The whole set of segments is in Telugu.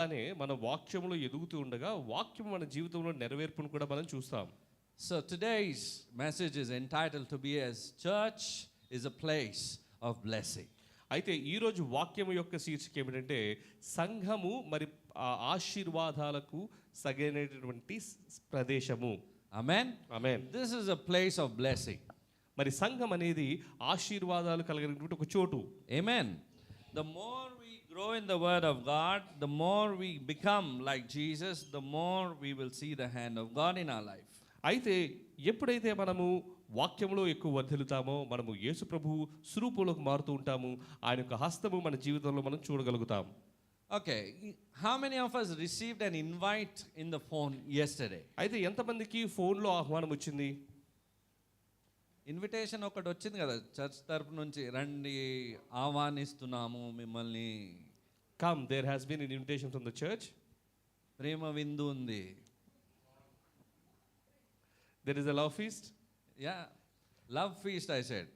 అనే మన వాక్యములో ఎదుగుతూ ఉండగా వాక్యం మన జీవితంలో నెరవేర్పును కూడా మనం చూస్తాం. So today's message is entitled to be as church is a place of blessing. అయితే ఈరోజు వాక్యము యొక్క శీర్షిక ఏమిటంటే సంఘము మరి ఆశీర్వాదాలకు సగైనటువంటి ప్రదేశము. Amen. Amen. This is a place of blessing. మరి సంఘం అనేది ఆశీర్వాదాలు కలిగినటువంటి ఒక చోటు. Amen. The more we grow in the word of God, the more we become like Jesus, the more we will see the hand of God in our life. అయితే ఎప్పుడైతే మనము వాక్యంలో ఎక్కువ వర్ధిల్లుతామో మనము యేసు ప్రభువు స్వరూపంలోకి మారుతూ ఉంటాము. ఆయన యొక్క హస్తము మన జీవితంలో మనం చూడగలుగుతాం. Okay, how many of us received an invite in the phone yesterday? అయితే ఎంతమందికి ఫోన్లో ఆహ్వానం వచ్చింది? ఇన్విటేషన్ ఒకటి వచ్చింది కదా చర్చ్ తరపు నుంచి, రండి ఆహ్వానిస్తున్నాము మిమ్మల్ని. Come, there has been an invitation from the church. ప్రేమ విందు ఉంది. There is a love feast. Yeah, love feast I said.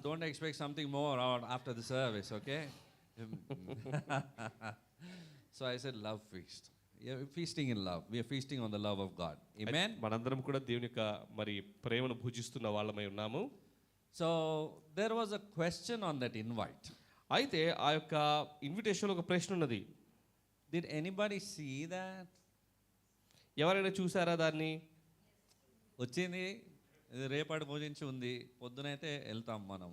Don't expect something more out after the service, okay? So I said love feast. Yeah, we're feasting in love. We are feasting on the love of God. Amen. మనందరం కూడా దేవుని యొక్క మరి ప్రేమను భుజిస్తున్న వాళ్ళమై ఉన్నాము. So there was a question on that invite. అయితే ఆ యొక్క ఇన్విటేషన్లో ఒక ప్రశ్న ఉన్నది. Did anybody see that? ఎవరైనా చూసారా దాన్ని? వచ్చింది, ఇది రేపటి భోజించి ఉంది, పొద్దునైతే వెళ్తాం మనం.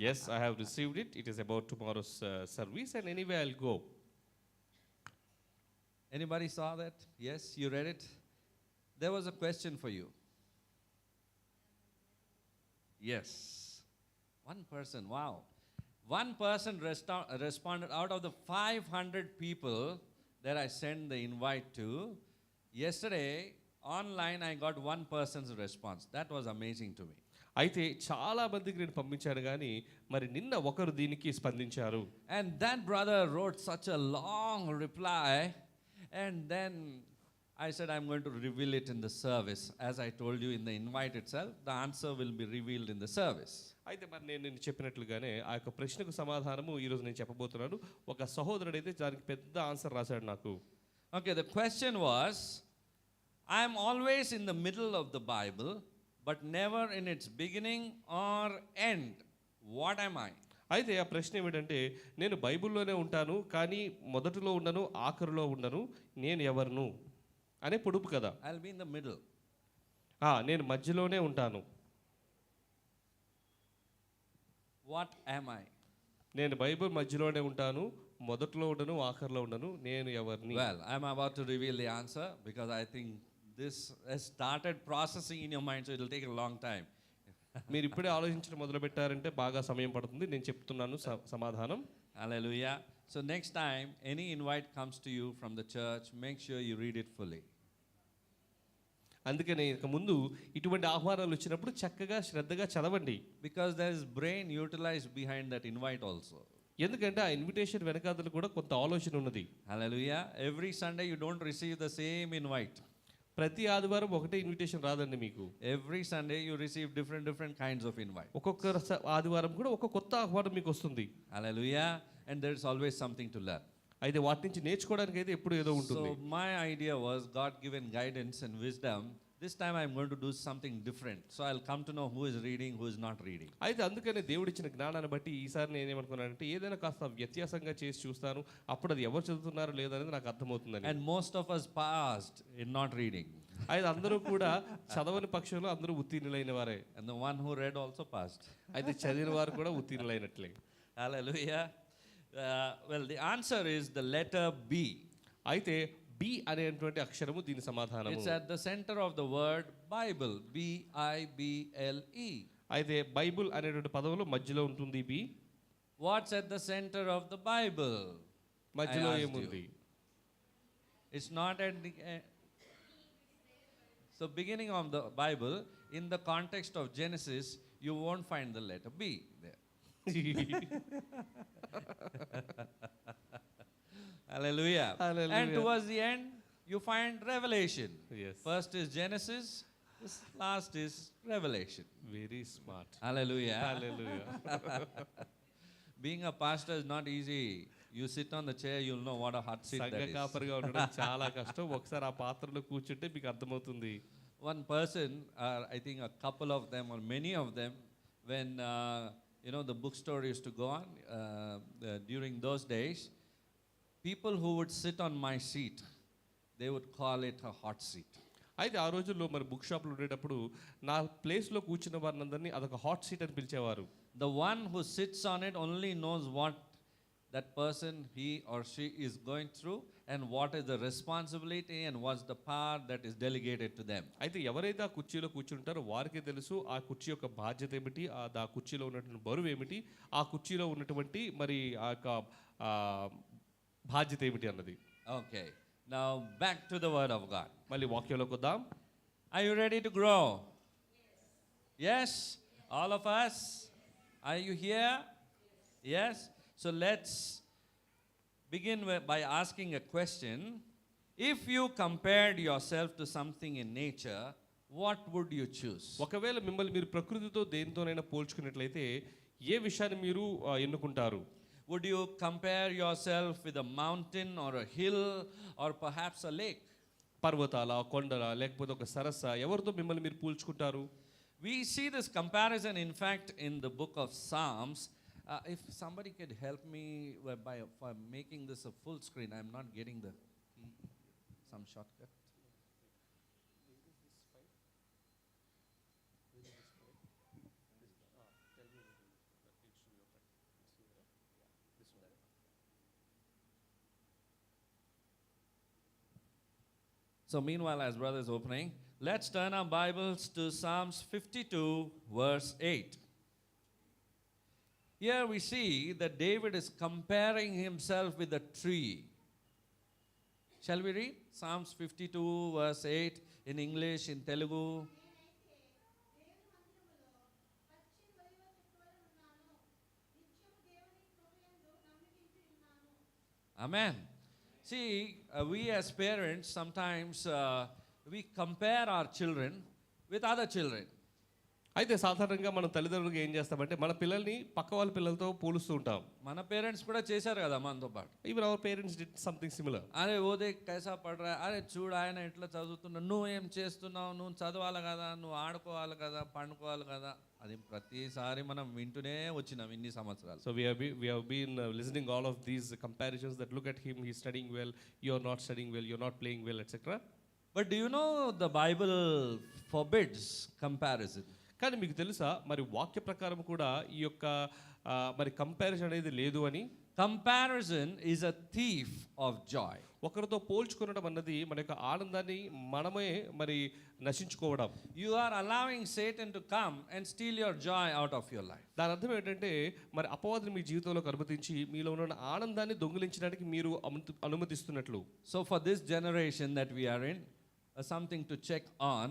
Yes, I have received it. It is about tomorrow's service and anyway I'll go. Anybody saw that? Yes, you read it? There was a question for you. Yes. One person, wow. One person responded out of the 500 people that I sent the invite to. Yesterday, online, I got one person's response. That was amazing to me. అయితే చాలా మందికి నేను పంపించాను కానీ మరి నిన్న ఒకరు దీనికి స్పందించారు. And that brother wrote such a long reply. And then I said, I'm going to reveal it in the service. As I told you in the invite itself, the answer will be revealed in the service. అయితే మరి నేను చెప్పినట్లుగానే ఆ యొక్క ప్రశ్నకు సమాధానము ఈరోజు నేను చెప్పబోతున్నాను. ఒక సహోదరుడు అయితే దానికి పెద్ద ఆన్సర్ రాశాడు నాకు. Okay, the question was, I am always in the middle of the Bible, but never in its beginning or end. What am I? అయితే ఆ ప్రశ్న ఏమిటంటే నేను బైబిల్లోనే ఉంటాను కానీ మొదటిలో ఉండను ఆఖరిలో ఉండను, నేను ఎవరును అనే పొడుపు కదా. I'll be in the middle. నేను మధ్యలోనే ఉంటాను. What am I? నేను బైబిల్ మధ్యలోనే ఉంటాను, మొదట్లో ఉండను ఆఖరిలో ఉండను, నేను ఎవరిని? Well, I'm about to reveal the answer because I think this has started processing in your mind, so it will take a long time. మీరు ఇప్పుడే ఆలోచించడం మొదలు పెట్టారంటే బాగా సమయం పడుతుంది. నేను చెప్తున్నాను సమాధానం. Hallelujah. So next time any invite comes to you from the church, make sure you read it fully. అందుకనే ఇక ముందు ఇటువంటి ఆహ్వానాలు వచ్చినప్పుడు చక్కగా శ్రద్ధగా చదవండి. Because there is brain utilized behind that invite also. ఎందుకంటే ఆ ఇన్విటేషన్ వెనకాతలు కూడా కొంత ఆలోచన ఉన్నది. Hallelujah. Every Sunday you don't receive the same invite. ప్రతి ఆదివారం ఒకటే ఇన్విటేషన్ రాదండి మీకు. Every Sunday you receive different kinds of invite. ఒక్కొక్క ఆదివారం కూడా ఒక కొత్త ఆహ్వానం మీకు వస్తుంది. Hallelujah. And there is always something to learn. అయితే వాటి నుంచి నేర్చుకోవడానికి అయితే ఎప్పుడు ఏదో ఉంటుంది. So my idea was God given guidance and wisdom. This time I'm going to do something different. So I'll come to know who is reading, who is not reading. అయితే అందుకనే దేవుడిచ్చిన జ్ఞానాన్ని బట్టి ఈసారి నేనేమనుకున్నానంటే ఏదైనా కాస్త వ్యత్యాసంగా చేసి చూస్తాను, అప్పుడు అది ఎవరు చదువుతున్నారో లేదనేది నాకు అర్థమవుతుందని. And most of us passed in not reading. అయితే అందరూ కూడా చదవని పక్షంలో అందరూ ఉత్తీర్ణులైన వారే. And the one who read also passed. అయితే చదివిన వారు కూడా ఉత్తీర్ణులైనట్లే. Hallelujah. Well, the answer is the letter B. అయితే బి అనేటువంటి అక్షరము దీని సమాధానము. It's at the center of the word Bible. B-I-B-L-E. అయితే బైబుల్ అనేటువంటి పదంలో మధ్యలో ఉంటుంది B. What's at the center of the Bible? మధ్యలో ఏముంది? It's not at the so beginning of the Bible, in the context of Genesis, you won't find the letter B there. Hallelujah. Hallelujah. And towards the end, you find Revelation. Yes. First is Genesis, this last is Revelation. Very smart. Hallelujah. Hallelujah. Being a pastor is not easy. You sit on the chair, you'll know what a hot seat సంఘ that is. కాపరిగా ఉండడం చాలా కష్టం. ఒకసారి ఆ పాత్రలో కూర్చుంటే మీకు అర్థమవుతుంది. One person, I think a couple of them or many of them, when the bookstore used to go on during those days, people who would sit on my seat, they would call it a hot seat. అయితే ఆ రోజుల్లో మరి బుక్ షాప్లో ఉండేటప్పుడు నా ప్లేస్లో కూర్చున్న వారిని అదొక హాట్ సీట్ అని పిలిచేవారు. The one who sits on it only knows what that person, he or she, is going through and what is the responsibility and what's the power that is delegated to them. అయితే ఎవరైతే ఆ కుర్చీలో కూర్చుంటారో వారికే తెలుసు ఆ కుర్చీ యొక్క బాధ్యత ఏమిటి, ఆ కుర్చీలో ఉన్నటువంటి బరువు ఏమిటి, ఆ కుర్చీలో ఉన్నటువంటి మరి ఆ యొక్క బాధ్యత ఏమిటి అన్నది. Okay, now back to the word of God. మళ్ళీ వాక్యంలోకి వద్దాం. Are you ready to grow? Yes? All of us? Are you here? Yes? So let's begin by asking a question. If you compared yourself to something in nature, what would you choose? ఒకవేళ మిమ్మల్ని మీరు ప్రకృతితో దేనితోనైనా పోల్చుకున్నట్లయితే ఏ విషయాన్ని మీరు ఎన్నుకుంటారు? Would you compare yourself with a mountain or a hill or perhaps a lake? పర్వతాల, కొండల, లేకపోతే ఒక సరస్స, ఎవరితో మిమ్మల్ని మీరు పోల్చుకుంటారు? We see this comparison, in fact, in the book of Psalms. If somebody could help me by making this a full screen, I'm not getting the key. Some shortcut. So meanwhile, as brother is opening, let's turn our Bibles to Psalms 52, verse 8. Here we see that David is comparing himself with a tree. Shall we read? Psalms 52, verse 8 in English, in Telugu. Amen. See, we as parents sometimes we compare our children with other children. అయితే సాధారణంగా మనం తల్లిదండ్రులుగా ఏం చేస్తామంటే మన పిల్లల్ని పక్క వాళ్ళ పిల్లలతో పోలుస్తూ ఉంటాం. మన పేరెంట్స్ కూడా చేశారు కదా మనతో పాటు. Even our parents did something similar. అరే ఓదే కైసా పడరా, అరే చూడు ఆయన ఎట్లా చదువుతున్నావు, నువ్వు ఏం చేస్తున్నావు, నువ్వు చదవాలి కదా, నువ్వు ఆడుకోవాలి కదా, పండుకోవాలి కదా. అది ప్రతిసారి మనం వింటూనే వచ్చినాం ఇన్ని సంవత్సరాలు. So we have been listening all of these comparisons that look at him, he's studying well, you're not studying well, you're not playing well, etc. But do you know the Bible forbids comparison? కానీ మీకు తెలుసా మరి వాక్య ప్రకారం కూడా ఈ యొక్క మరి కంపారిజన్ అనేది లేదు అని. Comparison is a thief of joy. ఒకరితో పోల్చుకోవడం అన్నది మన యొక్క ఆనందాన్ని మనమే మరి నశించుకోవడం. You are allowing Satan to come and steal your joy out of your life. దాని అర్థం ఏంటంటే మరి అపవాదిని మీ జీవితంలోకి అనుమతించి మీలో ఉన్న ఆనందాన్ని దొంగిలించడానికి మీరు అనుమతిస్తున్నట్లు. So for this generation that we are in, something to check on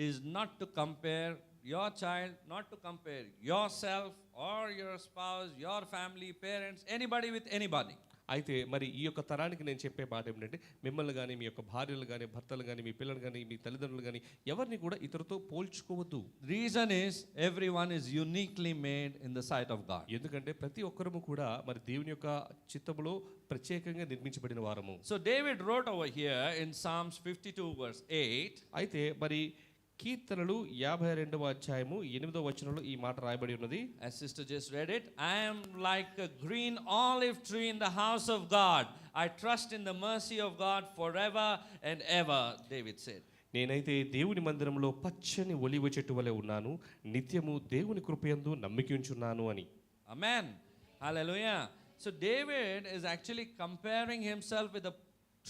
is not to compare your child, not to compare yourself or your spouse, your family, parents, anybody with anybody. అయితే మరి ఈ యొక్క తరానికి నేను చెప్పే మాట ఏమిటంటే మిమ్మల్ని కానీ మీ యొక్క భార్యలు కానీ భర్తలు కానీ మీ పిల్లలు కానీ మీ తల్లిదండ్రులు కానీ ఎవరిని కూడా ఇతరులతో పోల్చుకోవద్దు. Reason is everyone is uniquely made in the sight of God. ఎందుకంటే ప్రతి ఒక్కరము కూడా మరి దేవుని యొక్క చిత్తములో ప్రత్యేకంగా నిర్మించబడిన వారము. So David wrote over here in Psalms 52 verse 8. అయితే మరి కీర్తనలు 52వ అధ్యాయము 8వ వచనంలో ఈ మాట రాయబడి ఉన్నది. As sister just read it, I am like a green olive tree in the house of God. I trust in the mercy of God forever and ever, David said. నేనైతే దేవుని మందిరంలో పచ్చని ఒలివ చెట్టు వలె ఉన్నాను, నిత్యము దేవుని కృపయందు నమ్మికించున్నాను అని. Amen. Hallelujah. So David is actually comparing himself with a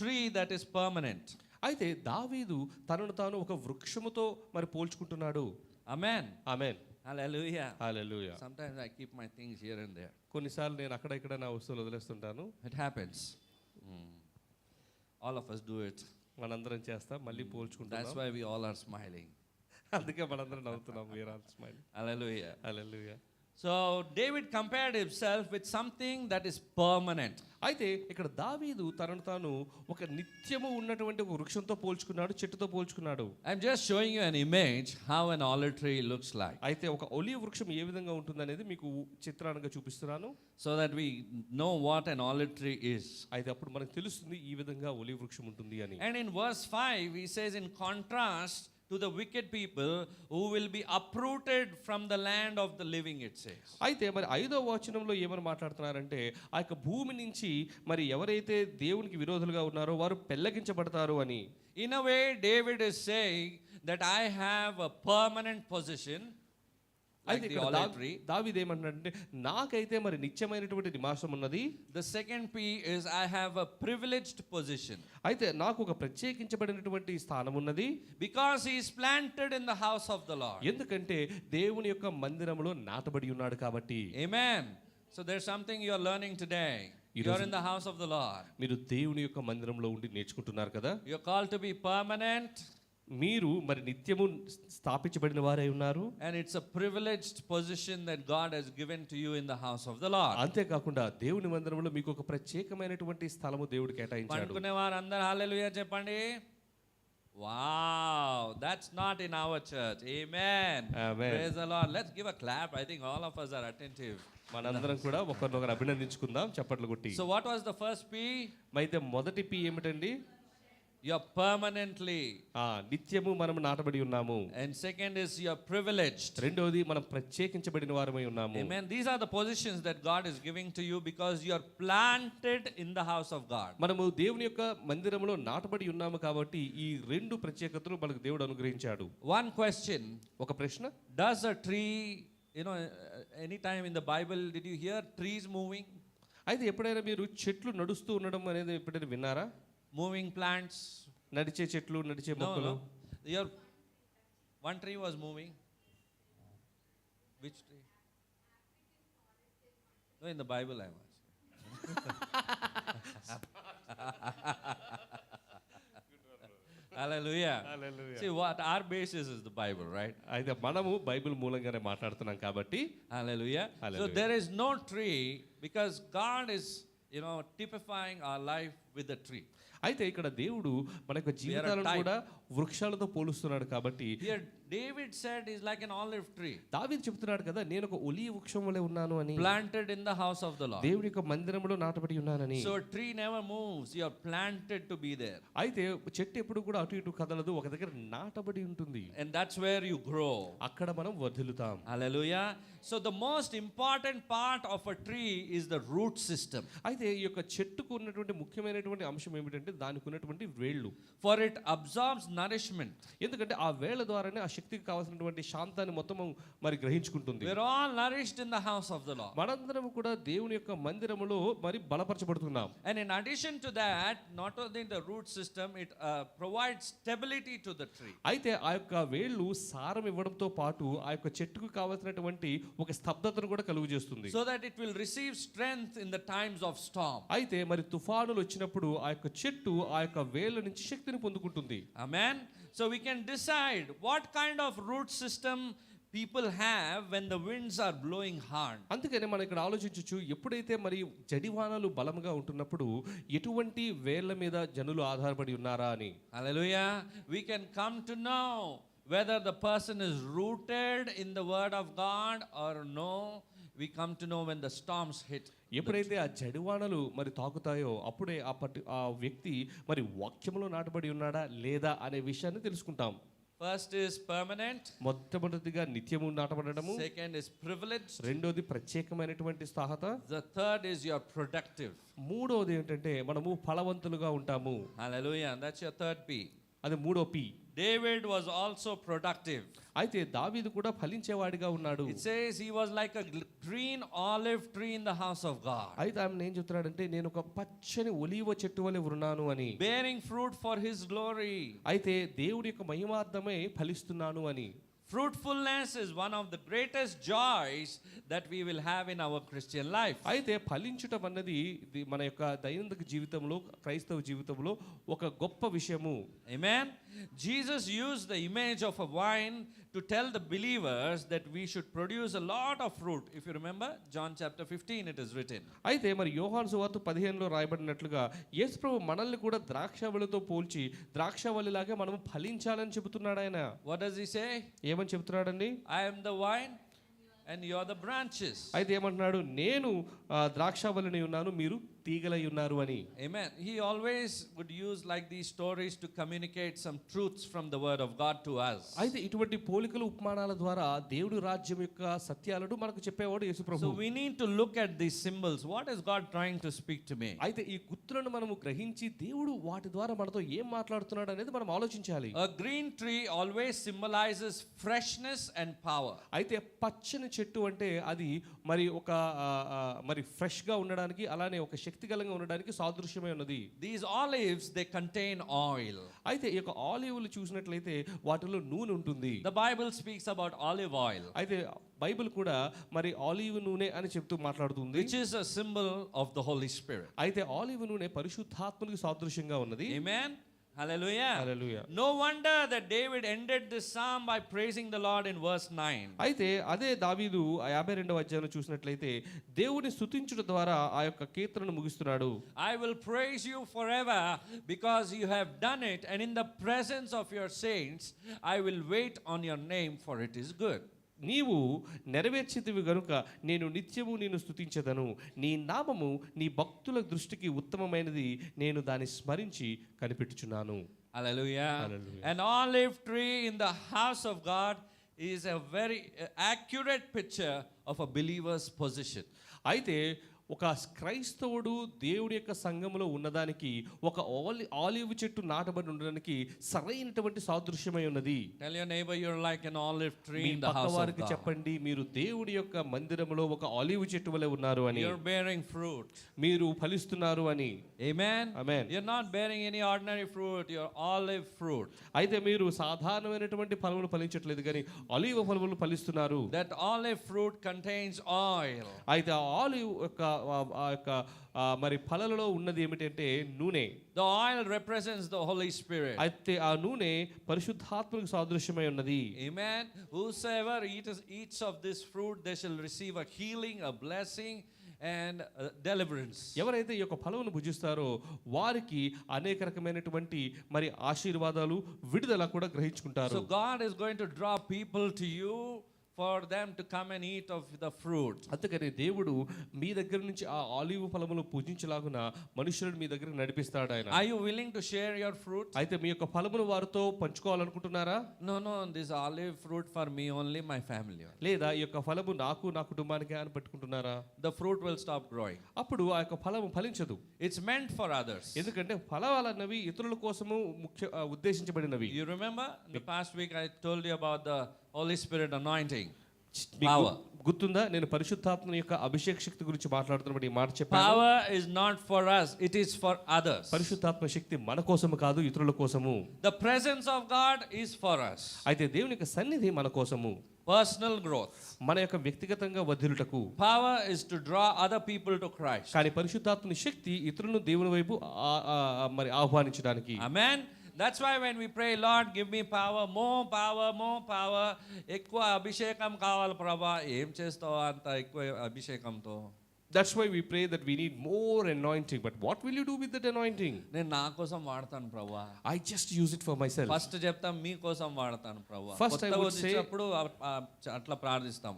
tree that is permanent. అయితే దావీదు తనను తాను ఒక వృక్షముతో మరి పోల్చుకుంటున్నాడు. Amen. Amen. Hallelujah. Hallelujah. Sometimes I keep my things here and there. కొన్నిసార్లు నేను అక్కడ ఇక్కడ నా వస్తువులు వదిలేస్తుంటాను. It happens. All of us do it. మనందరం చేస్తాం, మళ్ళీ పోల్చుకుంటాం. That's why we all are smiling. అందుకే మనందరం నవ్వుతున్నాం. We are all smiling. Hallelujah. Hallelujah. So David compared himself with something that is permanent. అయితే ఇక్కడ దావీదు తనను తాను ఒక నిత్యము ఉన్నటువంటి ఒక వృక్షంతో పోల్చుకున్నాడు, చెట్టుతో పోల్చుకున్నాడు. I'm just showing you an image how an olive tree looks like, అయితే ఒక ఒలీవ్ వృక్షం ఏ విధంగా ఉంటుందనేది మీకు చిత్రానికి చూపిస్తున్నాను. so that we know what an olive tree is. అయితే అప్పుడు మనకు తెలుస్తుంది ఈ విధంగా ఒలీవ్ వృక్షం ఉంటుంది అని. And in verse 5 he says, in contrast to the wicked people who will be uprooted from the land of the living, it says. అయితే మరి 5వ వచనంలో ఏమని మాట్లాడుతున్నారంటే ఆ యొక్క భూమి నుంచి మరి ఎవరైతే దేవునికి విరోధులుగా ఉన్నారో వారు పెళ్లగించబడతారు అని. In a way, David is saying that I have a permanent position, like అయితే the ఇక్కడ olive tree. దావీదు ఏమంటున్నాడంటే నాకైతే మరి నిత్యమైనటువంటి నివాసం ఉన్నది. The second P is I have a privileged position, అయితే నాకు ఒక ప్రత్యేకించబడినటువంటి స్థానం ఉన్నది. because he is planted in the house of the Lord. ఎందుకంటే దేవుని యొక్క మందిరంలో నాటబడి ఉన్నాడు కాబట్టి. Amen. So there's something you are learning today. You are in the house of the Lord. మీరు దేవుని యొక్క మందిరంలో ఉండి నేర్చుకుంటున్నారు కదా. You are called to be permanent, మీరు మరి నిత్యము స్థాపించబడిన వారై ఉన్నారు. and it's a privileged position that God has given to you in the house of the Lord. అంతేకాకుండా దేవుని మందిరంలో మీకు ఒక ప్రత్యేకమైనటువంటి స్థలము దేవుడు కేటాయించాడు. పండుకునే వారందరూ హల్లెలూయా చెప్పండి. Wow, that's not in our church. Amen. Amen. Praise the Lord. Let's give a clap. I think all of us are attentive. మనందరం కూడా ఒకరినొకరు అభినందించుకుందాం చప్పట్లు కొట్టి. So what was the first P? అయితే మొదటి పి ఏమిటండి? You're permanently. నిత్యము మనం నాటబడి ఉన్నాము. And second is you're privileged. రెండోది మనం ప్రత్యేకించబడిన వారమై ఉన్నాము. Amen. These are the positions that God is giving to you because you're planted in the house of God. మనము దేవుని యొక్క మందిరంలో నాటబడి ఉన్నాము కాబట్టి ఈ రెండు ప్రత్యేకతలు మనకు దేవుడు అనుగ్రహించాడు. One question. ఒక ప్రశ్న. Does a tree, anytime in the Bible did you hear trees moving? అయితే ఎప్పుడైనా మీరు చెట్లు నడుస్తూ ఉండడం అనేది ఎప్పుడైనా విన్నారా? Moving plants? నడిచే చెట్లు, నడిచే No, మొక్కలు. no. Your one tree was moving. Which tree? No, in the Bible I was. Hallelujah. See what our basis is the Bible, right? అయితే మనము బైబిల్ మూలంగానే మాట్లాడుతున్నాం కాబట్టి. Hallelujah. So Hallelujah. there is no tree because God is, typifying our life with the tree. అయితే ఇక్కడ దేవుడు మన యొక్క జీవితాలను type. కూడా వృక్షాలతో పోలుస్తున్నాడు కాబట్టి. Here David said he's like an olive tree దావీదు చెప్తున్నాడు కదా నేను ఒక ఒలీవ వృక్షం వలె ఉన్నాను అని. planted in the house of the Lord. దేవుని యొక్క మందిరంలో నాటబడి ఉన్నానని. So a tree never moves, you are planted to be there. అయితే చెట్టు ఎప్పుడు కూడా అటు ఇటు కదలదు, ఒక దగ్గర నాటబడి ఉంటుంది. And that's where you grow. అక్కడ మనం వర్ధిల్లుతాం. Hallelujah. So the most important part of a tree is the root system. అయితే ఈ యొక్క చెట్టుకు ఉన్నటువంటి ముఖ్యమైనటువంటి అంశం ఏమిటంటే దానికి ఉన్నటువంటి వేళ్ళు. For it absorbs nourishment. ఎందుకంటే ఆ వేళ్ళ ద్వారానే ఆ శక్తికి కావాల్సినటువంటి శాంతాన్ని మొత్తం మరి గ్రహించుకుంటుంది. We're all nourished in the house of the Lord. మనందరం కూడా దేవుని యొక్క మందిరములో మరి బలపరచబడుతున్నాం. And in addition to that, not only the root system, it provides stability to the tree. అయితే ఆ యొక్క వేళ్ళు సారం ఇవ్వడంతో పాటు ఆ యొక్క చెట్టుకు కావాల్సినటువంటి ఒక స్తబ్దతను కూడా కలుగు చేస్తుంది. So that it will receive strength in the times of storm. అయితే మరి తుఫానులు వచ్చినప్పుడు ఆ యొక్క చెట్టు ఆ యొక్క వేళ్ళ నుంచి శక్తిని పొందుకుంటుంది. Amen. So we can decide what kind of root system people have when the winds are blowing hard. అందుకని మనం ఇక్కడ ఆలోచించవచ్చు ఎప్పుడైతే మరి జడివానలు బలంగా ఉంటున్నప్పుడు ఎటువంటి వేళ్ళ మీద జనులు ఆధారపడి ఉన్నారా అని. Hallelujah. We can come to know whether the person is rooted in the word of God or no. We come to know when the storms hit. ఎప్పుడైతే ఆ జడివానలు మరి తాకుతాయో అప్పుడే ఆ వ్యక్తి మరి వాక్యంలో నాటబడి ఉన్నాడా లేదా అనే విషయాన్ని తెలుసుకుంటాం. First is permanent. మొట్టమొదటిగా నిత్యము నాటబడము. Second is privileged. రెండోది ప్రత్యేకమైనటువంటి స్థాహత. The third is you are productive. మూడోది ఏంటంటే మనము ఫలవంతులుగా ఉంటాము. Hallelujah. That's your third P. అది మూడో P. David was also productive. అయితే దావీదు కూడా ఫలించేవాడిగా ఉన్నాడు. It says he was like a green olive tree in the house of God. అయితే ఆయన ఏం చెప్తున్నాడంటే నేను ఒక పచ్చని ఒలీవ చెట్టు వలె ఉన్నాను అని. Bearing fruit for his glory. అయితే దేవుడి యొక్క మహిమార్థమై ఫలిస్తున్నాను అని. Fruitfulness is one of the greatest joys that we will have in our Christian life. అయితే ఫలించటం అన్నది ఇది మన యొక్క దైనందిక జీవితంలో, క్రైస్తవ జీవితంలో ఒక గొప్ప విషయము. Amen. Jesus used the image of a vine to tell the believers that we should produce a lot of fruit. If you remember, John chapter 15 it is written. అయితే మరి యోహాను సువార్త 15లో రాయబడినట్లుగా యేసుప్రభు మనల్ని కూడా ద్రాక్షవల్లితో పోల్చి ద్రాక్షవల్లిలాగే మనము ఫలించాలని చెబుతున్నాడు ఆయన. What does he say? ఏమని చెబుతున్నాడండి? I am the vine and you are the branches. అయితే ఏమంటున్నాడు? నేను ద్రాక్షవల్లిని ఉన్నాను, మీరు తీగలై ఉన్నారు అని. Amen. He always would use like these stories to communicate some truths from the word of God to us. అయితే ఇటువంటి పోలికలు ఉపమానాల ద్వారా దేవుడి రాజ్యం యొక్క సత్యాలను మనకు చెప్పేవాడు యేసుప్రభు. So we need to look at these symbols. What is God trying to speak to me? అయితే ఈ గుర్తులను మనము గ్రహించి దేవుడు వాటి ద్వారా మనతో ఏం మాట్లాడుతున్నాడు అనేది మనం ఆలోచించాలి. A green tree always symbolizes freshness and power. అయితే పచ్చని చెట్టు అంటే అది మరి ఒక మరి ఫ్రెష్ గా ఉండడానికి, అలానే ఒక శక్తిగలంగా ఉండడానికి సాదృశ్యమై ఉన్నది. These olives, they contain oil. అయితే ఈ యొక్క ఆలివ్లు చూసినట్లయితే వాటిలో నూనె ఉంటుంది. The Bible speaks about olive oil, అయితే బైబిల్ కూడా మరి ఆలివ్ నూనె అని చెప్తూ మాట్లాడుతుంది, which is a symbol of the Holy Spirit. అయితే ఆలివ్ నూనె పరిశుద్ధాత్మనికి సాదృశ్యంగా ఉన్నది. Amen. Hallelujah. Hallelujah. No wonder that David ended this psalm by praising the Lord in verse 9. అయితే అదే దావీదు 52వ అధ్యాయంలో చూసినట్లయితే దేవుని స్తుతించుట ద్వారా ఆ యొక్క కీర్తనను ముగిస్తున్నాడు. I will praise you forever because you have done it, and in the presence of your saints I will wait on your name, for it is good. నీవు నెరవేర్చితివి గనుక నేను నిత్యము నిన్ను స్తుతించెదను, నీ నామము నీ భక్తుల దృష్టికి ఉత్తమమైనది, నేను దాన్ని స్మరించి కనిపెట్టుచున్నాను. Hallelujah. Hallelujah. An olive tree in the house of God is a very accurate picture of a believer's position. అయితే ఒక క్రైస్తవుడు దేవుడి యొక్క సంఘములో ఉన్నదానికి ఒక ఆలివ్ చెట్టు నాటబడి ఉండడానికి సరైనటువంటి సాదృశ్యమై ఉన్నది. Tell your neighbor you're like an olive tree me in the house of పక్కవారికి God. చెప్పండి, మీరు దేవుడి యొక్క మందిరములో ఒక ఆలివ్ చెట్టు వలె ఉన్నారు అని. You're bearing fruit. మీరు ఫలిస్తున్నారు అని. Amen. Amen. You're not bearing any ordinary fruit, you're olive fruit. అయితే మీరు సాధారణమైనటువంటి ఫలములు ఫలించట్లేదు కానీ ఆలివ్ ఫలములు ఫలిస్తున్నారు. That olive fruit contains oil. అయితే ఆ ఆలివ్ యొక్క మరి ఫలాలలో ఉన్నది ఏమిటంటే నూనె. The oil represents the Holy Spirit. అయితే ఆ నూనె పరిశుద్ధాత్మకు సాదృశ్యమై ఉన్నది. Amen. Whosoever eats of this fruit, they shall receive a healing, a blessing, and deliverance. ఎవరైతే ఈ యొక్క ఫలమును భుజిస్తారో వారికి అనేక రకమైనటువంటి మరి ఆశీర్వాదాలు, విడుదల కూడా గ్రహించుకుంటారు. So God is going to draw people to you for them to come and eat of the fruit. అందుకని దేవుడు మీ దగ్గర నుంచి ఆ ఆలివ్ ఫలములు పూజించలాగున మనుషులను మీ దగ్గర నడిపిస్తాడు ఆయన. Are you willing to share your fruit? అయితే మీ యొక్క ఫలమును వారితో పంచుకోవాలనుకుంటున్నారా? No, this olive fruit for me only, my family. లేదా ఈ యొక్క ఫలము నాకు, నా కుటుంబానికి అని పెట్టుకుంటున్నారా? The fruit will stop growing. అప్పుడు ఆ యొక్క ఫలము ఫలించదు. It's meant for others. ఎందుకంటే ఫలాలన్నవి ఇతరుల కోసము ఉద్దేశించబడినవి. You remember the past week I told you about the Holy Spirit anointing. మీకు Power. గుర్తుందా? నేను పరిశుద్ధాత్మ యొక్క అభిషేక శక్తి గురించి మాట్లాడుతున్నప్పుడు ఈ మాట చెప్పాను. Power is not for us, it is for others. పరిశుద్ధాత్మ శక్తి మన కోసము కాదు, ఇతరుల కోసము. The presence of God is for us. అయితే దేవుని యొక్క సన్నిధి మన కోసము. Personal growth. మన యొక్క వ్యక్తిగతంగా వర్ధిల్లుటకు. Power is to draw other people to Christ. కానీ పరిశుద్ధాత్మని శక్తి ఇతరులను దేవుని వైపు మరి ఆహ్వానించడానికి. Amen. That's why when we pray, Lord, give me power, more power, ఎక్కువ అభిషేకం కావాలి ప్రభా. ఏం చేస్తావు అంత ఎక్కువ అభిషేకంతో? That's why we pray that we need more anointing. But what will you do with that anointing? నేను నా కోసం వాడతాను ప్రభా. I just use it for myself. First చెప్తాం మీ కోసం వాడతాను ప్రభా. First I would say, వచ్చినప్పుడు అట్లా ప్రార్థిస్తాం.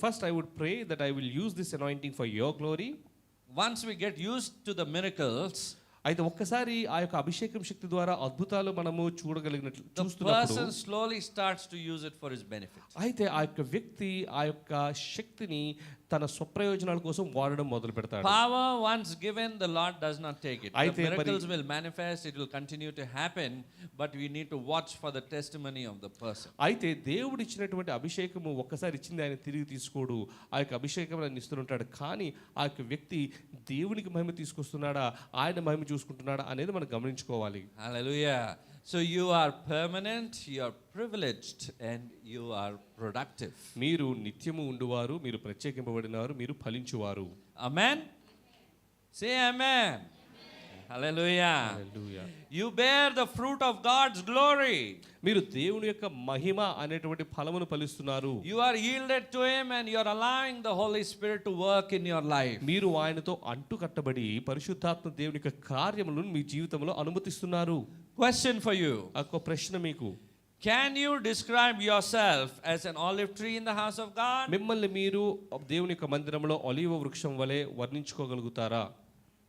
First I would pray that I will use this anointing for your glory. Once we get used to the miracles, అయితే ఒక్కసారి ఆ యొక్క అభిషేకం శక్తి ద్వారా అద్భుతాలు మనము చూడగలిగినట్లు the చూస్తున్నప్పుడు person slowly starts to use it for his benefit. అయితే ఆ యొక్క వ్యక్తి ఆ యొక్క శక్తిని తన స్వప్రయోజనాల కోసం వాడడం మొదలు పెడతాడు. Power once given, the Lord does not take it. అయితే The miracles will manifest, it will continue to happen, but we need to watch for the testimony of the person. అయితే దేవుడు ఇచ్చినటువంటి అభిషేకము ఒక్కసారి ఇచ్చింది ఆయన తిరిగి తీసుకోడు. ఆ యొక్క అభిషేకం ఆయన ఇస్తుంటాడు. కానీ ఆ యొక్క వ్యక్తి దేవునికి మహిమ తీసుకొస్తున్నాడా, ఆయన మహిమ చూసుకుంటున్నాడా అనేది మనం గమనించుకోవాలి. Hallelujah. So you are permanent, you are privileged, and you are productive. మీరు నిత్యము ఉండువారు, మీరు ప్రత్యేకింపబడినారు, మీరు ఫలించువారు. Amen? Say amen. Hallelujah. Hallelujah. You bear the fruit of God's glory. మీరు దేవుని యొక్క మహిమ అనేటువంటి ఫలమును ఫలిస్తున్నారు. You are yielded to Him and you are allowing the Holy Spirit to work in your life. మీరు ఆయనతో అంటుకట్టబడి పరిశుద్ధాత్మ దేవుని యొక్క కార్యములను మీ జీవితంలో అనుమతిస్తున్నారు. Question for you. ఒక ప్రశ్న మీకు. Can you describe yourself as an olive tree in the house of God? మిమ్మల్ని మీరు దేవుని యొక్క మందిరంలో ఒలీవ వృక్షం వలె వర్ణించుకోగలుగుతారా?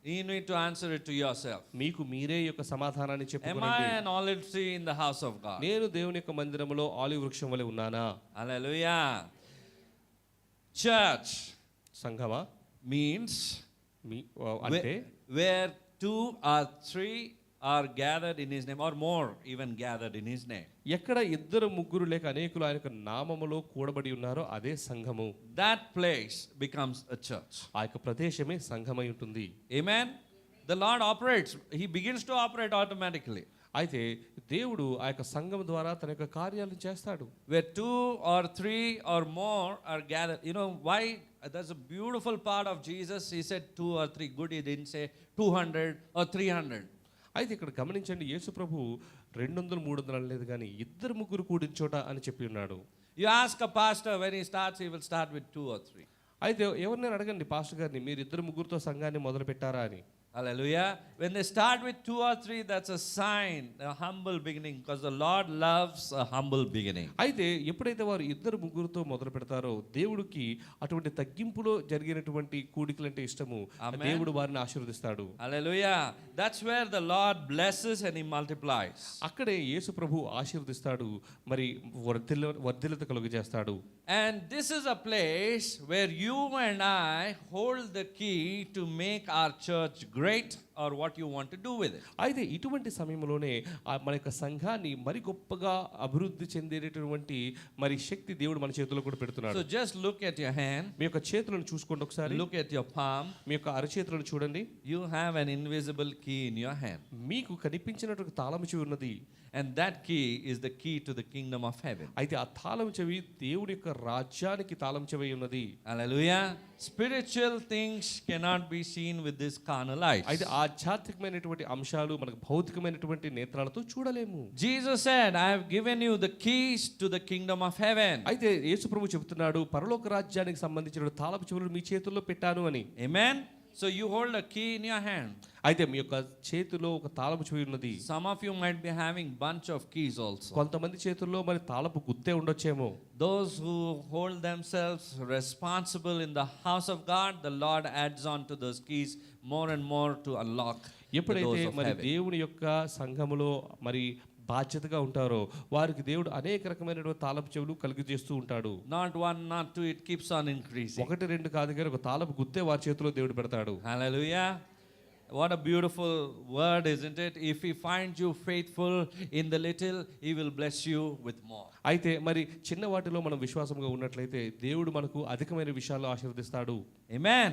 You need to answer it to yourself. మీకు మీరే యొక్క సమాధానాన్ని Am చెప్పుకోండి. I an olive tree in the house of God? నేను దేవుని యొక్క మందిరంలో ఆలివ్ వృక్షం వలె ఉన్నానా? Hallelujah. Church సంఘమా means మీ అంటే where two or three are gathered in His name, or more even gathered in His name. ఎక్కడ ఇద్దరు ముగ్గురు లేక అనేకులు ఆయన యొక్క నామములో కూడబడి ఉన్నారో అదే సంఘము. That place becomes a church. ఆ యొక్క ప్రదేశమే సంఘమై ఉంటుంది. Amen. The Lord operates. He begins to operate automatically. అయితే దేవుడు ఆ యొక్క సంఘం ద్వారా తన యొక్క కార్యాలను చేస్తాడు. Where two or three or more are gathered. You know why? That's a beautiful part of Jesus. He said two or three. Good, He didn't say 200 or 300. అయితే ఇక్కడ గమనించండి, యేసు ప్రభు 200 300 అనలేదు కానీ ఇద్దరు ముగ్గురు కూడిన చోట అని చెప్పి ఉన్నాడు. You ask a pastor when he starts, he will start with 2 or 3. అయితే ఎవరినైనా అడగండి పాస్టర్ గారిని, మీరు ఇద్దరు ముగ్గురుతో సంఘాన్ని మొదలు పెట్టారా అని. Hallelujah. When they start with 2 or 3, that's a sign, a humble beginning, because the Lord loves a humble beginning. అయితే ఎప్పుడైతే వారు ఇద్దరు ముగ్గురుతో మొదలు పెడతారో దేవుడికి అటువంటి తగ్గింపులో జరిగినటువంటి కూడికలంటే ఇష్టము. Amen. దేవుడు వారిని ఆశీర్వదిస్తాడు. Hallelujah. That's where the Lord blesses and He multiplies. అక్కడే యేసు ప్రభు ఆశీర్వదిస్తాడు, మరి వర్ధిల్లత కలుగజేస్తాడు. And this is a place where you and I hold the key to make our church great, or what you want to do with it. అయితే ఇటువంటి సమయంలోనే మన యొక్క సంఘాన్ని మరి గొప్పగా అభివృద్ధి చెందేటటువంటి మరి శక్తి దేవుడు మన చేతుల్లో కూడా పెడుతున్నాడు. So just look at your hand. మీ యొక్క చేతులను చూసుకోండి ఒకసారి. Look at your palm. మీ యొక్క అరచేతులను చూడండి. You have an invisible key in your hand. మీకు కనిపించినటువంటి తాళం చెవి ఉన్నది. And that key is the key to the kingdom of heaven. అయితే ఆ తాళం చెవి దేవుడి యొక్క రాజ్యానికి తాళం చెవి ఉన్నది. Hallelujah. Spiritual things cannot be seen with this carnal eyes. అయితే ఆధ్యాత్మికమైనటువంటి అంశాలు మనకు భౌతికమైనటువంటి నేత్రాలతో చూడలేము. Jesus said, I have given you the keys to the kingdom of heaven. అయితే యేసు ప్రభు చెబుతున్నాడు, పరలోక రాజ్యానికి సంబంధించిన తాళపు చెవులు మీ చేతుల్లో పెట్టాను అని. Amen. So you hold a key in your hand. అయితే మీ యొక్క చేతిలో ఒక తాళపు చెవి ఉన్నది. Some of you might be having bunch of keys also. కొంతమంది చేతుల్లో మరి తాళపు గుత్తే ఉండొచ్చేమో. Those who hold themselves responsible in the house of God, the Lord adds on to those keys more and more to unlock the ఎప్పుడైతే doors of మరి heaven. దేవుని యొక్క సంఘములో మరి బాధ్యతగా ఉంటారో వారికి దేవుడు అనేక రకమైనటువంటి తాళపు చెవులు కలుగజేస్తూ ఉంటాడు. Not one, not two, it keeps on increasing. 1 2 కాదు కానీ ఒక తాళపు గుత్తే వారి చేతిలో దేవుడు పెడతాడు. Hallelujah. What a beautiful word, isn't it? If He finds you faithful in the little, He will bless you with more. అయితే మరి చిన్న వాటిలో మనం విశ్వాసంగా ఉన్నట్లయితే దేవుడు మనకు అధికమైన విషయాల్లో ఆశీర్వదిస్తాడు. Amen.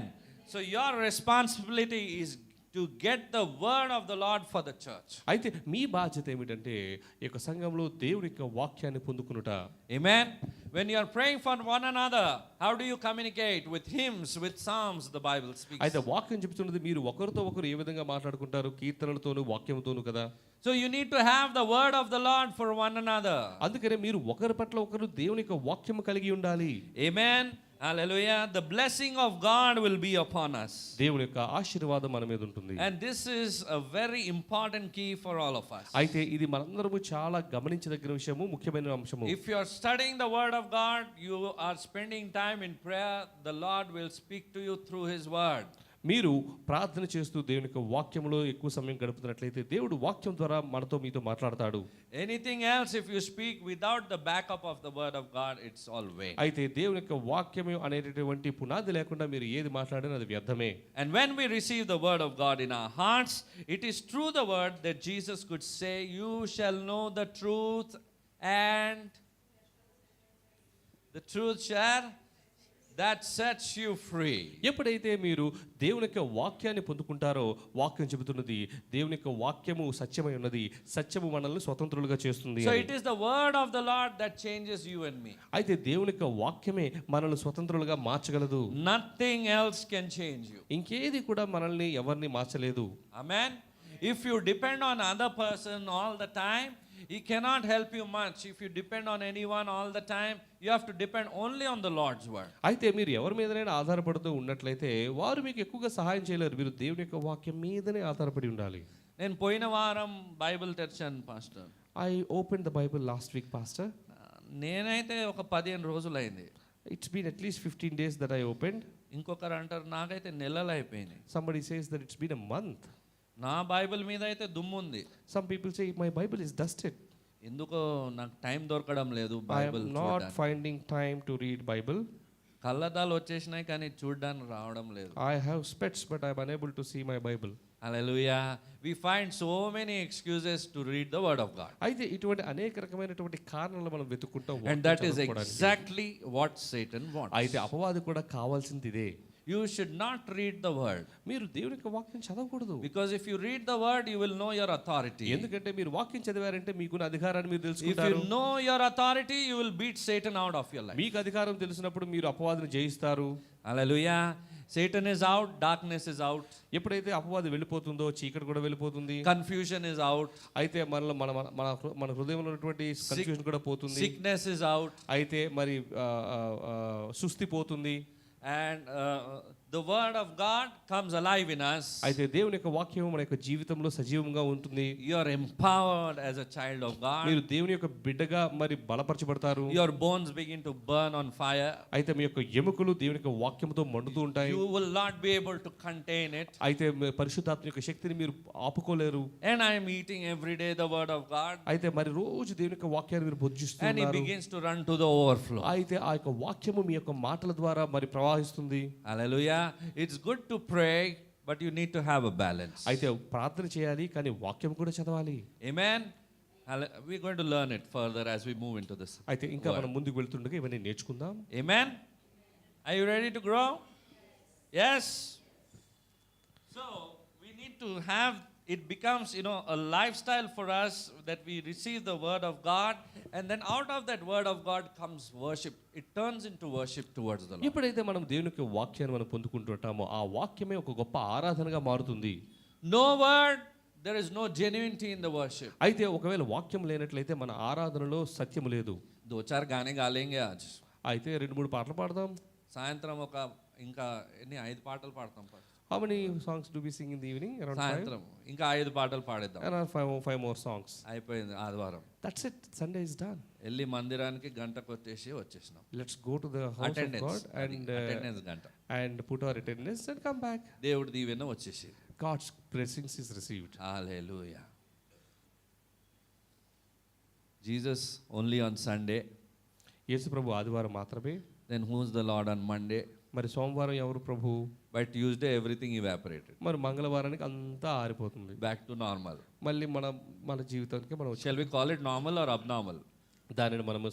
So your responsibility is to get the word of the Lord for the church. అయితే మీ బాధ్యత ఏమిటంటే ఈ యొక్క సంఘంలో దేవుని యొక్క వాక్యాన్ని పొందుకునుట. Amen. When you are praying for one another, how do you communicate? With hymns, with psalms, the Bible speaks. అయితే వాక్యం చెబుతున్నది మీరు ఒకరితో ఒకరు ఏ విధంగా మాట్లాడుకుంటారు, కీర్తనలతోను వాక్యంతోను కదా. So you need to have the word of the Lord for one another. అందుకనే మీరు ఒకరి పట్ల ఒకరు దేవుని యొక్క వాక్యం కలిగి ఉండాలి. Amen. Hallelujah. The blessing of God will be upon us. దేవుని యొక్క ఆశీర్వాదం మన మీద ఉంటుంది. And this is a very important key for all of us. అయితే ఇది మనందరము చాలా గమనించదగిన విషయము, ముఖ్యమైన అంశము. If you are studying the word of God, you are spending time in prayer, the Lord will speak to you through His word. మీరు ప్రార్థన చేస్తూ దేవుని యొక్క వాక్యంలో ఎక్కువ సమయం గడుపుతున్నట్లయితే దేవుడు వాక్యం ద్వారా మనతో మీతో మాట్లాడతాడు. Anything else, if you speak without the backup of the word of God, it's all vain. అయితే దేవుని యొక్క వాక్యం అనేటటువంటి పునాది లేకుండా మీరు ఏది మాట్లాడినా అది వ్యర్థమే. And when we receive the word of God in our hearts, it is through the word that Jesus could say, you shall know the truth, and the truth shall that sets you free. ఎప్పుడైతే మీరు దేవుని యొక్క వాక్యాన్ని పొందుకుంటారో, వాక్యం చెబుతున్నది దేవుని యొక్క వాక్యము సత్యమై ఉన్నది, సత్యము మనల్ని స్వతంత్రులుగా చేస్తుంది So అని. it is the word of the Lord that changes you and me. అయితే దేవుని యొక్క వాక్యమే మనల్ని స్వతంత్రులుగా మార్చగలదు. Nothing else can change you. ఇంకేది కూడా మనల్ని ఎవరిని మార్చలేదు. Amen. If you depend on other person all the time, he cannot help you much. If you depend on anyone all the time, you have to depend only on the Lord's word. అయితే మీరు ఎవరి మీదనైనా ఆధారపడుతూ ఉన్నట్లయితే వారు మీకు ఎక్కువగా సహాయం చేయలేరు. మీరు దేవుని యొక్క వాక్యం మీదనే ఆధారపడి ఉండాలి. నేను పోయిన వారం బైబిల్ తెరిచాను pastor. I open the Bible last week pastor. నేనైతే ఒక 15 రోజులైంది. It's been at least 15 days that I opened. ఇంకొకరు అంటారు నాకైతే నెలలు అయిపోయినాయి. Somebody says that it's been a month. నా బైబిల్ మీద అయితే దుమ్ము ఉంది. Some people say my Bible is dusted. ఎందుకో నాకు టైం దొరకడం లేదు I Bible am not finding time to read Bible. కళ్ళద్దాలు వచ్చేసినాయి కానీ చూడడానికి రావడం లేదు. I have specs but I am unable to see my Bible. Hallelujah. We find so many excuses to read the word of God. అయితే ఇటువంటి అనేక రకమైనటువంటి కారణాలు మనం వెతుక్కుంటాం. And that is exactly what Satan wants. అయితే అపవాది కూడా కావాల్సింది ఇదే. You should not read the word. మీరు దేవుని యొక్క వాక్యం చదవకూడదు. Because if you read the word, you will know your authority. ఎందుకంటే మీరు వాక్యం చదివారంటే మీకున్న అధికారాన్ని మీరు If తెలుసుకుంటారు. you know your authority, you will beat Satan out of your life. మీకు అధికారం తెలిసినప్పుడు మీరు అపవాదిని జయిస్తారు. Hallelujah. Satan is out, darkness is out. ఎప్పుడైతే అపవాది వెళ్ళిపోతుందో చీకటి కూడా వెళ్ళిపోతుంది. Confusion is out. అయితే మన మన మన మన హృదయంలో ఉన్నటువంటి కన్ఫ్యూజన్ కూడా పోతుంది. Sickness is out. అయితే మరి సుస్థి పోతుంది. And the word of God comes alive in us. అయితే దేవుని యొక్క వాక్యం మన యొక్క జీవితంలో సజీవంగా ఉంటుంది. You are empowered as a child of God. మీరు దేవుని యొక్క బిడ్డగా మరి బలపరచబడతారు. Your bones begin to burn on fire. అయితే మీ యొక్క ఎముకలు దేవుని యొక్క వాక్యంతో మండుతూ ఉంటాయి. You will not be able to contain it. అయితే పరిశుద్ధాత్మ యొక్క శక్తిని మీరు ఆపుకోలేరు. And I am eating every day the word of God. అయితే మరి రోజు దేవుని యొక్క వాక్యాన్ని మీరు And he భుజిస్తున్నారు. begins to run to the overflow. అయితే ఆ యొక్క వాక్యము మీ యొక్క మాటల ద్వారా మరి ప్రవహిస్తుంది. Hallelujah. It's good to pray, but you need to have a balance. అయితే ప్రార్థన చేయాలి కానీ వాక్యం కూడా చదవాలి. Amen. We're going to learn it further as we move into this. అయితే ఇంకా మనం ముందుకు వెళ్తుండగా ఇవన్నీ నేర్చుకుందాం. Amen. Are you ready to grow? Yes. So we need to have it becomes a lifestyle for us that we receive the word of God, and then out of that word of God comes worship. It turns into worship towards the Lord. ఎప్పుడైతే మనం దేవుని యొక్క వాక్యాన్ని మనం పొందుకుంటుంటామో ఆ వాక్యమే ఒక గొప్ప ఆరాధనగా మారుతుంది. No word, there is no genuinity in the worship. అయితే ఒకవేళ వాక్యం లేనట్లయితే మన ఆరాధనలో సత్యము లేదు. 2-4 గానే గాలేంగే आज. అయితే 2-3 పాటలు పాడదాం. సాయంత్రం ఇంకా ఎన్ని 5 పాటలు పాడతాం. How many songs do we sing in the evening? Around 5? సాయంత్రం ఇంకా 5 పాటలు పాడేద్దాం. Around 5 more songs. అయిపోయింది ఆదివారం. That's it. Sunday is done. వెళ్ళి మందిరానికి గంట కొట్టేసి వచ్చేసినాం. Let's go to the house of God attendance గంట and put our attendance and come back. దేవుడి దీవెన వచ్చేసి. God's blessings is received. Hallelujah. Jesus only on Sunday. Yesu ప్రభు ఆదివారం మాత్రమే. Then who's the Lord on Monday? మరి సోమవారం ఎవరు ప్రభు? By Tuesday everything evaporated. మరి మంగళవారానికి అంతా ఆరిపోతుంది. Back to normal. మళ్ళీ మన జీవితానికి మనం Shall we call it normal or abnormal? దానిని మనము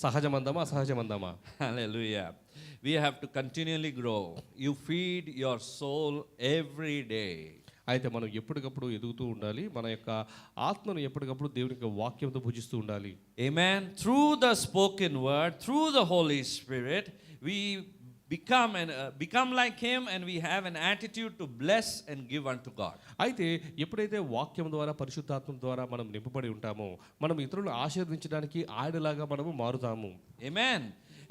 సహజమందామా అసహజమందామా? Hallelujah. We have to continually grow. You feed your soul every day. అయితే మనం ఎప్పటికప్పుడు ఎదుగుతూ ఉండాలి. మన యొక్క ఆత్మను ఎప్పటికప్పుడు దేవుని యొక్క వాక్యంతో భుజిస్తూ ఉండాలి. Amen. Through the spoken word, through the Holy Spirit, we become like him, and we have an attitude to bless and give unto God. అయితే ఎప్పుడైతే వాక్యం ద్వారా పరిశుద్ధాత్మ ద్వారా మనం నింపబడి ఉంటామో మనం ఇతరులను ఆశీర్వదించడానికి ఆయనలాగా మనము మారుతాము. Amen.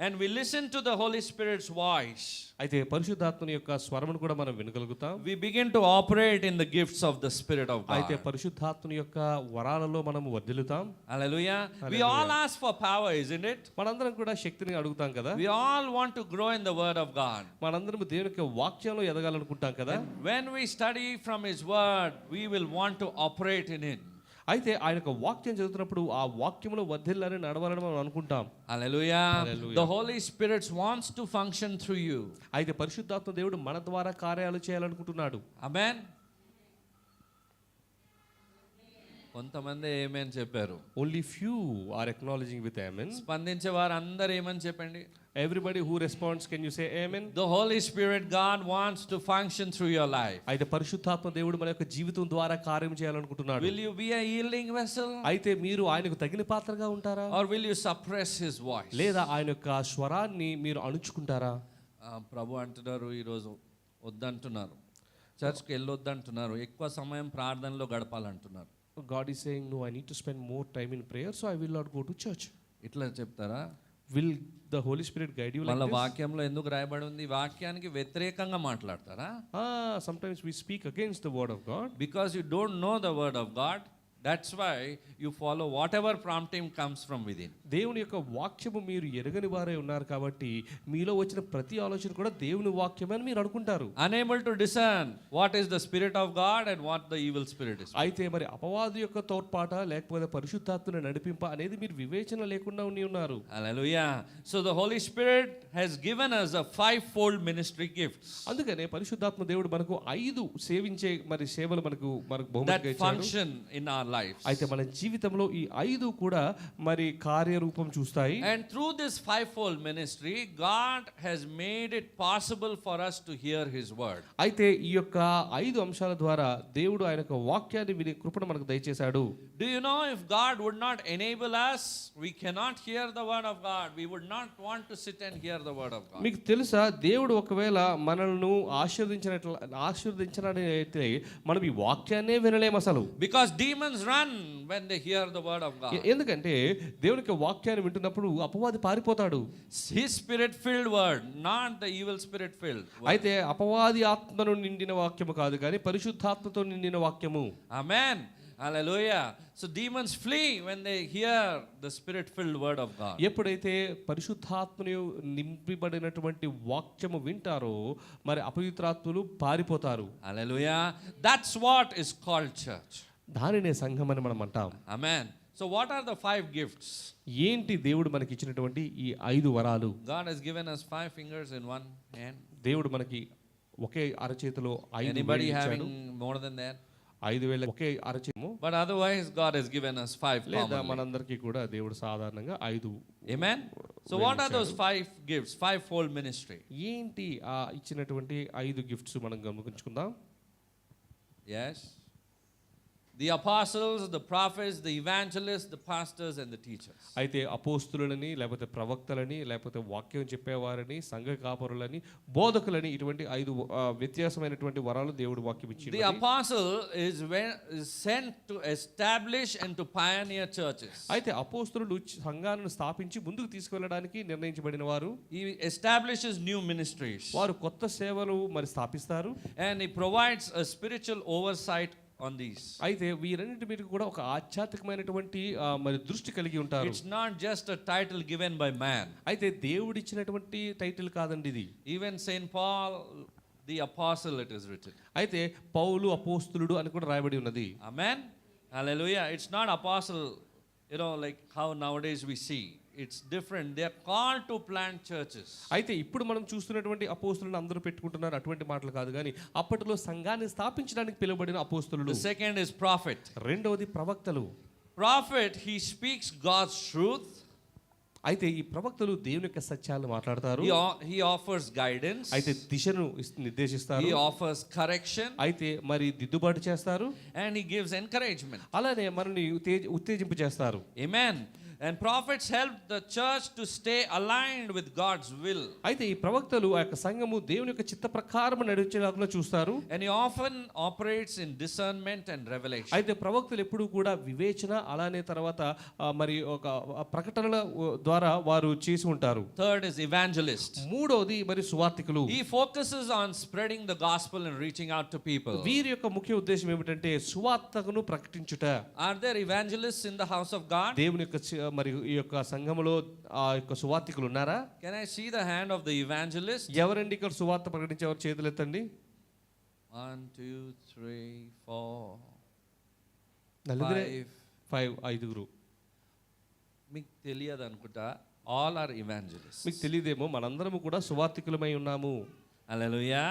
And we listen to the Holy Spirit's voice. అయితే పరిశుద్ధాత్మని యొక్క స్వరమును కూడా మనం వినగలుగుతాం. We begin to operate in the gifts of the Spirit of God. అయితే పరిశుద్ధాత్మని యొక్క వరాలలో మనం వర్ధిల్లుతాం. Hallelujah. We all ask for power, isn't it? మనందరం కూడా శక్తిని అడుగుతాం కదా. We all want to grow in the word of God. మనందరం దేవుని యొక్క వాక్యంలో ఎదగాలనుకుంటాం కదా. When we study from his word, we will want to operate in it. అయితే ఆయన యొక్క వాక్యం చదువుతున్నప్పుడు ఆ వాక్యంలో వర్ధిల్లాలని నడవాలని మనం అనుకుంటాం. Hallelujah. The Holy Spirit wants to function through you. అయితే పరిశుద్ధాత్మ దేవుడు మన ద్వారా కార్యాలు చేయాలనుకుంటున్నాడు. Amen. కొంతమంది ఏమని చెప్పారు. Only few are acknowledging with amen. స్పందించే వారు అందరూ ఏమని చెప్పండి. Everybody who responds, can you say amen? The Holy Spirit, God wants to function through your life. అయితే పరిశుద్ధాత్మ దేవుడు మన యొక్క జీవితం ద్వారా కార్యం చేయాలనుకుంటున్నాడు. Will you be a yielding vessel? అయితే మీరు ఆయనకు తగిన పాత్రగా ఉంటారా, Or will you suppress his voice? లేదా ఆయన యొక్క స్వరాన్ని మీరు అణుచుకుంటారా? ప్రభు అంటున్నారు, ఈరోజు వద్దంటున్నారు, చర్చ్కి వెళ్ళొద్దంటున్నారు, ఎక్కువ సమయం ప్రార్థనలో గడపాలంటున్నారు. God is saying, no, I need to spend more time in prayer, so I will not go to church. ఇట్లా చెప్తారా? Will the Holy Spirit guide you like వాళ్ళ this? వాక్యంలో ఎందుకు రాయబడి ఉంది? వాక్యానికి వ్యతిరేకంగా మాట్లాడతారా? Sometimes we speak against the word of God. Because you don't know the word of God, that's why you follow whatever prompting comes from within. దేవుని యొక్క వాక్యము మీరు ఎరగని వారే ఉన్నారు కాబట్టి మీలో వచ్చిన ప్రతి ఆలోచన కూడా దేవుని వాక్యమే అని మీరు అనుకుంటారు. Unable to discern what is the spirit of God and what the evil spirit is. అయితే మరి అపవాది యొక్క తోడ్పాట లేకపోతే పరిశుద్ధాత్మని నడిపింప అనేది మీరు వివేచన లేకుండా ఉన్నారు. Hallelujah. So the Holy Spirit has given us a five-fold ministry gifts. అందుకనే పరిశుద్ధాత్మ దేవుడు మనకు 5 సేవించే మరి సేవలు మనకు that బహుమతిగా ఇచ్చాడు. function in our lives. అయితే మన జీవితంలో ఈ 5 కూడా మరి కార్యరూపం చూస్తాయి. And through this five-fold ministry, God has made it possible for us to hear His word. అయితే ఈ యొక్క 5 అంశాల ద్వారా దేవుడు ఆయన యొక్క వాక్యాన్ని వినే కృపను మనకు దయచేశాడు. Do you know, if God would not enable us, we cannot hear the word of God. We would not want to sit and hear the word of God. మీకు తెలుసా, దేవుడు ఒకవేళ మనల్ని ఆశీర్వదించినట్లయితే మనం ఈ వాక్యాన్నే వినలేము అసలు. Because demons run when they hear the word of God. ఎందుకంటే దేవునికి వాక్యాన్ని వింటున్నప్పుడు అపవాది పారిపోతాడు. His spirit filled word, not the evil spirit filled word. అయితే అపవాది ఆత్మను నిండిన వాక్యము కాదు కానీ పరిశుద్ధాత్మతో నిండిన వాక్యము. Amen. Hallelujah. So demons flee when they hear the spirit filled word of God. ఎప్పుడైతే పరిశుద్ధాత్మను నింపబడినటువంటి వాక్యము వింటారో మరి అపవిత్రాత్మలు పారిపోతారు. Hallelujah. That's what is called church. దానినే సంఘం అని మనం అంటాం. Amen. So what are the 5 gifts? ఏంటి దేవుడు మనకి ఇచ్చినటువంటి ఈ 5 వరాలు? God has given us 5 fingers in one hand. దేవుడు మనకి ఒకే అరచేతిలో 5 Anybody వేళ్ళు having ఇచ్చాడు. more than that? 5 వేల ఒకే అరచేము. But otherwise God has given us 5 లేదా commonly. మనందరికీ కూడా దేవుడు సాధారణంగా 5. Amen. So what are those 5 gifts? 5-fold ministry. ఏంటి ఆ ఇచ్చినటువంటి 5 గిఫ్ట్స్ మనం గమనించుకుందాం. Yes. The apostles, the prophets, the evangelists, the pastors and the teachers. అయితే అపోస్తులని లేకపోతే ప్రవక్తలని లేకపోతే వాక్యం చెప్పేవారని సంఘ కాపరులని బోధకులని ఇటువంటి 5 వ్యత్యాసమైనటువంటి వరాలు దేవుడు వాక్యం ఇచ్చింది. The apostle is sent to establish and to pioneer churches. అయితే అపోస్తులు సంఘాలను స్థాపించి ముందుకు తీసుకెళ్ళడానికి నిర్ణయించబడిన వారు. He establishes new ministries. వారు కొత్త సేవలు మరి స్థాపిస్తారు. And he provides a spiritual oversight on these. అయితే వీరన్నిటి మీద కూడా ఒక ఆధ్యాత్మికమైనటువంటి మరి దృష్టి కలిగి ఉంటారు. It's not just a title given by man. అయితే దేవుడు ఇచ్చినటువంటి టైటిల్ కాదండి ఇది. Even Saint Paul the apostle, it is written. అయితే పౌలు అపోస్తులుడు అని కూడా రాయబడి ఉన్నది. Amen. Hallelujah. It's not apostle, like how nowadays we see. It's different. They are called to plant churches. అయితే ఇప్పుడు మనం చూస్తున్నటువంటి అపోస్తులను అందరూ పెట్టుకుంటున్నారు, అటువంటి మాటలు కాదు కానీ అప్పటిలో సంఘాన్ని స్థాపించడానికి పిలువబడిన అపోస్తులు. The second is prophet. రెండవది ప్రవక్తలు. Prophet, he speaks God's truth. అయితే ఈ ప్రవక్తలు దేవుని యొక్క సత్యాలను మాట్లాడతారు. He offers guidance. అయితే దిశను నిర్దేశిస్తారు. He offers correction. అయితే మరి దిద్దుబాటు చేస్తారు. And he gives encouragement. అలానే మనల్ని ఉత్తేజింపు చేస్తారు. Amen. And prophets help the church to stay aligned with God's will. అయితే ఈ ప్రవక్తలు ఆ యొక్క సంఘము దేవుని యొక్క చిత్త ప్రకారం నడిచేలాగా చూస్తారు. And he often operates in discernment and revelation. అయితే ప్రవక్తలు ఎప్పుడు కూడా వివేచన అలానే తర్వాత మరి ఒక ప్రకటనల ద్వారా వారు చేసి ఉంటారు. Third is evangelist. మూడవది మరి సువార్తికులు. He focuses on spreading the gospel and reaching out to people. వీరి యొక్క ముఖ్య ఉద్దేశం ఏమిటంటే సువార్తను ప్రకటించుట. Are there evangelists in the house of God? దేవుని యొక్క మరి ఈ యొక్క సంఘములో ఆ యొక్క సువార్తికులు ఉన్నారా? Can I see the hand of the evangelist? ఎవరండి ఇక్కడ సువార్త ప్రకటించేవారు? చేతులు ఎత్తండి. 1 2 3 4 నలుగురే. 5. 5 మీకు తెలియదు అనుకుంటా. All are evangelists. మీకు తెలియదేమో మనందరము కూడా సువార్తికులమై ఉన్నాము. Hallelujah.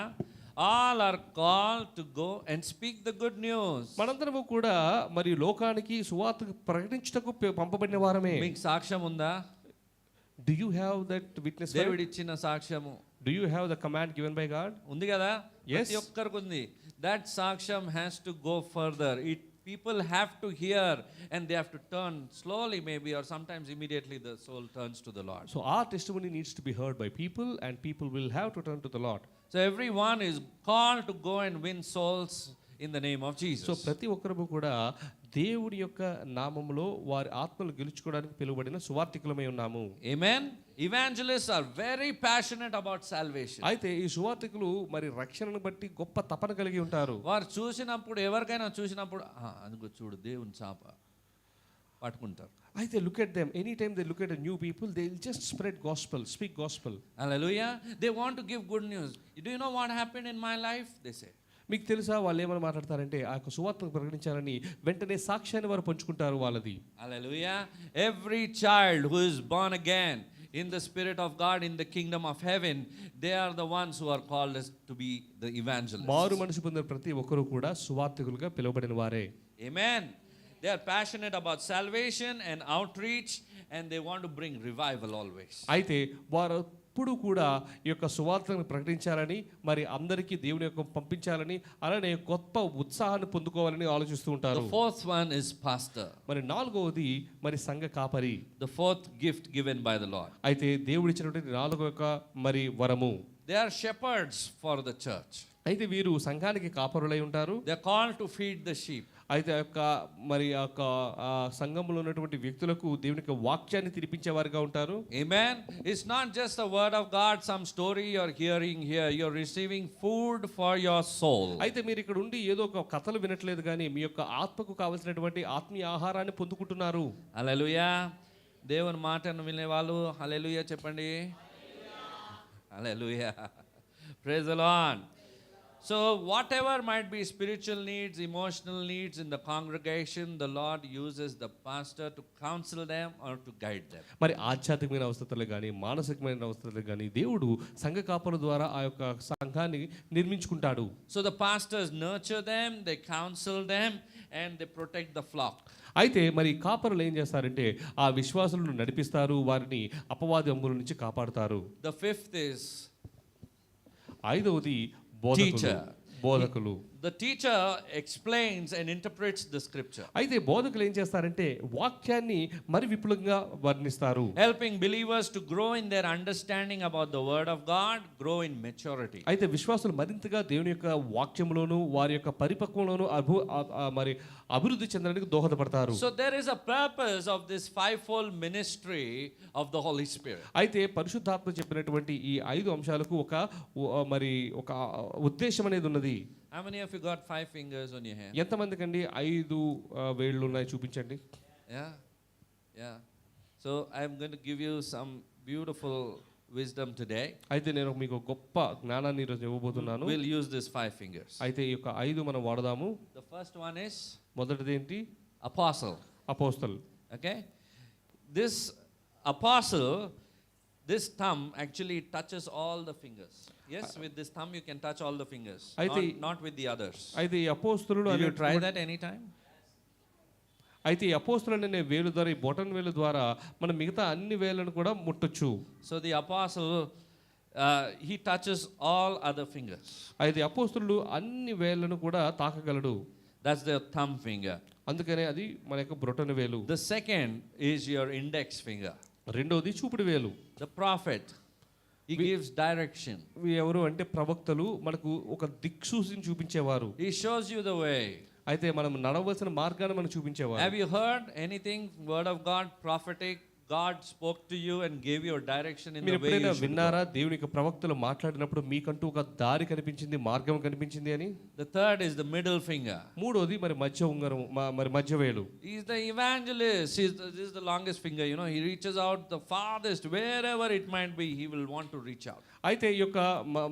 All are called to go and speak the good news. మనందరము కూడా మరి లోకానికి సువార్త ప్రకటించుటకు పంపబడిన వారమే. మీకు సాక్ష్యం ఉందా? Do you have that witness? దేవుడు ఇచ్చిన సాక్ష్యము Do you have the command given by God? ఉంది కదా? Yes. ప్రతి ఒక్కరికి ఉంది. That సాక్ష్యం has to go further. People have to hear and they have to turn slowly maybe or sometimes immediately the soul turns to the Lord. So our testimony needs to be heard by people and people will have to turn to the Lord. So everyone is called to go and win souls in the name of Jesus. So ప్రతి ఒక్కరు కూడా దేవుడి యొక్క నామములో వారి ఆత్మలు గెలుచుకోవడానికి పిలువబడిన సువార్థికులమై ఉన్నాము. Amen. Evangelists are very passionate about salvation. అయితే ఈ సువార్థికులు మరి రక్షణను బట్టి గొప్ప తపన కలిగి ఉంటారు. వారు చూసినప్పుడు ఎవరికైనా చూసినప్పుడు అందుకో చూడు దేవుని చాప పట్టుకుంటారు. అయితే look at them, anytime they look at a new people they will just spread gospel, speak gospel. Hallelujah. They want to give good news. Do you know what happened in my life? They say. మీకు తెలుసా వాళ్ళు ఏమని మాట్లాడతారంటే ఆ యొక్క సువార్తను ప్రకటించాలని వెంటనే సాక్ష్యాన్ని వారు పంచుకుంటారు వాళ్ళది. Hallelujah. Every child who is born again in the spirit of God in the kingdom of heaven, they are the ones who are called as to be the evangelists. మారు మనసు పొందిన ప్రతి ఒక్కరు కూడా సువార్థికులుగా పిలువబడిన వారే. Amen. They are passionate about salvation and outreach and they want to bring revival always. అయితే వారు ఎప్పుడు కూడా ఈ యొక్క సువార్తను ప్రకటించాలని మరి అందరికీ దేవుని యొక్క పంపించాలని అలానే గొప్ప ఉత్సాహాన్ని పొందుకోవాలని ఆలోచిస్తూ ఉంటారు. The fourth one is pastor. మరి నాలుగవది మరి సంఘ కాపరి. The fourth gift given by the Lord. అయితే దేవుడు ఇచ్చినటువంటి నాలుగవ యొక్క మరి వరము. They are shepherds for the church. అయితే వీరు సంఘానికి కాపరులై ఉంటారు. They are called to feed the sheep. అయితే ఆ యొక్క మరి ఆ యొక్క సంఘంలో ఉన్నటువంటి వ్యక్తులకు దేవుని యొక్క వాక్యాన్ని తినిపించేవారుగా ఉంటారు. Amen. It's not just a word of God, some story you're hearing here. You're receiving food for your soul. అయితే మీరు ఇక్కడ ఉండి ఏదో ఒక కథలు వినట్లేదు కానీ మీ యొక్క ఆత్మకు కావాల్సినటువంటి ఆత్మీయ ఆహారాన్ని పొందుకుంటున్నారు. హల్లెలూయా. దేవుని మాటను వినేవాళ్ళు హల్లెలూయా చెప్పండి. హల్లెలూయా. Praise the Lord. So whatever might be spiritual needs, emotional needs in the congregation, the Lord uses the pastor to counsel them or to guide them. మరి ఆధ్యాత్మికమైన అవసరతలు కానీ మానసికమైన అవసరతలు కానీ దేవుడు సంఘ కాపరుల ద్వారా ఆ యొక్క సంఘాన్ని నిర్మించుకుంటాడు. So the pastors nurture them, they counsel them and they protect the flock. అయితే మరి కాపరులు ఏం చేస్తారంటే ఆ విశ్వాసులను నడిపిస్తారు, వారిని అపవాది అంబుల నుంచి కాపాడుతారు. The fifth is ఐదవది బోధకులు. The teacher explains and interprets the scripture. అయితే బోధకులు ఏం చేస్తారంటే వాక్యాన్ని మరి విపులంగా వర్ణిస్తారు. Helping believers to grow in their understanding about the word of God, grow in maturity. అయితే విశ్వాసులు మరింతగా దేవుని యొక్క వాక్యంలోను వారి యొక్క పరిపక్వంలోను మరి అభివృద్ధి చెందడానికి దోహదపడతారు. So there is a purpose of this fivefold ministry of the Holy Spirit. అయితే పరిశుద్ధాత్మ చెప్పినటువంటి ఈ 5 అంశాలకు ఒక ఉద్దేశం అనేది ఉన్నది. How many of you got 5 fingers on your hand? ఎంతమందికండి 5 వేళ్ళు ఉన్నాయి చూపించండి. Yeah. So I'm going to give you some beautiful wisdom today. అయితే నేను మీకు గొప్ప జ్ఞానాన్ని ఈరోజు ఇవ్వబోతున్నాను. We'll use this 5 fingers. అయితే ఈ యొక్క 5 మనం వాడదాము. The first one is మొదటిది ఏంటి? apostle. అపోస్తలు. Okay? This apostle, this thumb actually touches all the fingers. Yes, with this thumb you can touch all the fingers. Not with the others. అయితే ఈ అపోస్తలుడు Did you try that anytime? అయితే ఈ అపోస్తలుడు అనే వేలు ద్వారా ఈ బొటన్ వేలు ద్వారా మనం మిగతా అన్ని వేలను కూడా ముట్టొచ్చు. So the apostle he touches all other fingers. అయితే అపోస్తలుడు అన్ని వేలను కూడా తాకగలడు. That's the thumb finger. అందుకనే అది మన యొక్క బొటన వేలు. The second is your index finger. రెండోది చూపుడు వేలు. The prophet, he gives direction. ఎవరు అంటే ప్రవక్తలు మనకు ఒక దిక్సూచిని చూపించేవారు. He shows you the way. అయితే మనం నడవలసిన మార్గాన్ని మనకు చూపించేవారు. Have you heard anything word of God prophetic? God spoke to you and gave you a direction in the way you should go. మీరు ఎప్పుడైనా విన్నారా దేవుని యొక్క ప్రవక్తలు మాట్లాడినప్పుడు మీకంటూ ఒక దారి కనిపించింది, మార్గం కనిపించింది అని? The third is the middle finger. మూడోది మరి మధ్య ఉంగరం మరి మధ్య వేలు. He is the evangelist. This is the longest finger, you know. He reaches out the farthest, wherever it might be, he will want to reach out. అయితే ఈ యొక్క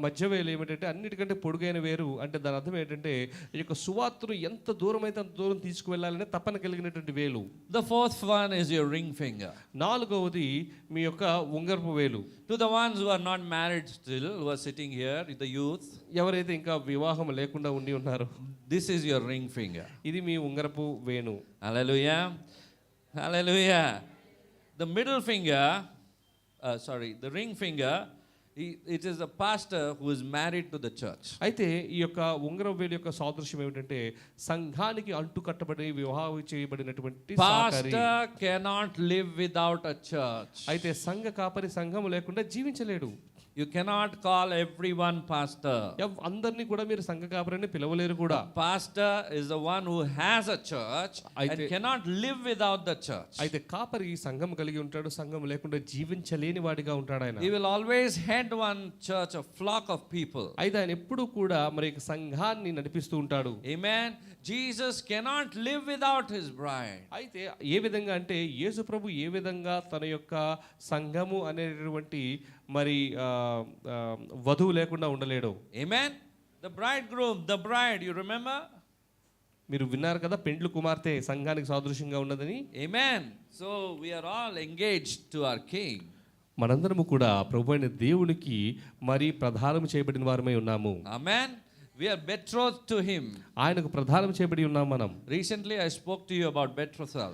మధ్య వేలు ఏమిటంటే అన్నిటికంటే పొడుగైన వేరు. అంటే దాని అర్థం ఏంటంటే ఈ యొక్క సువార్తను ఎంత దూరం అయితే అంత దూరం తీసుకువెళ్ళాలనే తపన కలిగినటువంటి వేలు. The fourth one is your ring finger. నాలుగవది మీ యొక్క ఉంగరపు వేలు. To the ones who are not married still, who are sitting here, the youth, ఎవరైతే ఇంకా వివాహం లేకుండా ఉండి ఉన్నారో, this is your ring finger. ఇది మీ ఉంగరపు Venu. Hallelujah. Hallelujah. The middle finger, the ring finger, it is a pastor who is married to the church. అయితే ఈ యొక్క ఉంగరపు వేలు యొక్క సాదృశ్యం ఏమిటంటే సంఘానికి అంటుకట్టబడి వివాహం చేయబడినటువంటి సాకారి. Pastor cannot live without a church. అయితే సంఘ కాపరి సంఘం లేకుండా జీవించలేడు. You cannot call everyone pastor. అందరినీ కూడా మీరు సంఘ కాపరిని పిలవలేరు కూడా. Pastor is the one who has a church and cannot live without the church. అయితే కాపరి సంఘం కలిగి ఉంటాడు, సంఘం లేకుండా జీవించలేని వాడిగా ఉంటాడు ఆయన. He will always head one church, a flock of people. అయితే ఆయన ఎప్పుడు కూడా మరి సంఘాన్ని నడిపిస్తూ ఉంటాడు. Amen. Jesus cannot live without his bride. అయితే ఏ విధంగా అంటే యేసు ప్రభు ఏ విధంగా తన యొక్క సంఘము అనేటువంటి మరి వధువు లేకుండా ఉండలేడు. Amen. The bridegroom, the bride, you remember? మీరు విన్నారు కదా, పెండ్లు కుమార్తె సంఘానికి సాదృశ్యంగా ఉన్నదని. Amen. So we are all engaged to our king. మనందరము కూడా ప్రభు అయిన దేవునికి మరి ప్రధానం చేయబడిన వారమై ఉన్నాము. Amen. We are betrothed to him. ఆయనకు ప్రధానం చేయబడి ఉన్నాం మనం. Recently I spoke to you about betrothal.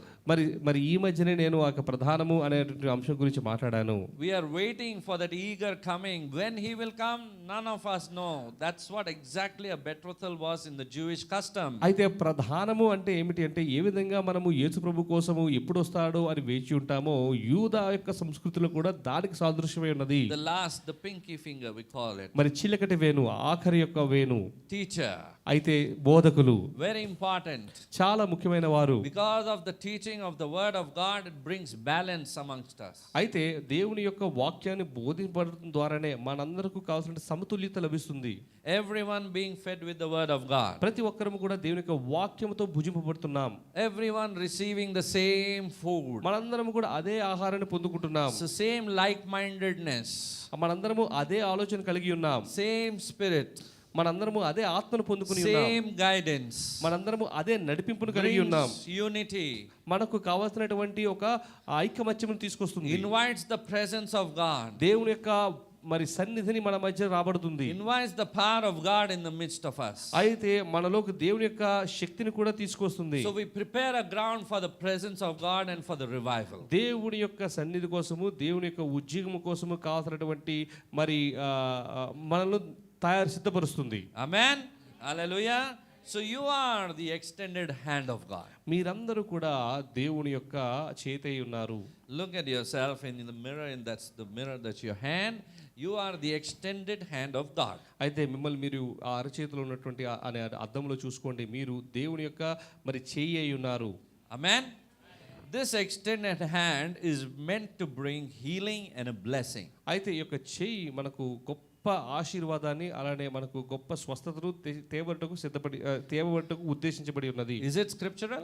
మరి ఈ మధ్యనే నేను ఆ ప్రధానము అనేటువంటి అంశం గురించి మాట్లాడాను. We are waiting for that eager coming. When he will come, none of us know. That's what exactly a betrothal was in the Jewish custom. అయితే ప్రధానము అంటే ఏమిటి అంటే ఏ విధంగా మనము యేసు ప్రభు కోసము ఎప్పుడు వస్తాడో అని వేచి ఉంటామో యూదా యొక్క సంస్కృతిలో కూడా దానికి సాదృశ్యమై ఉన్నది. The last, the pinky finger we call it. మరి చిలకటి వేణు, ఆఖరి యొక్క వేణు. Teacher. అయితే బోధకులు Very important. చాలా ముఖ్యమైన వారు. Because of the teaching of the word of God, it brings balance amongst us. అయితే దేవుని యొక్క వాక్యాన్ని బోధించడం ద్వారానే మనందరికీ కావాల్సిన సమతుల్యత లభిస్తుంది. Everyone being fed with the word of God. ప్రతి ఒక్కరము కూడా దేవుని యొక్క వాక్యముతో భుజింపబడుతున్నాం. Everyone receiving the same food. మనందరము కూడా అదే ఆహారాన్ని పొందుకుంటున్నాం. So same like-mindedness. మనందరము అదే ఆలోచన కలిగి ఉన్నాం. Same spirit. మనందరము అదే ఆత్మను పొందుకుని ఉన్నాం. Same guidance. మనందరము అదే నడిపింపును కలిగి ఉన్నాం. Unity. మనకు కావాల్సినటువంటి ఒక ఐకమత్యమును తీసుకొస్తుంది. Invites the presence of God. దేవుని యొక్క మరి సన్నిధిని మన మధ్య రాబడుతుంది. Invites the power of God in the midst of us. అయితే మనలోకి దేవుని యొక్క శక్తిని కూడా తీసుకొస్తుంది. So we prepare a ground for the presence of God and for the revival. దేవుని యొక్క సన్నిధి కోసము, దేవుని యొక్క ఉద్యోగము కోసము కావాల్సినటువంటి మరి మనల్ని సిద్ధపరుస్తుంది. Amen. Hallelujah. So you are the extended hand of God. మీరందరూ కూడా దేవుని యొక్క చేతై ఉన్నారు. Look at yourself in the mirror, and that's the mirror, that's your hand. You are the extended hand of God. అయితే మిమ్మల్ని మీరు ఆ అరచేతిలో ఉన్నటువంటి అనే అద్దంలో చూసుకోండి, మీరు దేవుని యొక్క మరి చేయి అయి ఉన్నారు. Amen. This extended hand is meant to bring healing and a blessing. అయితే ఈ యొక్క చేయి మనకు గొప్ప ఆశీర్వాదాన్ని అలానే మనకు గొప్ప స్వస్థతను తేవబట్టుకు ఉద్దేశించబడి ఉన్నది. Is it scriptural?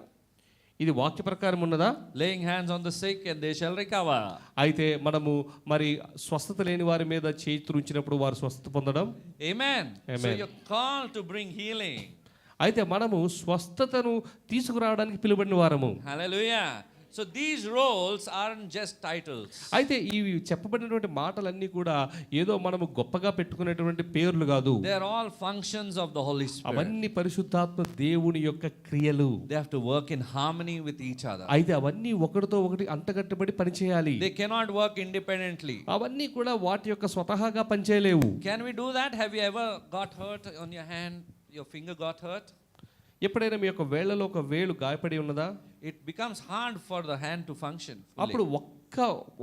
ఇది వాక్య ప్రకారం ఉన్నదా? Laying hands on the sick and they shall recover. అయితే మనము మరి స్వస్థత లేని వారి మీద చేయి తురించినప్పుడు వారు స్వస్థత పొందడం. Amen. Amen. So you're called to bring healing. అయితే మనము స్వస్థతను తీసుకురావడానికి పిలువబడిన వారము. Hallelujah. So these roles aren't just titles. అయితే ఈ చెప్పబడినటువంటి మాటలన్నీ కూడా ఏదో మనము గొప్పగా పెట్టుకునేటువంటి పేర్లు కాదు. They are all functions of the Holy Spirit. అవన్నీ పరిశుద్ధాత్మ దేవుని యొక్క క్రియలు. They have to work in harmony with each other. అయితే అవన్నీ ఒకటితో ఒకటి అంటగట్టబడి పనిచేయాలి. They cannot work independently. అవన్నీ కూడా వాటి యొక్క స్వతహాగా పనిచేయలేవు. Can we do that? Have you ever got hurt on your hand? Your finger got hurt? ఎప్పుడైనా మీ యొక్క వేళ్లలో ఒక వేలు గాయపడి ఉన్నదా? It becomes hard for the hand to function fully. అప్పుడు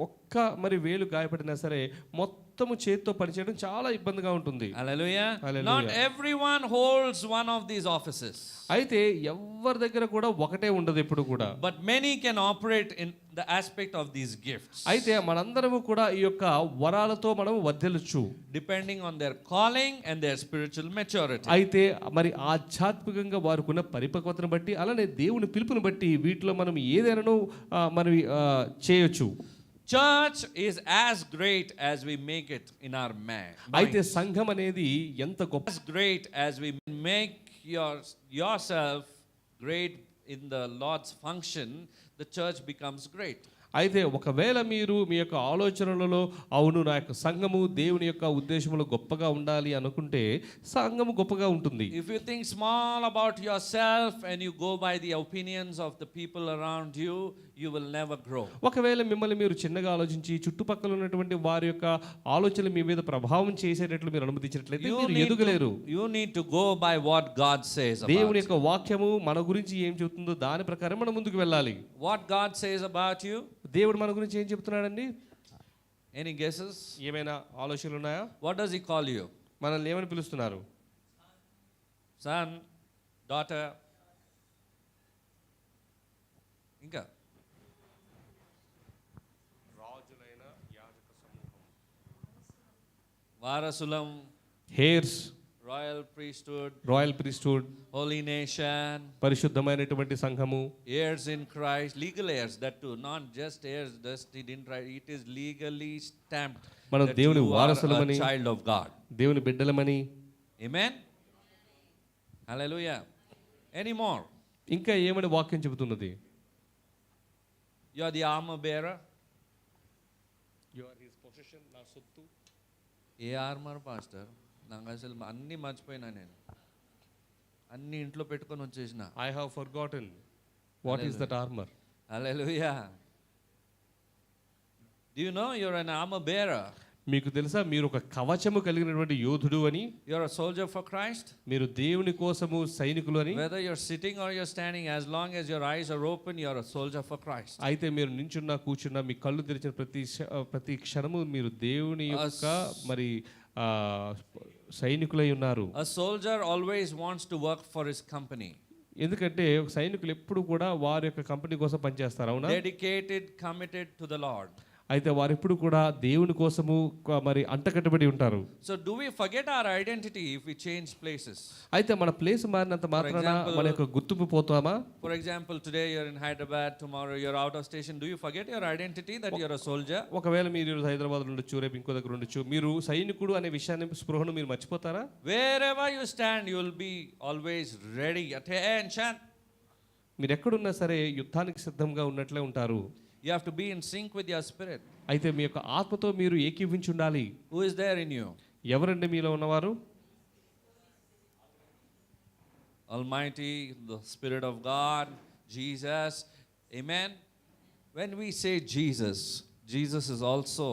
ఒక్క మరి వేలు గాయపడినా సరే మొత్తము చేతితో పనిచేయడం చాలా ఇబ్బందిగా ఉంటుంది. Hallelujah. Hallelujah. Not everyone holds one of these offices. అయితే ఎవరి దగ్గర కూడా ఒకటే ఉండదు ఎప్పుడు కూడా. But many can operate in the aspect of these gifts. అయితే మనందరము కూడా ఈ యొక్క వరాలతో మనం వర్ధిల్లొచ్చు. Depending on their calling and their spiritual maturity. అయితే మరి ఆధ్యాత్మికంగా వారుకున్న పరిపక్వతను బట్టి అలానే దేవుని పిలుపుని బట్టి వీటిలో మనం ఏదైనాను మనం చేయొచ్చు. Church is as great as we make it in our mind. అయితే సంఘం అనేది ఎంత గొప్ప, As great as we make yourself great in the Lord's function, the church becomes great. అయితే ఒకవేళ మీరు మీ యొక్క ఆలోచనలలో అవును నా యొక్క సంఘము దేవుని యొక్క ఉద్దేశంలో గొప్పగా ఉండాలి అనుకుంటే సంఘము గొప్పగా ఉంటుంది. If you think small about yourself and you go by the opinions of the people around you, you will never grow. ఒకవేళ మిమ్మల్ని మీరు చిన్నగా ఆలోచించి చుట్టుపక్కల ఉన్నటువంటి వారి యొక్క ఆలోచనలు మీ మీద ప్రభావం చేసేటట్లు మీరు అనుమతించినట్లయితే మీరు ఎదుగలేరు. You need to go by what God says about దేవుని యొక్క వాక్యము మన గురించి ఏం చెబుతుందో దాని ప్రకారం మనం ముందుకు వెళ్ళాలి. what God says about you. దేవుడు మన గురించి ఏం చెప్తున్నాడండి? Any guesses? ఏమైనా ఆలోచనలు ఉన్నాయా? What does he call you? మనల్ని ఏమని పిలుస్తున్నారు? Son, daughter. ఇంకా రాజులైన యాజక సమూహం, వారసులం, heirs, royal priesthood, royal priesthood, holy nation, పరిశుద్ధమైనటువంటి సంఘము, heirs in Christ, legal heirs, that too, not just heirs, just he didn't write, it is legally stamped మనం that దేవుని you are వారసులమని, a child of God. దేవుని బిడ్డలమని. Amen? Hallelujah. Any more? ఇంకా ఏమని వాక్యం చెబుతున్నది? You are the armor bearer. నా సొత్తు. ఏ ఆర్మర్ పాస్టర్? నాకు అసలు అన్నీ మర్చిపోయినా నేను, అన్ని ఇంట్లో పెట్టుకొని వచ్చేసిన. I have forgotten what is that armor. Hallelujah. Do you know you're an armor bearer? మీకు తెలుసా మీరు ఒక కవచము కలిగినటువంటి యోధుడు అని? You're a soldier for Christ. మీరు దేవుని కోసము సైనికులు అని. Whether you're sitting or you're standing, as long as your eyes are open, you're a soldier for Christ. అయితే మీరు నించున్నా కూర్చున్నా మీ కళ్ళు తెరిచిన ప్రతి క్షణము మీరు దేవుని యొక్క మరి సైనికులై ఉన్నారు. A soldier always wants to work for his company. ఎందుకంటే సైనికులు ఎప్పుడు కూడా వారి యొక్క కంపెనీ కోసం పనిచేస్తారు, అవునా? Dedicated, committed to the Lord. అయితే వారు ఎప్పుడు కూడా దేవుని కోసము మరి అంటకట్టబడి ఉంటారు. So do we forget our identity if we change places? అయితే మన ప్లేస్ మారినంత మాత్రాన మన యొక్క గుర్తింపు పోతామా? For example, today you're in Hyderabad, tomorrow you're out of station. Do you forget your identity that you're a soldier? ఒకవేళ మీరు హైదరాబాద్ ఉండొచ్చు, రేపు ఇంకో దగ్గర ఉండొచ్చు, మీరు సైనికుడు అనే విషయాన్ని స్పృహను మీరు మర్చిపోతారా? Wherever you stand, you will be always ready. Attention. మీరు ఎక్కడున్నా సరే యుద్ధానికి సిద్ధంగా ఉన్నట్లే ఉంటారు. You have to be in sync with your spirit. అయితే మీ యొక్క ఆత్మతో మీరు ఏకీవించి ఉండాలి. Who is there in you? ఎవరండి మీలో ఉన్నవారు? Almighty, the Spirit of God, Jesus. Amen. When we say Jesus, Jesus is also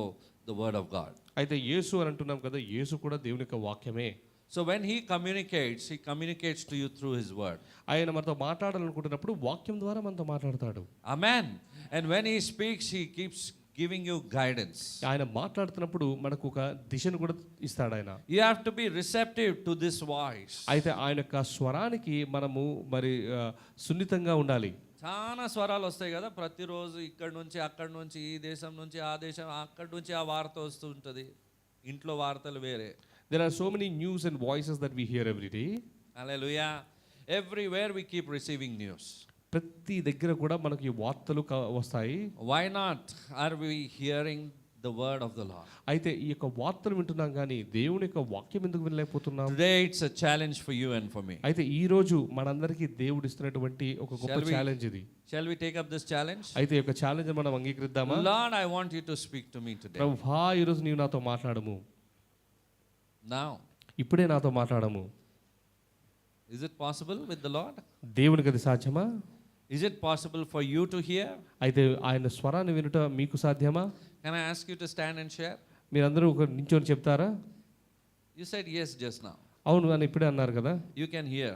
the Word of God. అయితే యేసు అని అంటున్నాం కదా, యేసు కూడా దేవుని యొక్క వాక్యమే. So when he communicates to you through his word. ఆయన మనతో మాట్లాడాలనుకుంటున్నప్పుడు వాక్యం ద్వారా మనతో మాట్లాడతాడు. Amen. And when he speaks, he keeps giving you guidance. ఆయన మాట్లాడుతున్నప్పుడు మనకు ఒక దిశను కూడా ఇస్తాడు ఆయన. You have to be receptive to this voice. అయితే ఆయన యొక్క స్వరానికి మనము మరి సున్నితంగా ఉండాలి. చాలా స్వరాలు వస్తాయి కదా ప్రతిరోజు, ఇక్కడ నుంచి అక్కడ నుంచి, ఈ దేశం నుంచి ఆ దేశం, అక్కడ నుంచి ఆ వార్త వస్తూ ఉంటుంది. ఇంట్లో వార్తలు వేరే. There are so many news and voices that we hear every day. Hallelujah. Everywhere we keep receiving news. ప్రతి దగ్గర కూడా మనకి వార్తలు వస్తాయి. Why not are we hearing the word of the Lord? అయితే ఈ యొక్క వార్తలు వింటున్నాం కానీ దేవుని యొక్క వాక్యం ఎందుకు వినలేకపోతున్నాం? Today it's a challenge for you and for me. అయితే ఈ రోజు మనందరికీ దేవుడు ఇస్తున్నటువంటి ఒక గొప్ప ఛాలెంజ్ ఇది. Shall we take up this challenge? అయితే ఈ యొక్క ఛాలెంజ్ మనం అంగీకరిద్దామా? Lord, I want you to speak to me today. ప్రభువా, ఈ రోజు నీవు నాతో మాట్లాడము. Now. ఇప్పుడే నాతో మాట్లాడము. Is it possible with the Lord? దేవునికి అది సాధ్యమా? Is it possible for you to hear? అయితే ఆయన స్వరాన్ని వినుట మీకు సాధ్యమా? Can I ask you to stand and share? మీరందరూ ఒక నించొని చెప్తారా? You said yes just now. అవును అని ఇప్పుడే అన్నారు కదా, You can hear.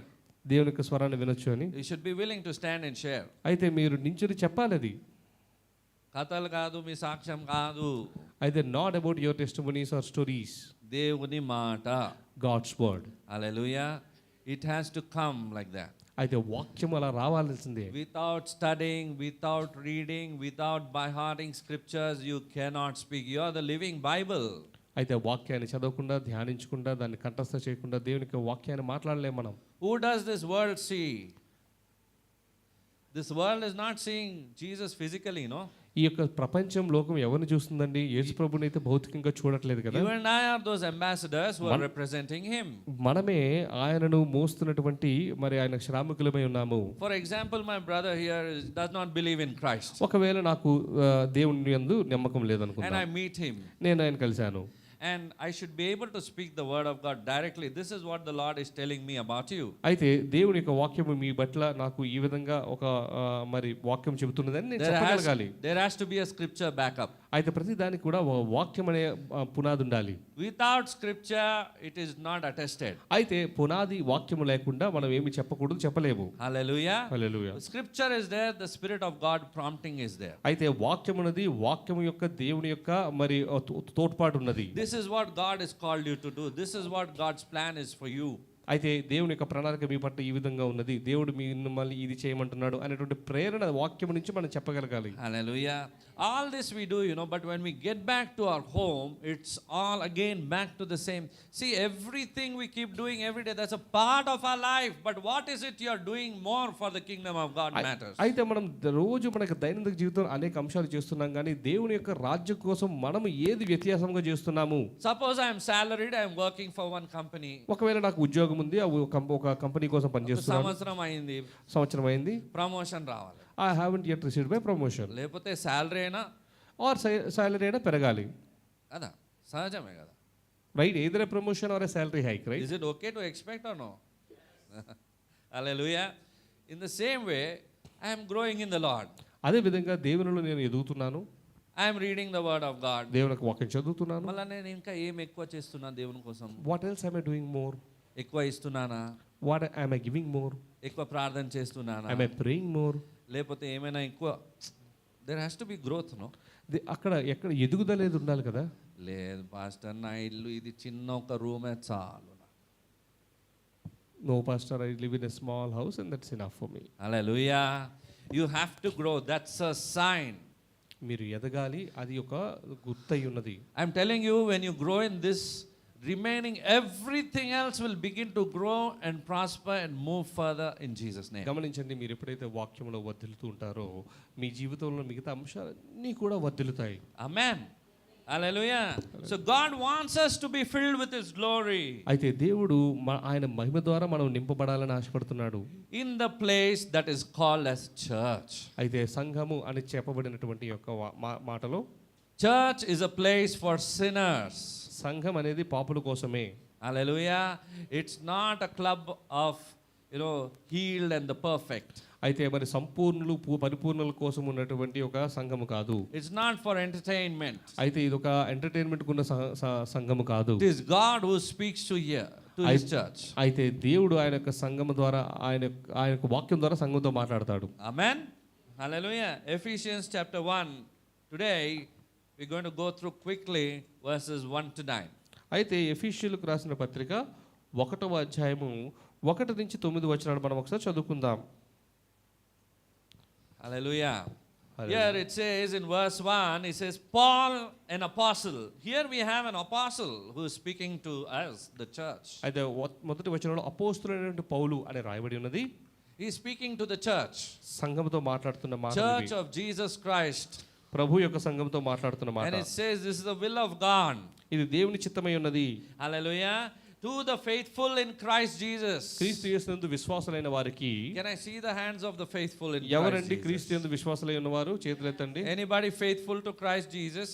దేవుని యొక్క స్వరాన్ని వినొచ్చు అని. You should be willing to stand and share. అయితే మీరు నించొని చెప్పాలి అది. కథలు కాదు, మీ సాక్ష్యం కాదు. అయితే not about your testimonies or stories. దేవుని మాట. God's word. Hallelujah. It has to come like that. అయితే వాక్యం అలా రావాల్సిందే. Without studying, without reading, without by hearting scriptures, you cannot speak. You are the living Bible. అయితే వాక్యాన్ని చదవకుండా, ధ్యానించకుండా, దాన్ని కంఠస్థ చేయకుండా దేవునికి వాక్యాన్ని మాట్లాడలేం మనం. Who does this world see? This world is not seeing Jesus physically, no? ఈ యొక్క ప్రపంచం లోకం ఎవరిని చూస్తుందండి? యేసు ప్రభుని అయితే భౌతికంగా చూడట్లేదు కదా. You and I are those ambassadors who are representing him. మనమే ఆయనను మోస్తున్నటువంటి మరి ఆయన శ్రామికులమై ఉన్నాము. For example, my brother here does not believe in Christ, ఒకవేళ నాకు దేవుని యందు నమ్మకం and లేదనుకుంటా, I meet him, నేను ఆయన కలిశాను, and I should be able to speak the word of God directly. This is what the Lord is telling me about you. అయితే దేవుని యొక్క వాక్యము మీ పట్ల నాకు ఈ విధంగా ఒక మరి వాక్యం చెబుతున్నదని నేను చెప్పగలగాలి. There has to be a scripture backup. అయితే ప్రతి దానికి కూడా ఒక వాక్యం అనే పునాది ఉండాలి. Without scripture, it is not attested. అయితే పునాది వాక్యము లేకుండా మనం ఏమి చెప్పకూడదు, చెప్పలేము. Hallelujah. Hallelujah. Scripture is there, the Spirit of God prompting is there. అయితే వాక్యమున్నది, వాక్యము యొక్క దేవుని యొక్క మరి తోడ్పాటు ఉన్నది. This is what God has called you to do. This is what God's plan is for you. అయితే దేవుని యొక్క ప్రణాళిక మీ పట్ల ఈ విధంగా ఉన్నది, దేవుడు మిమ్మల్ని ఇది చేయమంటున్నాడు అనేటువంటి ప్రేరణ వాక్యం నుంచి మనం చెప్పగలగాలి. Hallelujah. All this we do, but when we get back to our home, it's all again back to the same. See, everything we keep doing every day, that's a part of our life. But what is it you're doing more for the kingdom of God matters. అయితే మనం రోజు మనకి దైనందిక జీవితంలో అనేక అంశాలు చేస్తున్నాం, కానీ దేవుని యొక్క రాజ్యం కోసం మనం ఏది వ్యత్యాసంగా చేస్తున్నాము? Suppose I am salaried, I am working for one company. ఒకవేళ నాకు ఉద్యోగం ఉంది, ఒక కంపెనీ కోసం పనిచేస్తున్నాను, సంవత్సరం అయింది, ప్రమోషన్ రావాలి, I haven't yet received my promotion. లేకపోతే సాలరీ అయినా ఆర్ సాలరీ అయినా పెరగాలి కదా, సహజమే కదా. Right, either a promotion or a salary hike, right? Is it okay to expect or no? Hallelujah. In the same way, I am growing in the Lord. అదే విధంగా దేవునిలో నేను ఎదుగుతున్నాను, I am reading the word of God. దేవుని యొక్క వాక్యం చదువుతున్నాను. మళ్ళీ నేను ఇంకా ఏం ఎక్కువ చేస్తున్నా దేవుని కోసం? What else am I doing more? ఎక్కువ ఇస్తున్నానా? What am I giving more? ఎక్కువ ప్రార్థన చేస్తున్నానా? Am I praying more? లేకపోతే ఏమైనా ఎక్కువ? There has to be growth, no? అక్కడ ఎక్కడ ఎదుగుదల ఏది ఉండాలి కదా. లేదు పాస్టర్, నా ఇల్లు ఇది చిన్న ఒక రూమే చాలు. No pastor, I live in a small house and that's enough for me. Hallelujah. You have to grow. That's a sign. మీరు ఎదగాలి, అది ఒక గుర్తై ఉన్నది. I'm telling you, when you grow in this, remaining everything else will begin to grow and prosper and move further in Jesus name. గమనించండి, మీరు ఎప్పుడైతే వాక్యంలో వర్ధిల్లుతూ ఉంటారో మీ జీవితంలో మిగతా అంశాలన్నీ కూడా వర్ధిల్లుతాయి. Amen. Hallelujah. So God wants us to be filled with his glory. అయితే దేవుడు ఆయన మహిమ ద్వారా మనం నింపబడాలని ఆశపడుతున్నాడు. In the place that is called as church. అయితే సంఘము అని చెప్పబడినటువంటి యొక్క మాటలో church is a place for sinners. సంఘం అనేది పాపుల కోసమే. Hallelujah. It's not a club of healed and the perfect. అయితే మరి సంపూర్ణులు పరిపూర్ణుల కోసం ఉన్నటువంటి ఒక సంఘము కాదు. It's not for entertainment. అయితే ఇది ఒక ఎంటర్టైన్మెంట్ కున్న సంఘము కాదు. It is God who speaks to his church. అయితే దేవుడు ఆయన యొక్క సంఘము ద్వారా ఆయన యొక్క వాక్యం ద్వారా సంఘంతో మాట్లాడతాడు. Amen. Hallelujah. Ephesians chapter 1. Today we're going to go through quickly verses 1 to 9. అయితే ఎఫెసీయులకు రాసిన పత్రిక 1వ అధ్యాయము 1 నుంచి 9 వచనాలు మనం ఒకసారి చదువుకుందాం. Hallelujah. Here it says in verse 1, it says, Paul, an apostle. Here we have an apostle who is speaking to us, the church. అయితే మొదటి వచనంలో అపోస్తలుడైన పౌలు అని రాయబడి ఉన్నది. He is speaking to the church. సంఘముతో మాట్లాడుతున్న మాట. Church of Jesus Christ. ప్రభు యొక్క సంఘముతో మాట్లాడుతున్న మాట. And it says this is the will of God. ఇది దేవుని చిత్తమై ఉన్నది. Hallelujah. To the faithful in Christ Jesus. క్రీస్తు యేసునందు విశ్వాసులైన వారికి. Can I see the hands of the faithful in Christ Jesus? ఎవరండి క్రీస్తు యందు విశ్వాసులై ఉన్నవారు? చేతులెత్తండి. Anybody faithful to Christ Jesus?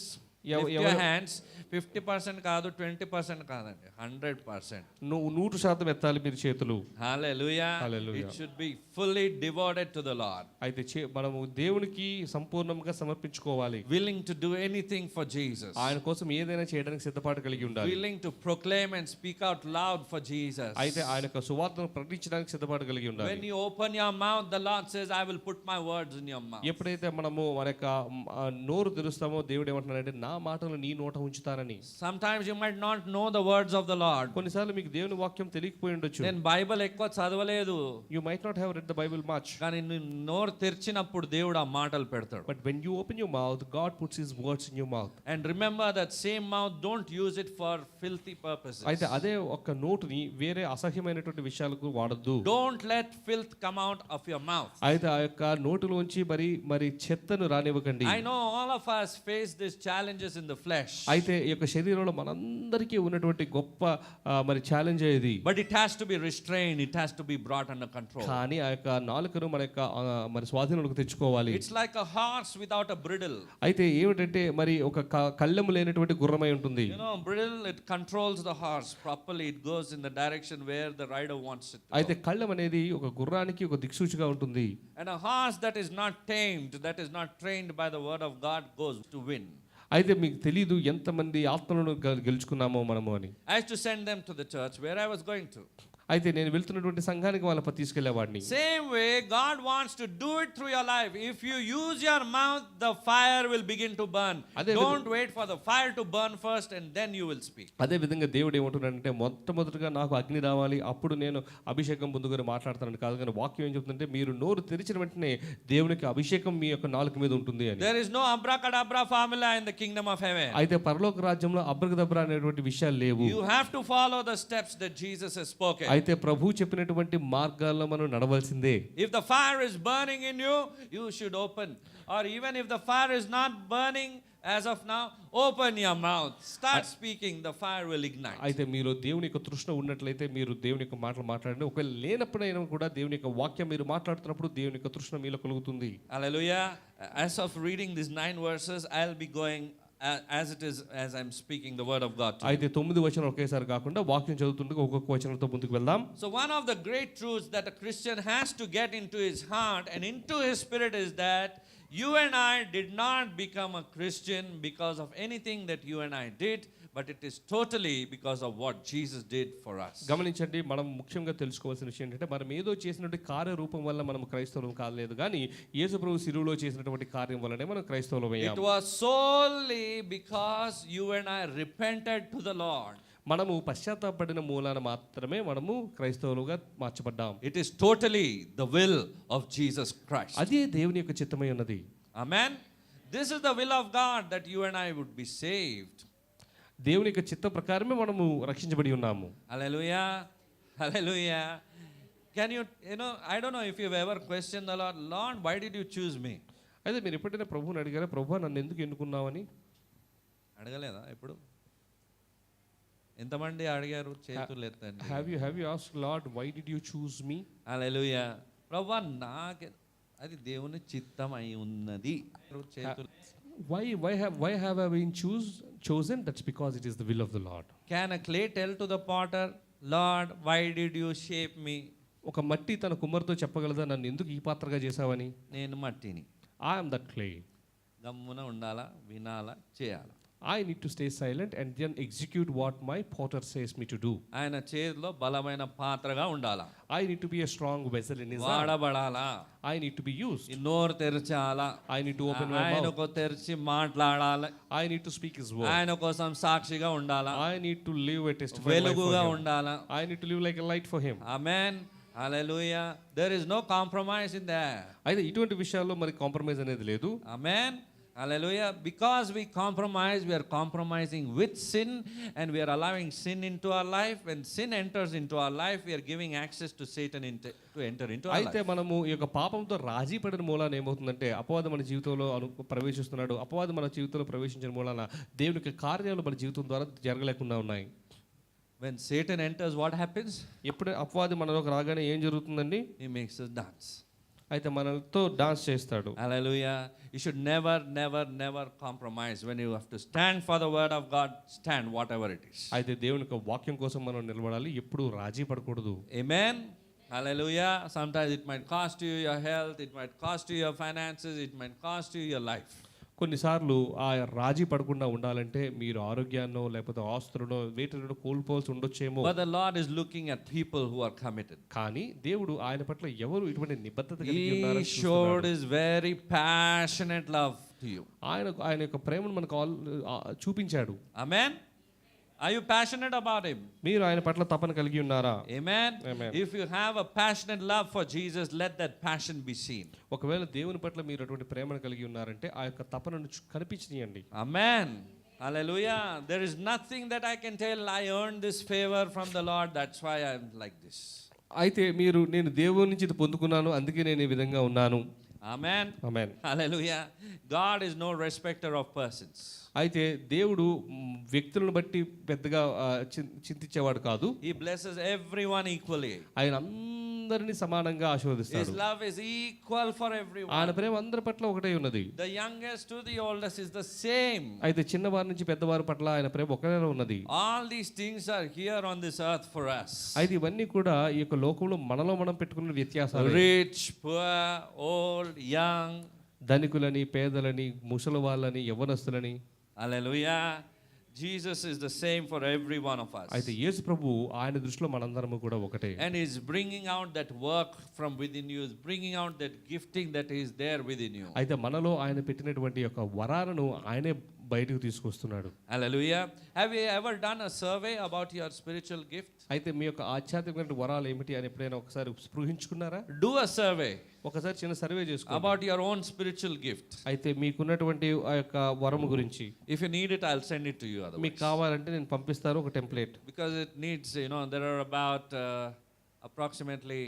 Lift your hands. 50% కాదు, 20% కాదండి, 100%. 100% ఎత్తాలి మీరు చేతులు. Hallelujah. Hallelujah. It should be fully devoted to the Lord. అయితే మనము దేవునికి సంపూర్ణంగా సమర్పించుకోవాలి. Willing to do anything for Jesus. ఆయన కోసం ఏదైనా చేయడానికి సిద్ధపాటు కలిగి ఉండాలి. Willing to proclaim and speak out loud for Jesus. అయితే ఆయన యొక్క సువార్తను ప్రకటించడానికి సిద్ధపాటు కలిగి ఉండాలి. When you open your mouth, the Lord says, I will put my words in your mouth. ఎప్పుడైతే మనము మన యొక్క నోరు తెరుస్తామో దేవుడు ఏమంటున్నాడంటే నా మాటలు నీ నోట ఉంచుతానని. Sometimes you might not know the words of the Lord. కొన్నిసార్లు మీకు దేవుని వాక్యం తెలియకపోయి ఉండొచ్చు. నేను బైబిల్ ఎక్కువ చదవలేదు, You might not have read the Bible much, కానీ నువ్వు నోరు తెరిచినప్పుడు దేవుడు ఆ మాటలు పెడతాడు. but when you open your mouth, God puts His words in your mouth. And remember that same mouth, don't use it for filthy purposes. అయితే అదే ఒక్క నోటుని వేరే అసహ్యమైనటువంటి విషయాలకు వాడొద్దు. Don't let filth come out of your mouth. అయితే ఆ యొక్క నోటులోంచి మరి చెత్తను రానివ్వకండి. I know all of us face these challenges in the flesh. అయితే ఈ యొక్క శరీరంలో మనందరికీ ఉన్నటువంటి గొప్ప మరి ఛాలెంజ్ ఇది. But it has to be restrained, it has to be brought under control. కానీ ఆ యొక్క నాలుకను మన యొక్క మరి స్వాధీనంలోకి తెచ్చుకోవాలి. It's like a horse without a bridle. అయితే ఏమిటంటే మరి ఒక కళ్ళెము లేనటువంటి గుర్రమై ఉంటుంది. You know, bridle, it controls the horse properly, it goes in the direction where the rider wants it to అయితే go. కళ్ళెం అనేది ఒక గుర్రానికి ఒక దిక్సూచిగా ఉంటుంది. And a horse that is not tamed, that is not trained by the word of God, goes to win. అయితే మీకు తెలీదు ఎంతమంది ఆత్మలను గెలుచుకున్నామో మనము అని. I used to send them to the church where I was going to. అయితే నేను వెళ్తున్నటువంటి సంఘానికి వాళ్ళ తీసుకెళ్లేవాడిని. Same way, God wants to do it through your life. If you use your mouth, the fire will begin to burn. Don't wait for the fire to burn first and then you will speak. అదే విధంగా దేవుడు ఏమంటున్నాడంటే మొట్టమొదటిగా నాకు అగ్ని రావాలి, అప్పుడు నేను అభిషేకం పొందుకొని మాట్లాడతానని కాదు, కానీ వాక్యం ఏం చెప్తుందంటే మీరు నోరు తెరిచిన వెంటనే దేవునికి అభిషేకం మీ యొక్క నాలుక మీద ఉంటుంది అని. There is no abracadabra formula in the kingdom of heaven. అయితే పరలోక రాజ్యంలో అబ్రకదబ్రా అనేటువంటి విషయాలు లేవు. You have to follow the steps that Jesus has spoken. అయితే ప్రభు చెప్పినటువంటి మార్గాల్లో మనం నడవాల్సిందే. If the fire is burning in you, you should open. Or even if the fire is not burning as of now, open your mouth, start speaking, the fire will ignite. అయితే మీరు దేవుని యొక్క తృష్ణ ఉన్నట్లయితే మీరు దేవుని యొక్క మాటలు మాట్లాడండి. ఒకవేళ లేనప్పుడైనా కూడా దేవుని యొక్క వాక్యం మీరు మాట్లాడుతున్నప్పుడు దేవుని యొక్క తృష్ణ మీలో కలుగుతుంది. Hallelujah. As of reading these 9 verses, I'll be going as it is as I'm speaking the word of God to you. అయితే 9 వచనాలు ఒకేసారి కాకుండా వాక్యం చదువుతుండగా ఒక్కొక్క వచనంతో ముందుకు వెళ్దాం. So one of the great truths that a Christian has to get into his heart and into his spirit is that you and I did not become a Christian because of anything that you and I did, but it is totally because of what Jesus did for us. గమనించండి, మనం ముఖ్యంగా తెలుసుకోవాల్సిన విషయం ఏంటంటే మనం ఏదో చేసినటువంటి కార్యరూపం వల్ల మనం క్రైస్తవులం కాలేదు, కానీ యేసు ప్రభు శిలువలో చేసినటువంటి కార్యం వల్లనే మనం క్రైస్తవులం It అయ్యాము. was solely because you and I repented to the Lord. మనము పశ్చాత్తాపడిన మూలాన మాత్రమే మనము క్రైస్తవులుగా మార్చబడ్డాం. It is totally the will of Jesus Christ. అదే దేవుని యొక్క చిత్తమై ఉన్నది. Amen. This is the will of God, that you and I would be saved. దేవుని యొక్క చిత్త ప్రకారమే మనము రక్షించబడి ఉన్నాము. Hallelujah. Hallelujah. Can you know, I don't know if you've ever questioned the Lord, Lord, why did you choose me? అయితే మీరు ఎప్పుడైనా ప్రభువుని అడిగారా, ప్రభువా నన్ను ఎందుకు ఎన్నుకున్నావని? అడగలేదా ఎప్పుడు? ఎంతమంది అడిగారు? చేతులు ఎత్తండి. Have you asked Lord, why did you choose me? Hallelujah. ప్రభువా నాకే అది దేవుని చిత్తం అయి ఉన్నది. చేతులు. Why have I been chosen? That's because it is the will of the Lord. Can a clay tell to the potter, Lord, why did you shape me? ఒక మట్టి తన కుమ్మరితో చెప్పగలదా నన్ను ఎందుకు ఈ పాత్రగా చేశావని? నేను మట్టిని. I am that clay. గమ్మున ఉండాలా, వినాలా, చేయాలా. I need to stay silent and then execute what my potter says me to do. ఆయన చేతిలో బలమైన పాత్రగా ఉండాలా. I need to be a strong vessel in his hand. వాడబడాలా. I need to be used. ఈ నోరు తెరచాలా. I need to open my mouth. ఆయనకు తెరిచి మాట్లాడాలి. I need to speak his word. ఆయన కోసం సాక్షిగా ఉండాలా. I need to live a testify life for వెలుగుగా him. ఉండాలా. I need to live like a light for him. Amen. Hallelujah. There is no compromise in that. అయితే ఇటువంటి విషయాల్లో మరి కాంప్రమైజ్ అనేది లేదు. Amen. Hallelujah. Because we compromise, we are compromising with sin and we are allowing sin into our life. When sin enters into our life, we are giving access to Satan to enter into our అయితే life. మనము ఈ యొక్క పాపంతో రాజీ పడిన మూలాన ఏమవుతుందంటే అపవాదం మన జీవితంలో ప్రవేశిస్తున్నాడు. అపవాదం మన జీవితంలో ప్రవేశించిన మూలాన దేవుని యొక్క కార్యాలు మన జీవితం ద్వారా జరగలేకుండా ఉన్నాయి. When Satan enters, what happens? ఎప్పుడు అపవాది మనలోకి రాగానే ఏం జరుగుతుందండి? He makes us dance. అయితే మనతో డాన్స్ చేస్తాడు. Hallelujah. You should never compromise. When you have to stand for the word of God, stand whatever it is. అయితే దేవుని యొక్క వాక్యం కోసం మనం నిలబడాలి, ఎప్పుడు రాజీ పడకూడదు. Amen. Hallelujah. Sometimes it might cost you your health, it might cost you your finances, it might cost you your life. కొన్నిసార్లు ఆ రాజీ పడకుండా ఉండాలంటే మీరు ఆరోగ్యాన్నో లేకపోతే ఆస్తులనో వేటినో కోల్పోవాల్సి ఉండొచ్చేమో. But the Lord is looking at people who are committed. కానీ దేవుడు ఆయన పట్ల ఎవరు ఇటువంటి నిబద్ధత కలిగి He ఉన్నారని showed చూస్తున్నాడు. His very passionate love to you. ఆయన యొక్క ప్రేమను మనకు చూపించాడు. Amen. Are you passionate about Him? మీరు ఆయన పట్ల తపన కలిగి ఉన్నారా? Amen. Amen. If you have a passionate love for Jesus, let that passion be seen. ఒకవేళ దేవుని పట్ల మీరు అటువంటి ప్రేమను కలిగి ఉన్నారంటే ఆ యొక్క తపనను కనిపించనియండి. Amen. Hallelujah. There is nothing that I can tell. I earned this favor from the Lord. That's why I'm like this. అయితే మీరు నేను దేవుని నుంచి ఇది పొందుకున్నాను అందుకే నేను ఈ విధంగా ఉన్నాను. Amen. Amen. Hallelujah. God is no respecter of persons. అయితే దేవుడు వ్యక్తులను బట్టి పెద్దగా చింతించేవాడు కాదు. He blesses everyone equally. ఆయన అందరినీ సమానంగా His ఆశీర్వదిస్తాడు. love is equal for everyone. ఆయన ప్రేమ అందరి పట్ల ఒకటే ఉన్నది. The youngest to the oldest is the same. అయితే చిన్నవారి నుంచి పెద్దవారి పట్ల ఆయన ప్రేమ ఒకటే ఉన్నది. All these things are here on this earth for us. అయితే ఇవన్నీ కూడా ఈ యొక్క లోకంలో మనలో మనం పెట్టుకున్న వ్యత్యాసాలు. Rich, poor, old, young. ధనికులని, పేదలని, ముసలి వాళ్ళని, యవ్వనస్తులని. Hallelujah. Jesus is the same for every one of us. అయితే యేసు ప్రభువు ఆయన దృష్టిలో మనందరము కూడా ఒకటే. And He's bringing out that work from within you, is bringing out that gifting that is there within you. అయితే మనలో ఆయన పెట్టినటువంటి యొక్క వరాలను ఆయనే బయటకు తీసుకొస్తున్నాడు. Hallelujah. Have you ever done a survey about your spiritual gift? అయితే మీ యొక్క ఆధ్యాత్మిక వరాలు ఏమిటి అని ఎప్పుడైనా ఒకసారి స్పృహించుకున్నారా? Do a survey ఒకసారి చిన్న సర్వే చేసుకోండి about your own spiritual gift. అయితే మీకున్నటువంటి ఆ యొక్క వరము గురించి. If you need it, I'll send it to you otherwise. మీకు కావాలంటే నేను పంపిస్తాను ఒక template. Because it needs, there are about approximately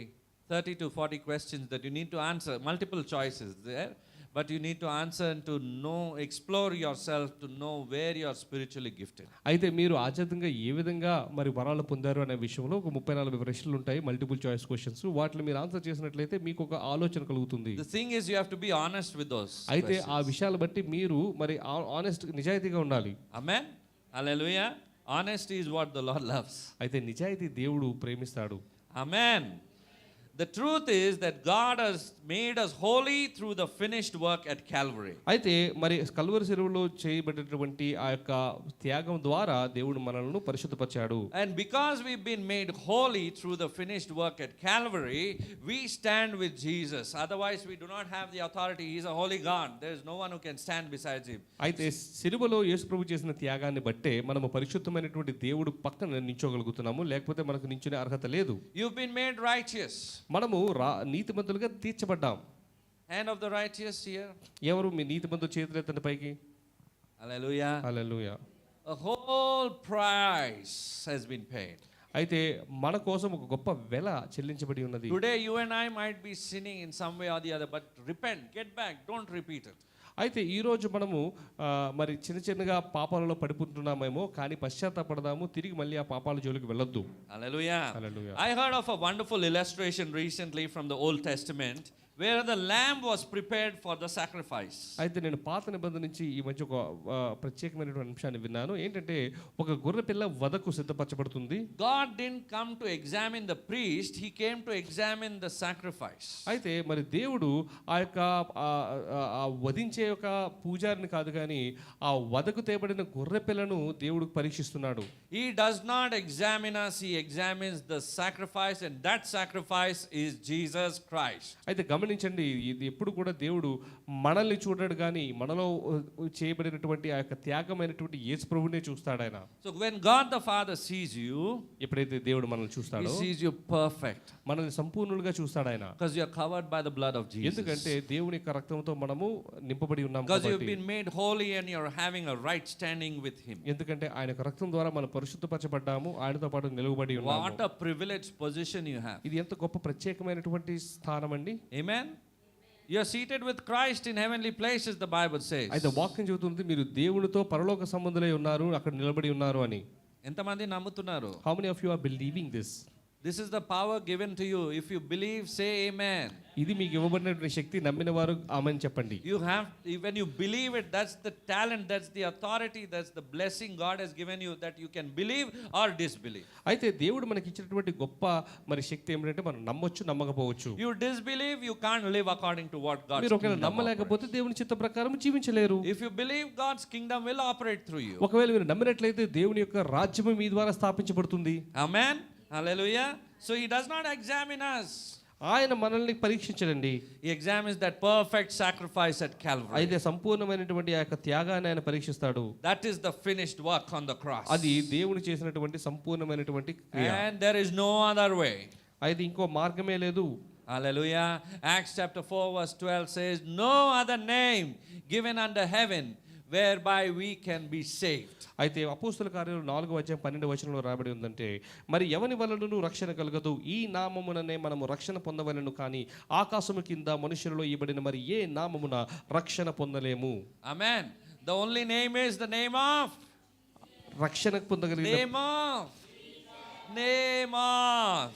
30 to 40 questions that you need to answer, multiple choices there. But you need to answer and to know, explore yourself to know where you are spiritually gifted. అయితే మీరు ఆధ్యాత్మికంగా ఏ విధంగా మరి వరాలు పొందారు అనే విషయంలో ఒక 30-40 ప్రశ్నలు ఉంటాయి, మల్టిపుల్ చాయిస్ క్వశ్చన్స్. వాటిని మీరు ఆన్సర్ చేసినట్లయితే మీకు ఒక ఆలోచన కలుగుతుంది. The thing is, you have to be honest with those. అయితే ఆ విషయాలు బట్టి మీరు మరి ఆనెస్ట్ నిజాయితీగా ఉండాలి. Amen. Hallelujah. Honesty is what the Lord loves. అయితే నిజాయితీ దేవుడు ప్రేమిస్తాడు. Amen. The truth is that God has made us holy through the finished work at Calvary. అయితే మరి కల్వరి శిలువలో చేయబడినటువంటి ఆ యొక్క త్యాగం ద్వారా దేవుడు మనల్ని పరిశుద్ధపరిచాడు. And because we've been made holy through the finished work at Calvary, we stand with Jesus. Otherwise we do not have the authority. He is a holy God. There is no one who can stand besides Him. అయితే శిలువలో యేసు ప్రభు చేసిన త్యాగాన్ని బట్టే మనము పరిశుద్ధమైనటువంటి దేవుడు పక్కన నిల్చోగలుగుతున్నాము, లేకపోతే మనకు నిల్చునే అర్హత లేదు. You've been made righteous. మనము నీతిమంతులుగా తీర్చబడ్డాం. Hand of the righteous here. ఎవరు మీ నీతిమంతులు చేతులెత్తండి పైకి. Hallelujah. Hallelujah. A whole price has been paid. అయితే మన కోసం ఒక గొప్ప వెల చెల్లించబడి ఉన్నది. Today you and I might be sinning in some way or the other, but repent, get back, don't repeat it. అయితే ఈరోజు మనము మరి చిన్నగా పాపాలలో పడిపోతున్నామేమో, కానీ పశ్చాత్తాపడదాము, తిరిగి మళ్ళీ ఆ పాపాల జోలికి వెళ్ళొద్దు. Hallelujah. Hallelujah. I heard of a wonderful illustration recently from the Old Testament where the lamb was prepared for the sacrifice. అయితే నేను పాత నిబంధన నుంచి ఈ మధ్య ఒక ప్రత్యేకమైనటువంటి అంశాన్ని విన్నాను. ఏంటంటే ఒక గొర్రె పిల్ల వధకు సిద్ధపరచబడుతుంది. God didn't come to examine the priest, He came to examine the sacrifice. అయితే మరి దేవుడు ఆ యొక్క వధించే యొక్క పూజారిని కాదు, కానీ ఆ వధకు తేబడిన గొర్రె పిల్లను దేవుడు పరీక్షిస్తున్నాడు. He does not examine us, He examines the sacrifice, and that sacrifice is Jesus Christ. అయితే గమనించండి, ఇది ఎప్పుడు కూడా దేవుడు మనల్ని చూడడు, కానీ మనలో చేయబడినటువంటి ఆ యొక్క త్యాగమైనటువంటి యేసు ప్రభువునే చూస్తాడు ఆయన. So when God the Father sees you, ఎప్పుడైతే దేవుడు మనల్ని చూస్తాడో He sees you perfect, మనల్ని సంపూర్ణులుగా చూస్తాడు ఆయన. because you are covered by the blood of Jesus. ఎందుకంటే దేవుని యొక్క రక్తంతో మనము నింపబడి ఉన్నాం Because you have కాబట్టి. been made holy and you are having a right standing with Him. ఎందుకంటే ఆయన యొక్క రక్తం ద్వారా మనం పరిశుద్ధపరచబడ్డాము, ఆయనతో పాటు నిలవబడి ఉన్నాము. What a privileged position you have. ఇది ఎంత గొప్ప ప్రత్యేకమైనటువంటి స్థానం అండి. Amen. You are seated with Christ in heavenly places, the Bible says. అయితే వాక్యం చెబుతుంది మీరు దేవునితో పరలోక సంబంధులై ఉన్నారు, అక్కడ నిలబడి ఉన్నారు అని. ఎంతమంది నమ్ముతున్నారు? How many of you are believing this? This is the power given to you. If you believe, say amen. ఇది మీకు ఇవ్వబడినటువంటి శక్తి, నమ్మిన వారు ఆమేన్ చెప్పండి. You have, when you believe it, that's the talent, that's the authority, that's the blessing God has given you, that you can believe or disbelieve. అయితే దేవుడు మనకి ఇచ్చినటువంటి గొప్ప మరి శక్తి ఏమిటంటే మనం నమ్మొచ్చు, నమ్మకపోవచ్చు. You disbelieve, you can't live according to what God's మీరు ఒకవేళ kingdom నమ్మలేకపోతే దేవుని చిత్త ప్రకారం జీవించలేరు. operates. If you believe, God's kingdom will operate through you. ఒకవేళ మీరు నమ్మినట్లయితే దేవుని యొక్క రాజ్యం మీ ద్వారా స్థాపించబడుతుంది. Amen. Hallelujah. So he does not examine us. ఆయన మనల్ని పరీక్షించడండి. He examines that perfect sacrifice at Calvary. అయితే సంపూర్ణమైనటువంటి ఆ యొక్క త్యాగాన్ని ఆయన పరీక్షిస్తాడు. That is the finished work on the cross. అది దేవుని చేసినటువంటి సంపూర్ణమైనటువంటి క్రియ. And there is no other way. అయితే ఇంకో మార్గమే లేదు. Hallelujah. Acts chapter 4 verse 12 says, no other name given under heaven whereby we can be saved. అయితే అపోస్తల కార్యాలు 4:12 రాబడి ఉందంటే, మరి ఎవని వలనను రక్షణ కలగదు, ఈ నామముననే మనము రక్షణ పొందవలెను, కానీ ఆకాశము కింద మనుషులలో ఇవ్వబడిన మరి ఏ నామమున రక్షణ పొందలేము. Amen. The only name is the name of. రక్షణ పొందగలిగిన Name of.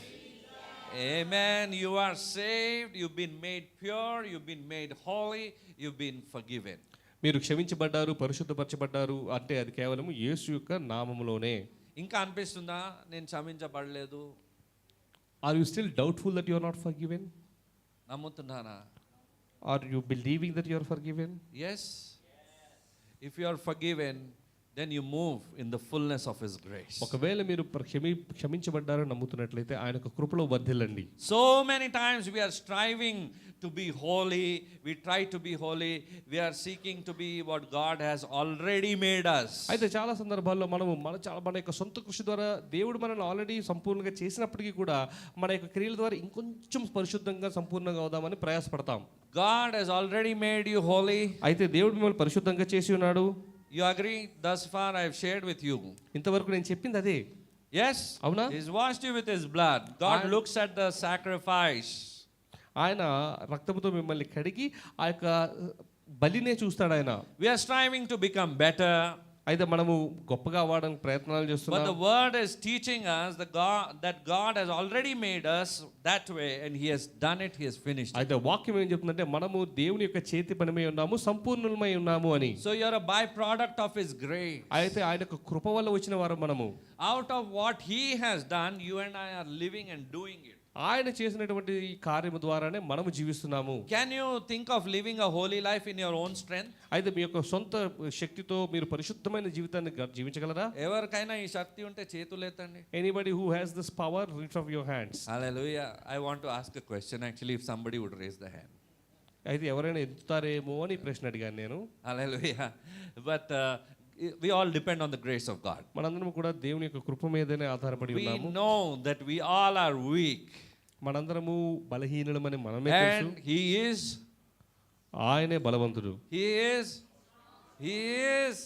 Amen. You are saved. You've been made pure. You've been made holy. You've been forgiven. మీరు క్షమించబడ్డారు, పరిశుద్ధపరచబడ్డారు అంటే అది కేవలం యేసు యొక్క నామములోనే. ఇంకా అనిపిస్తుందా నేను క్షమించబడలేదు? Are you still doubtful that you are not forgiven? నమ్ముతున్నానా? Are you believing that you are forgiven? Yes. If you are forgiven, then you move in the fullness of his grace. ఒకవేళ మీరు క్షమించబడ్డారని నమ్ముతున్నట్లయితే ఆయన యొక్క కృపలో వర్ధిల్లండి. So many times we are striving to be holy, we try to be holy, we are seeking to be what God has already made us. అయితే చాలా సందర్భాల్లో మనము మన యొక్క సొంత కృషి ద్వారా దేవుడు మనల్ని ఆల్రెడీ సంపూర్ణంగా చేసినప్పటికీ కూడా మన యొక్క క్రియల ద్వారా ఇంకొంచెం పరిశుద్ధంగా సంపూర్ణంగా అవుదామని ప్రయాసపడతాం. God has already made you holy. అయితే దేవుడు మిమ్మల్ని పరిశుద్ధంగా చేసి ఉన్నాడు. You agree? Thus far I have shared with you. ఇంతవరకు నేను చెప్పింది అదే. Yes? అవునా? He's washed you with his blood. God looks at the sacrifice. ఆయన రక్తముతో మిమ్మల్ని కడిగి ఆ యొక్క బలినే చూస్తాడు ఆయన. We are striving to become better. అయితే మనము గొప్పగా అవ్వడానికి ప్రయత్నాలు But చేస్తున్నాం. the word is teaching us that God has already made us that way, and he has done it, he has finished it. అయితే వాక్యం ఏం చెప్తుందంటే మనము దేవుని యొక్క చేతి పనిమై ఉన్నాము, సంపూర్ణమై ఉన్నాము అని. So you are a byproduct of his grace. అయితే ఆయన యొక్క కృప వల్ల వచ్చిన వారు మనము. Out of what he has done, you and I are living and doing it. ఆయన చేసినటువంటి ఈ కార్యము ద్వారానే మనము జీవిస్తున్నాము. Can you think of living a holy life in your own strength? అయితే మీ యొక్క సొంత శక్తితో మీరు పరిశుద్ధమైన జీవితాన్ని జీవించగలరా? ఎవరికైనా ఈ శక్తి ఉంటే చేతులు ఎత్తండి. Anybody who has this power, reach of your hands. Hallelujah. I want to ask a question actually, if somebody would raise the hand. అయితే ఎవరైనా ఎత్తుతారేమో అని ప్రశ్న అడిగాను నేను. Hallelujah. But we all depend on the grace of God. మనందరం కూడా దేవుని యొక్క కృప మీదనే ఆధారపడి We ఉన్నాము. know that we all are weak. మనందరము బలహీనులమని మనమే తెలుసు. And he is. ఆయనే బలవంతుడు. He is.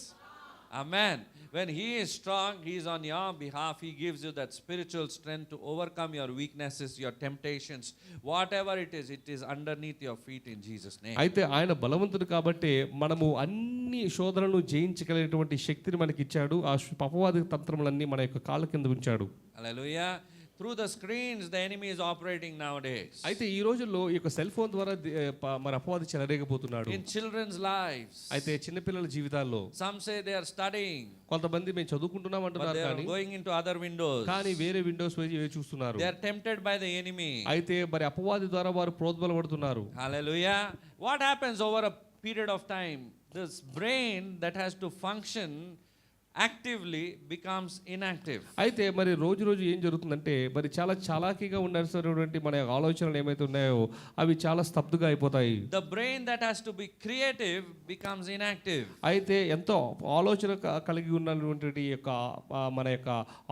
Amen. When he is strong, he is on your behalf. He gives you that spiritual strength to overcome your weaknesses, your temptations, whatever it is underneath your feet in Jesus' name. అయితే ఆయన బలవంతుడు కాబట్టి మనము అన్ని శోధనలను జయించగలిగినటువంటి శక్తిని మనకి ఇచ్చాడు. ఆ అపవాది తంత్రములన్నీ మన యొక్క కాళ్ళ కింద ఉంచాడు. Hallelujah. Through the screens, the enemy is operating nowadays. అయితే ఈ రోజుల్లో ఈ యొక్క సెల్ ఫోన్ ద్వారా మన అపవాది చెలరేగబోతున్నాడు. In children's lives. అయితే చిన్నపిల్లల జీవితాల్లో Some say they are studying. కొంతమంది మేము చదువుకుంటున్నాం But అంటున్నారు, they are కానీ going into other windows. కానీ వేరే విండోస్ చూస్తున్నారు. They are tempted by the enemy. అయితే మరి అపవాది ద్వారా వారు ప్రోద్బలపడుతున్నారు. Hallelujah. What happens over a period of time? This brain that has to function actively becomes inactive. అయితే మరి రోజు రోజు ఏం జరుగుతుందంటే మరి చాలా చాలాకీగా ఉండాల్సినటువంటి మన ఆలోచనలు ఏమైతే ఉన్నాయో అవి చాలా స్తబ్దుగా అయిపోతాయి. The brain that has to be creative becomes inactive. అయితే ఎంతో ఆలోచన కలిగి ఉన్నటువంటి యొక్క మన యొక్క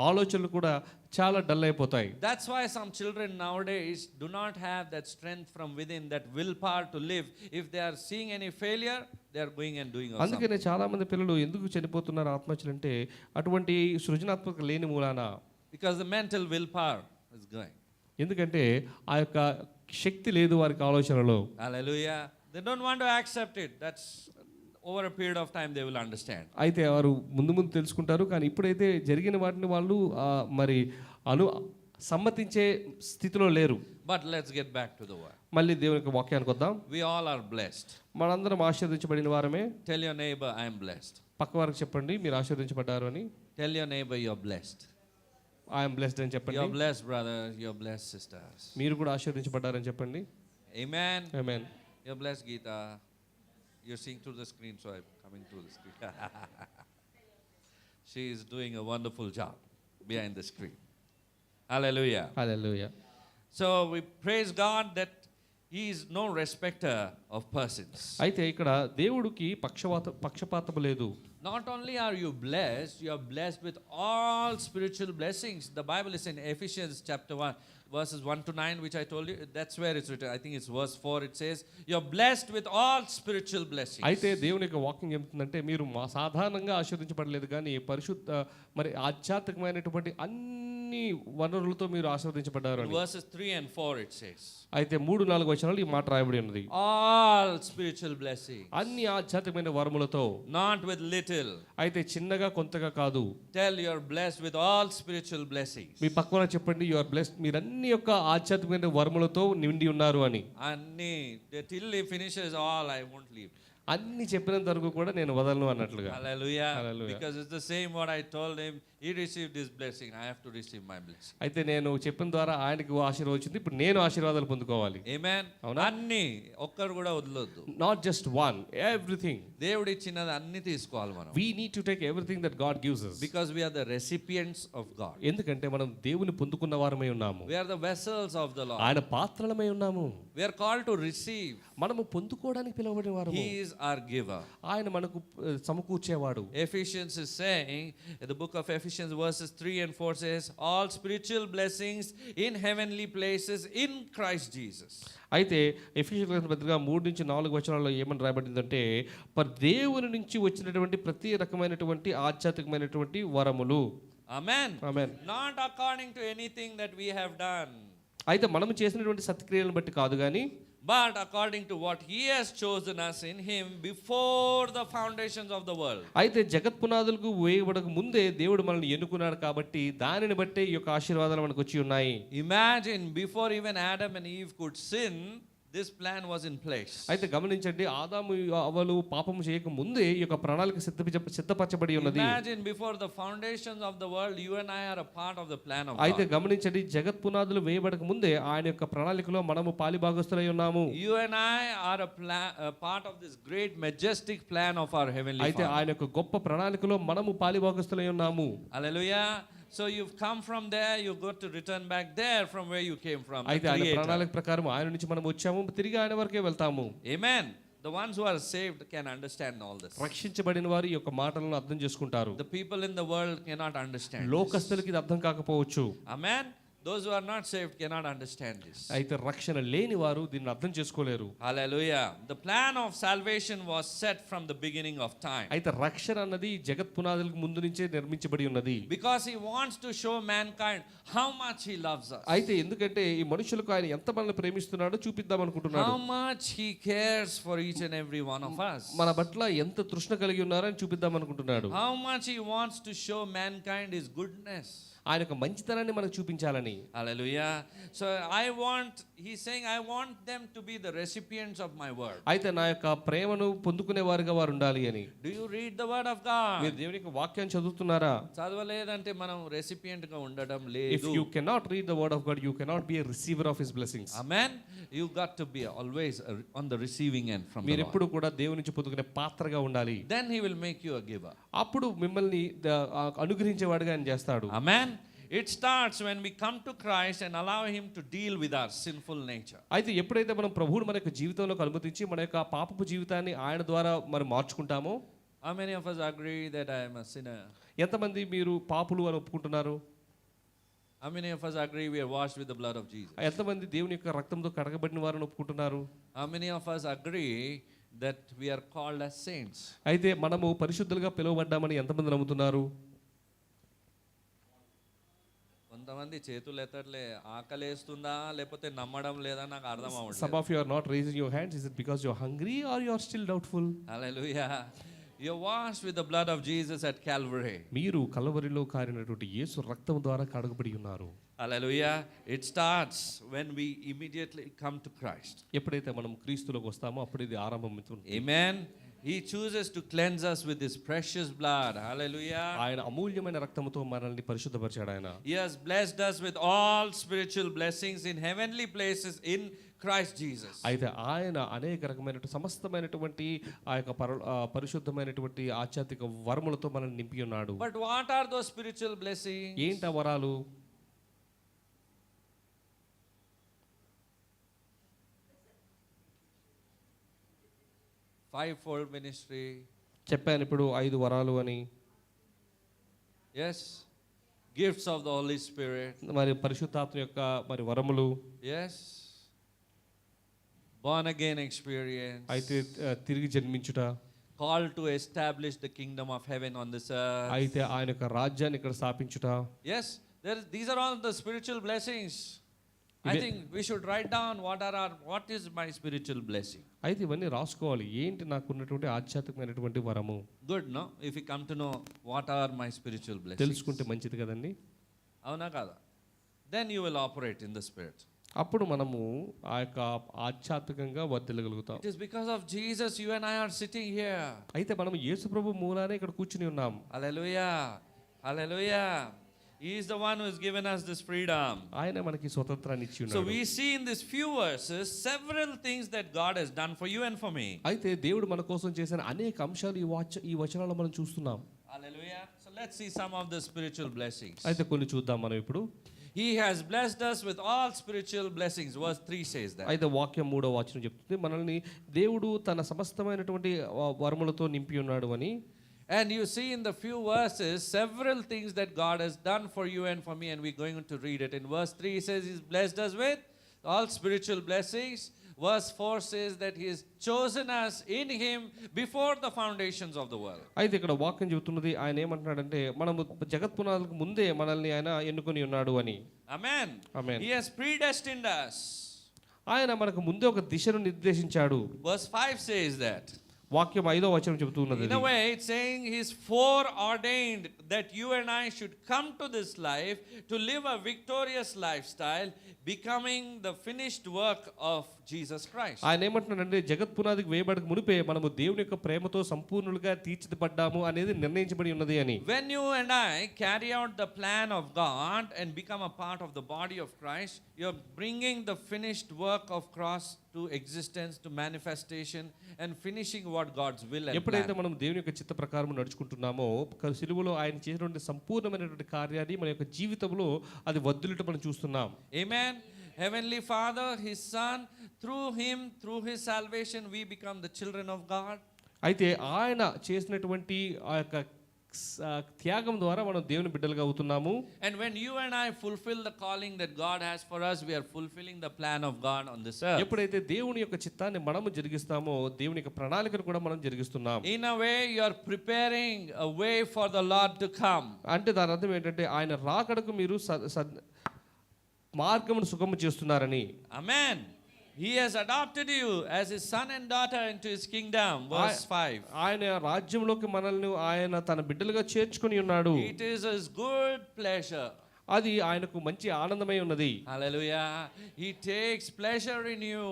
ఆలోచనలు కూడా చాలా డల్ అయిపోతాయి. That's why some children nowadays do not have that strength from within, that willpower to live. If they are seeing any failure, they are going and doing something. అందుకనే చాలా మంది పిల్లలు ఎందుకు చనిపోతున్నారు ఆత్మహత్యలు అంటే అటువంటి సృజనాత్మక లేని మూలాన. Because the mental willpower is going. ఎందుకంటే ఆ యొక్క శక్తి లేదు వారికి ఆలోచనలో. Hallelujah. They don't want to accept it. That's over a period of time they will understand. అయితే వారు ముందు ముందు తెలుసుకుంటారు, కానీ ఇప్పుడైతే జరిగిన వాటిని వాళ్ళు మరి సమ్మతించే స్థితిలో లేరు. But let's get back to the word. మళ్ళీ దేవుని యొక్క వాక్యానికి వద్దాం. We all are blessed. మనందరం ఆశీర్వదించబడిన వారమే. Tell your neighbor, I am blessed. పక్క వారికి చెప్పండి మీరు ఆశీర్వదించబడ్డారు అని. Tell your neighbor, you're blessed. I'm blessed అని చెప్పండి. You're blessed, brother. You're blessed, sisters. మీరు కూడా ఆశీర్వదించబడ్డారని చెప్పండి. Amen. Amen. You're blessed, Geeta. You're seeing through the screen, so I'm coming through the screen. She is doing a wonderful job behind the screen. Hallelujah. Hallelujah. So we praise God that He is no respecter of persons. అయితే ఇక్కడ దేవుడికి పక్షపాతము లేదు. Not only are you blessed, you are blessed with all spiritual blessings. The Bible is in Ephesians chapter 1, verses 1 to 9, which I told you. That's where it's written. I think it's verse 4. It says, you're blessed with all spiritual blessings. అయితే దేవుని యొక్క వాక్యం చెప్తుందంటే మీరు సాధారణంగా ఆశీర్వదించబడలేదు కానీ పరిశుద్ధ మరి ఆధ్యాత్మికమైనటువంటి అన్ని వనరులతో మీరు ఆశీర్వదించబడ్డారు అని. Verses 3 and 4 it says. అయితే 3-4 వచనాలు ఈ మాట రాయబడి ఉన్నది. All spiritual blessings. అన్ని ఆధ్యాత్మికమైన వరములతో. Not with little. అయితే చిన్నగా కొంతగా కాదు. Tell you're blessed with all spiritual blessings. మీ పక్కన చెప్పండి యు ఆర్ బ్లెస్డ్ మీరు అన్ని యొక్క ఆధ్యాత్మికమైన వరములతో నిండి ఉన్నారు అని. అన్ని till he finishes all I won't leave. అన్ని చెప్పినంత వరకు కూడా నేను వదలను అన్నట్లుగా. Hallelujah. Hallelujah. Because it's the same what I told him. He received his blessing. I have to receive my blessing. అయితే నేను చెప్పిన ద్వారా ఆయనకి ఆశీర్వాదం వచ్చింది. ఇప్పుడు నేను ఆశీర్వాదాలు పొందుకోవాలి. Amen. అవునా? అన్ని ఒక్కరు కూడా వదలొద్దు. Not just one everything. దేవుడు ఇచ్చినది అన్ని తీసుకోవాలి మనం. We need to take everything that God gives us. Because we are the recipients of God. ఎందుకంటే మనం దేవుని పొందుకున్న వారమై ఉన్నాము. We are the vessels of the Lord. ఆయన పాత్రలమై ఉన్నాము. We are called to receive. మనము పొందుకోవడానికి పిలువబడిన వారము. He is our giver. ఆయన మనకు సమకూర్చేవాడు. Ephesians is saying, in the book of Ephesians verses 3 and 4 says, all spiritual blessings in heavenly places in Christ Jesus. అయితే ఎఫెసీయులకు రాసిన పత్రిక 3-4 వచనాల్లో ఏమని రాయబడిందంటే దేవుని నుంచి వచ్చినటువంటి ప్రతి రకమైనటువంటి ఆధ్యాత్మికమైనటువంటి వరములు. Amen. Amen. Not according to anything that we have done. అయితే మనం చేసినటువంటి సత్క్రియలను బట్టి కాదు కానీ but according to what he has chosen us in him before the foundations of the world. అయితే జగత్ పునాదులకు వేయబడక ముందే దేవుడు మనల్ని ఎన్నుకున్నాడు కాబట్టి దానిని బట్టే ఈ యొక్క ఆశీర్వాదాలు మనకు వచ్చి ఉన్నాయి. Imagine before even Adam and Eve could sin, this plan was in place. అయితే గమనించండి ఆదాము అవ్వలు పాపము చేయక ముందే ఈ యొక్క ప్రణాళిక సిద్ధపరచబడి ఉన్నది. Imagine before the foundations of the world you and I are a part of the plan of God. అయితే గమనించండి జగత్ పునాదులు వేయబడక ముందే ఆయన యొక్క ప్రణాళికలో మనము పాలిభాగస్తులై ఉన్నాము. You and I are a part of this great majestic plan of our heavenly అయితే Father. ఆయన యొక్క గొప్ప ప్రణాళికలో మనము పాలిభాగస్తులై ఉన్నాము. Hallelujah. So you've come from there, you got to return back there from where you came from. అయితే ఆయన ప్రణాళిక ప్రకారం ఆయన నుంచి మనం వచ్చాము తిరిగి ఆయన వరకే వెళ్తాము. Amen. The ones who are saved can understand all this. రక్షించబడిన వారు ఈ యొక్క మాటలను అర్థం చేసుకుంటారు. The people in the world cannot understand. లోకస్తులకి ఇది అర్థం కాకపోవచ్చు. Amen. Those who are not saved cannot understand this. అయితే రక్షణ లేని వారు దీన్ని అర్థం చేసుకోలేరు. Hallelujah. The plan of salvation was set from the beginning of time. అయితే రక్షణ అన్నది జగత్ పునాదులకు ముందు నుంచే నిర్మించబడి ఉన్నది. Because he wants to show mankind how much he loves us. అయితే ఎందుకంటే ఈ మనుషులకు ఆయన ఎంత మనల్ని ప్రేమిస్తున్నాడో చూపిద్దాం అనుకుంటున్నాడు. How much he cares for each and every one of us. మన పట్ల ఎంత తృష్ణ కలిగి ఉన్నారని చూపిద్దాం అనుకుంటున్నాడు. How much he wants to show mankind his goodness. ఆయన యొక్క మంచితనాన్ని మనకు చూపించాలని. Hallelujah. So he's saying I want them to be the recipients of my word. అయితే నా యొక్క ప్రేమను పొందుకునే వారుగా వారు ఉండాలి అని. Do you read the word of God? మీరు దేవుని యొక్క వాక్యాన్ని చదువుతున్నారా? చదవలేదంటే మనం రెసిపియంట్ గా ఉండడం If లేదు. you cannot read the word of God, you cannot be a receiver of his blessings. Amen. You got to be always on the receiving end from the మీరు Lord. ఎప్పుడు కూడా దేవుని నుంచి పొందుకునే పాత్రగా ఉండాలి. Then he will make you a giver. అప్పుడు మిమ్మల్ని అనుగ్రహించేవాడుగా ఆయన చేస్తాడు. Amen. It starts when we come to Christ and allow him to deal with our sinful nature. అయితే ఎప్పుడైతే మనం ప్రభువుని మన యొక్క జీవితంలోకి అనుమతించి మన యొక్క పాపపు జీవితాన్ని ఆయన ద్వారా మనం మార్చుకుంటామో. How many of us agree that I am a sinner? ఎంతమంది మీరు పాపులు అని ఒప్పుకుంటున్నారు? How many of us agree we are washed with the blood of Jesus? ఎంతమంది దేవుని యొక్క రక్తంతో కడగబడిన వారిని ఒప్పుకుంటున్నారు? How many of us agree that we are called as saints? అయితే మనము పరిశుద్ధులుగా పిలువబడ్డామని ఎంతమంది నమ్ముతున్నారు? కొంతమంది చేతులు ఎత్తట్లే, ఆకలేస్తుందా లేకపోతే నమ్మడం లేదా నాకు అర్థం అవ్వట్లేదు. Some of you are not raising your hands. Is it because you are hungry or you are still doubtful? Hallelujah. You're washed with the blood of Jesus at Calvary. మీరు కలవరిలో కారినటువంటి యేసు రక్తం ద్వారా కడగబడి ఉన్నారు. Hallelujah. It starts when we immediately come to Christ. ఎప్పుడైతే మనం క్రీస్తులోకి వస్తామో అప్పుడు ఇది ఆరంభమవుతుంది. Amen. He chooses to cleanse us with his precious blood. Hallelujah. ఆయన అమూల్యమైన రక్తముతో మనల్ని పరిశుద్ధపరిచాడు ఆయన. He has blessed us with all spiritual blessings in heavenly places in Christ Jesus. అయితే ఆయన అనేక రకమైనటువంటి సమస్తమైనటువంటి ఆ యొక్క పరిశుద్ధమైనటువంటి ఆధ్యాత్మిక వరములతో మనల్ని నింపి ఉన్నాడు. But what are those spiritual blessings? ఏంటి ఆ వరాలు? Fivefold ministry. చెప్పాను ఇప్పుడు 5 వరాలు అని. Yes. Gifts of the Holy Spirit. మరి పరిశుద్ధాత్మ యొక్క మరి వరములు. Yes. Born again experience. అయితే తిరిగి జన్మించుట. Called to establish the kingdom of heaven on this earth. అయితే ఆయన యొక్క రాజ్యాన్ని ఇక్కడ స్థాపించుట. Yes, these are all the spiritual blessings. I think we should write down what is my spiritual blessing. అయితే ఇవన్నీ రాసుకోవాలి. ఏంటి నాకు ఉన్నటువంటి ఆధ్యాత్మికమైనటువంటి వరము? Good, no? If you come to know what are my spiritual blessings. తెలుసుకుంటే మంచిది కదండి. అవునా కాదా? Then you will operate in the spirit. అప్పుడు మనము ఆ యొక్క ఆధ్యాత్మికంగా వర్ధిల్లగలుగుతాం. It is because of Jesus you and I are sitting here. అయితే మనం యేసు ప్రభు మూలానే ఇక్కడ కూర్చుని ఉన్నాం. Hallelujah. Hallelujah. He is the one who has given us this freedom. ఆయన మనకి స్వతంత్రాన్ని ఇచ్చి So ఉన్నాడు. we see in these few verses several things that God has done for you and for me. అయితే దేవుడు మన కోసం చేసిన అనేక అంశాలు ఈ వచనాల్లో మనం చూస్తున్నాం. Hallelujah. So let's see some of the spiritual blessings. అయితే కొన్ని చూద్దాం మనం ఇప్పుడు. He has blessed us with all spiritual blessings. Verse 3 says that. అయితే వాక్యం 3వ వచనం చెప్తుంది మనల్ని దేవుడు తన సమస్తమైనటువంటి వరములతో నింపి ఉన్నాడు అని. And you see in the few verses several things that God has done for you and for me, and we're going to read it. In verse 3 he says he's blessed us with all spiritual blessings. Verse 4 says that he has chosen us in him before the foundations of the world. అయితే ఇక్కడ వాక్యం చెబుతున్నది ఆయన ఏమంటున్నాడంటే మనము జగత్పునాలకు ముందే మనల్ని ఆయన ఎన్నుకొని ఉన్నాడు అని. Amen. Amen. He has predestined us. ఆయన మనకు ముందే ఒక దిశను నిర్దేశించాడు. Verse 5 says that. వాక్యం 5వ వచనం చెబుతున్నది. In a way, it's saying he's foreordained that you and I should come to this life to live a victorious lifestyle, becoming the finished work of Jesus Christ. ఆయన ఏమంటున్నాడంటే జగత్పునాదికి వేయబడక మునిపే మనము దేవుని యొక్క ప్రేమతో సంపూర్ణులుగా తీర్చిదిద్దాము అనేది నిర్ణయించబడి ఉన్నది అని. When you and I carry out the plan of God and become a part of the body of Christ, you're bringing the finished work of cross to existence, to manifestation, and finishing what God's will and ఎప్పుడైతే plan. మనం దేవుని యొక్క చిత్త ప్రకారం నడుచుకుంటున్నామో సిలువలో ఆయన చేసినటువంటి సంపూర్ణమైనటువంటి కార్యాన్ని మన యొక్క జీవితంలో అది వర్ధిల్లుట మనం చూస్తున్నాం. Amen. Heavenly Father, his son, through him, through his salvation, we become the children of God. అయితే ఆయన చేసినటువంటి ఆ యొక్క త్యాగం ద్వారా మనం దేవుని బిడ్డలుగా అవుతున్నాము. And when you and I fulfill the calling that God has for us, we are fulfilling the plan of God on this earth. ఎప్పుడైతే దేవుని యొక్క చిత్తాన్ని మనము జరిగిస్తామో దేవుని యొక్క ప్రణాళికను కూడా మనం జరిగిస్తున్నాం. In a way, you are preparing a way for the Lord to come. అంటే దాని అర్థం ఏంటంటే ఆయన రాకడకు మీరు మార్గమును సుగమం చేస్తున్నారని. Amen. He has adopted you as his son and daughter into his kingdom. Verse 5. ఆయన రాజ్యంలోకి మనల్ని ఆయన తన బిడ్డలుగా చేర్చుకొని ఉన్నాడు. It is his good pleasure. అది ఆయనకు మంచి ఆనందమై ఉన్నది. Hallelujah. He takes pleasure in you.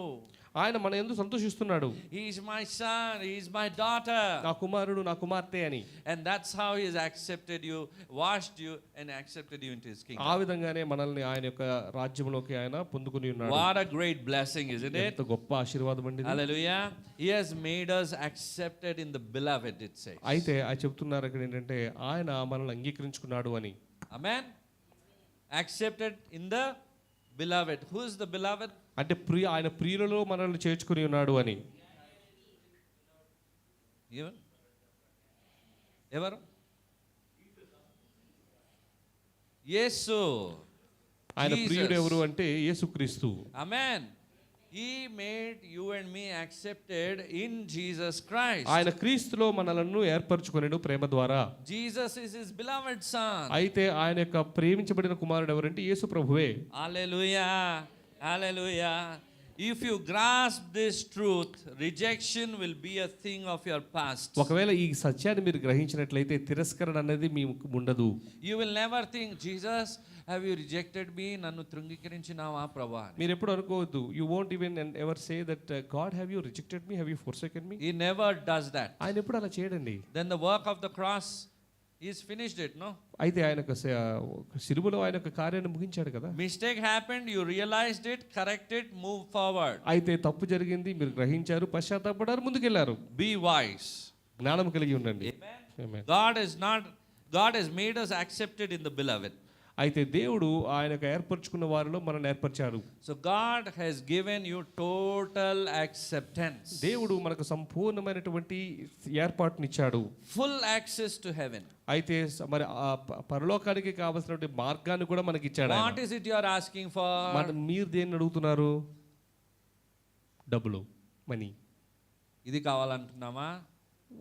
ఆయన మన యందు సంతోషిస్తున్నాడు. He is my son, he is my daughter. నా కుమారుడు నా కుమార్తె అని. And that's how he has accepted you, washed you and accepted you into his kingdom. ఆ విధంగానే మనల్ని ఆయన యొక్క రాజ్యంలోకి ఆయన పొందుకొని ఉన్నాడు. What a great blessing, isn't it? ఎంత గొప్ప ఆశీర్వాదం అండి. Hallelujah. He has made us accepted in the beloved, it says. అయితే ఆయన చెప్తున్నారు అక్కడ ఏంటంటే ఆయన మనల్ని అంగీకరించుకున్నాడు అని. Amen. Accepted in the beloved. Who is the beloved? అంటే ఆయన ప్రియులలో మనల్ని చేర్చుకుని ఉన్నాడు అని. ఎవరు? యేసు. ఆయన ప్రియుడు ఎవరు అంటే యేసుక్రీస్తు. Amen. He made you and me accepted in Jesus Christ. ఆయన క్రీస్తులో మనలను ఏర్పరచుకొనెను ప్రేమ ద్వారా. Jesus is his beloved son. అయితే ఆయన యొక్క ప్రేమించబడిన కుమారుడు ఎవరంటే యేసు ప్రభువే. Hallelujah. Hallelujah. If you grasp this truth, rejection will be a thing of your past. ఒకవేళ ఈ సత్యాన్ని మీరు గ్రహించినట్లయితే తిరస్కరణ అనేది మీకు ఉండదు. You will never think, Jesus, have you rejected me? నన్ను తృంగీకరించినావా ప్రభా? మీరు ఎప్పుడు అనుకోవద్దు. You won't even ever say that God have you rejected me, have you forsaken me. He never does that. ఆయన ఎప్పుడు అలా చేయడండి. Then the work of the cross, he's finished it, no? అయితే ఆయన శిలువలో ఆయన ఒక కార్యాన్ని ముగించాడు కదా. Mistake happened, you realized it, correct it, move forward. అయితే తప్పు జరిగింది, మీరు గ్రహించారు, పశ్చాత్తాపడారు, ముందుకెళ్లారు. Be wise. జ్ఞానం కలిగి ఉండండి. Amen. God has made us accepted in the beloved. అయితే దేవుడు ఆయనకు ఏర్పరచుకున్న వారిలో మనల్ని ఏర్పరిచారు. So God has given you total acceptance. దేవుడు మనకు సంపూర్ణమైనటువంటి ఏర్పాటునిచ్చాడు. Full access to heaven. అయితే మరి పరలోకానికి కావాల్సినటువంటి మార్గాన్ని కూడా మనకి ఇచ్చాడు. What is it you are asking for? మీరు దేన్ని అడుగుతున్నారు? డబ్బులు, మనీ. ఇది కావాలంటున్నామా?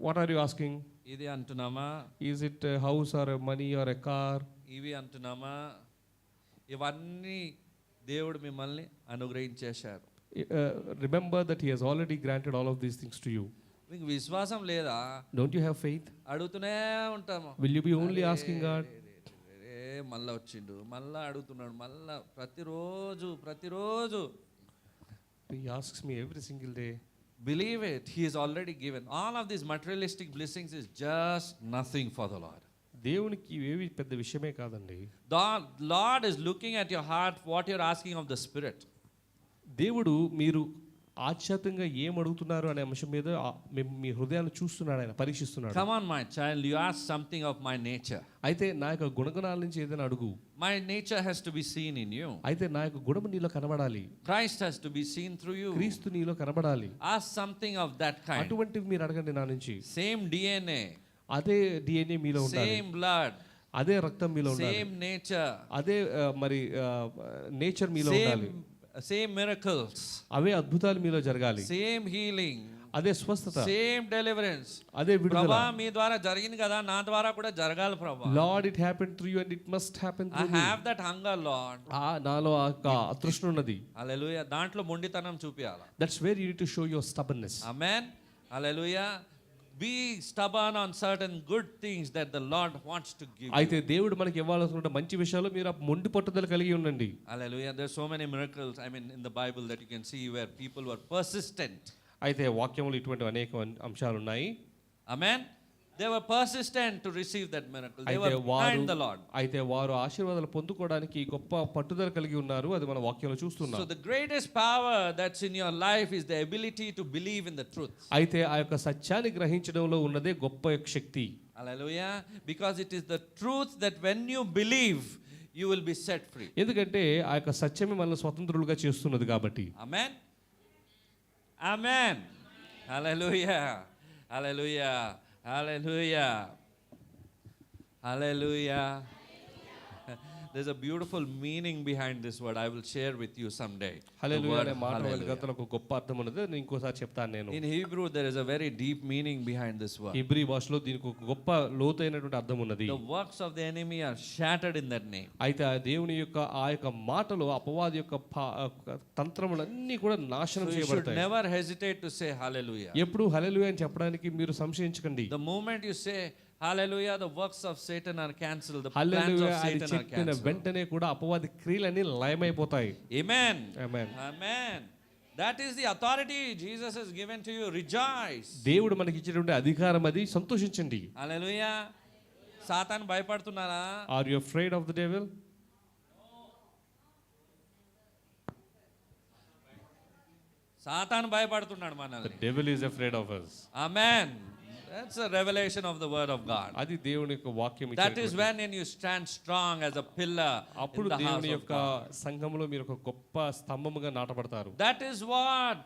What are you asking? ఇది అంటున్నామా? Is it house or money or a car? ఇవి అంటున్నామా? ఇవన్నీ దేవుడు మిమ్మల్ని అనుగ్రహించేశారు. Remember that he has already granted all of these things to you. మీకు విశ్వాసం లేదా? Don't you have faith? అడుగుతూనే ఉంటాము. Will you be only asking God? మళ్ళా వచ్చిండు, మళ్ళా అడుగుతున్నాడు, మళ్ళా ప్రతిరోజు He asks me every single day. Believe it, he is already given. All of these materialistic blessings is just nothing for the Lord. దేవునికి ఇవేవి పెద్ద విషయమే కాదండి. The Lord is looking at your heart, what you're asking of the Spirit. దేవుడు మీరు ఆధ్యాత్మికంగా ఏం అడుగుతున్నారు అనే అంశం మీద మీ హృదయాన్ని చూస్తున్నాడు, ఆయన పరీక్షిస్తున్నాడు. Come on my child, you ask something of my nature. అయితే నా యొక్క గుణగణాల నుంచి ఏదైనా అడుగు. My nature has to be seen in you. అయితే నా యొక్క గుణము నీలో కనబడాలి. Christ has to be seen through you. క్రీస్తు నీలో కనబడాలి. Ask something of that kind. అటువంటివి మీరు అడగండి నా నుంచి. Same DNA. అదే DNA మీలో ఉండాలి. Same blood. అదే రక్తం మీలో ఉండాలి. Same nature. అదే మరి నేచర్ మీలో ఉండాలి. Same miracles. అవే అద్భుతాలు మీలో జరగాలి. Same healing. అదే స్వస్థత. Same deliverance. అదే విడుదల. ప్రభువా మీ ద్వారా జరిగింది కదా, నా ద్వారా కూడా జరగాలి ప్రభువా. Lord, it happened through you and it must happen through me. I have that hunger, Lord. నాలో ఆ తృష్ణ ఉన్నది. Hallelujah. దాంట్లో మొండితనం చూపియాలి. That's where you need to show your stubbornness. Amen. Hallelujah. Be stubborn on certain good things that the Lord wants to give you. అయితే దేవుడు మనకి ఇవ్వాలనుకున్న మంచి విషయాలు మీరు ఆ మొండి పట్టుదల కలిగి ఉండండి. Hallelujah. There's so many miracles, I mean, in the Bible that you can see where people were persistent. అయితే వాక్యంలో ఇటువంటి అనేక అంశాలు ఉన్నాయి. Amen. They were persistent to receive that miracle. They were behind the Lord. అయితే వారు ఆశీర్వాదాలు పొందుకోవడానికి గొప్ప పట్టుదల కలిగి ఉన్నారు. అది మన వాక్యంలో చూస్తున్నాం. So the greatest power that's in your life is the ability to believe in the truth. అయితే ఆ యొక్క సత్యాన్ని గ్రహించడంలో ఉన్నదే గొప్ప శక్తి. Hallelujah. Because it is the truth that when you believe, you will be set free. ఎందుకంటే ఆ యొక్క సత్యమే మనల్ని స్వతంత్రులుగా చేస్తున్నది కాబట్టి. Amen. Amen. Hallelujah. Hallelujah. Hallelujah. Hallelujah. There's a beautiful meaning behind this word. I will share with you someday. హల్లెలూయా అనే మాట వెలుగతలో ఒక గొప్ప అర్థం ఉన్నది. నేను ఇంకోసారి చెప్తాను నేను. In Hebrew there is a very deep meaning behind this word. Hebrew భాషలో దీనికి ఒక గొప్ప లోతైనటువంటి అర్థం ఉన్నది. The works of the enemy are shattered in that name. అయితే ఆ దేవుని యొక్క ఆ యొక్క మాటలు అపవాది యొక్క తంత్రములన్నీ కూడా నాశనం So you should చేయబడతాయి. never hesitate to say hallelujah. ఎప్పుడు హల్లెలూయా అని చెప్పడానికి మీరు సంశయించకండి. The moment you say hallelujah, the works of Satan are cancelled. The plans hallelujah of అని Satan are చెప్పిన cancelled. వెంటనే కూడా అపవాది క్రియలన్నీ లయమైపోతాయి. Amen. Amen. Amen. That is the authority Jesus has given to you. Rejoice. దేవుడు మనకి ఇచ్చినటువంటి అధికారం అది, సంతోషించండి. Hallelujah. సాతాను భయపడుతున్నారా? Are you afraid of the devil? సాతాను భయపడుతున్నాడు The మనల్ని. devil is afraid of us. Amen. That's a revelation of the word of God. అది దేవుని యొక్క వాక్యం That is ఇచ్చేటువంటి. when you stand strong as a pillar అప్పుడు in the house దేవుని of యొక్క God. సంఘములో మీరు ఒక గొప్ప స్తంభముగా నాటబడతారు. That is what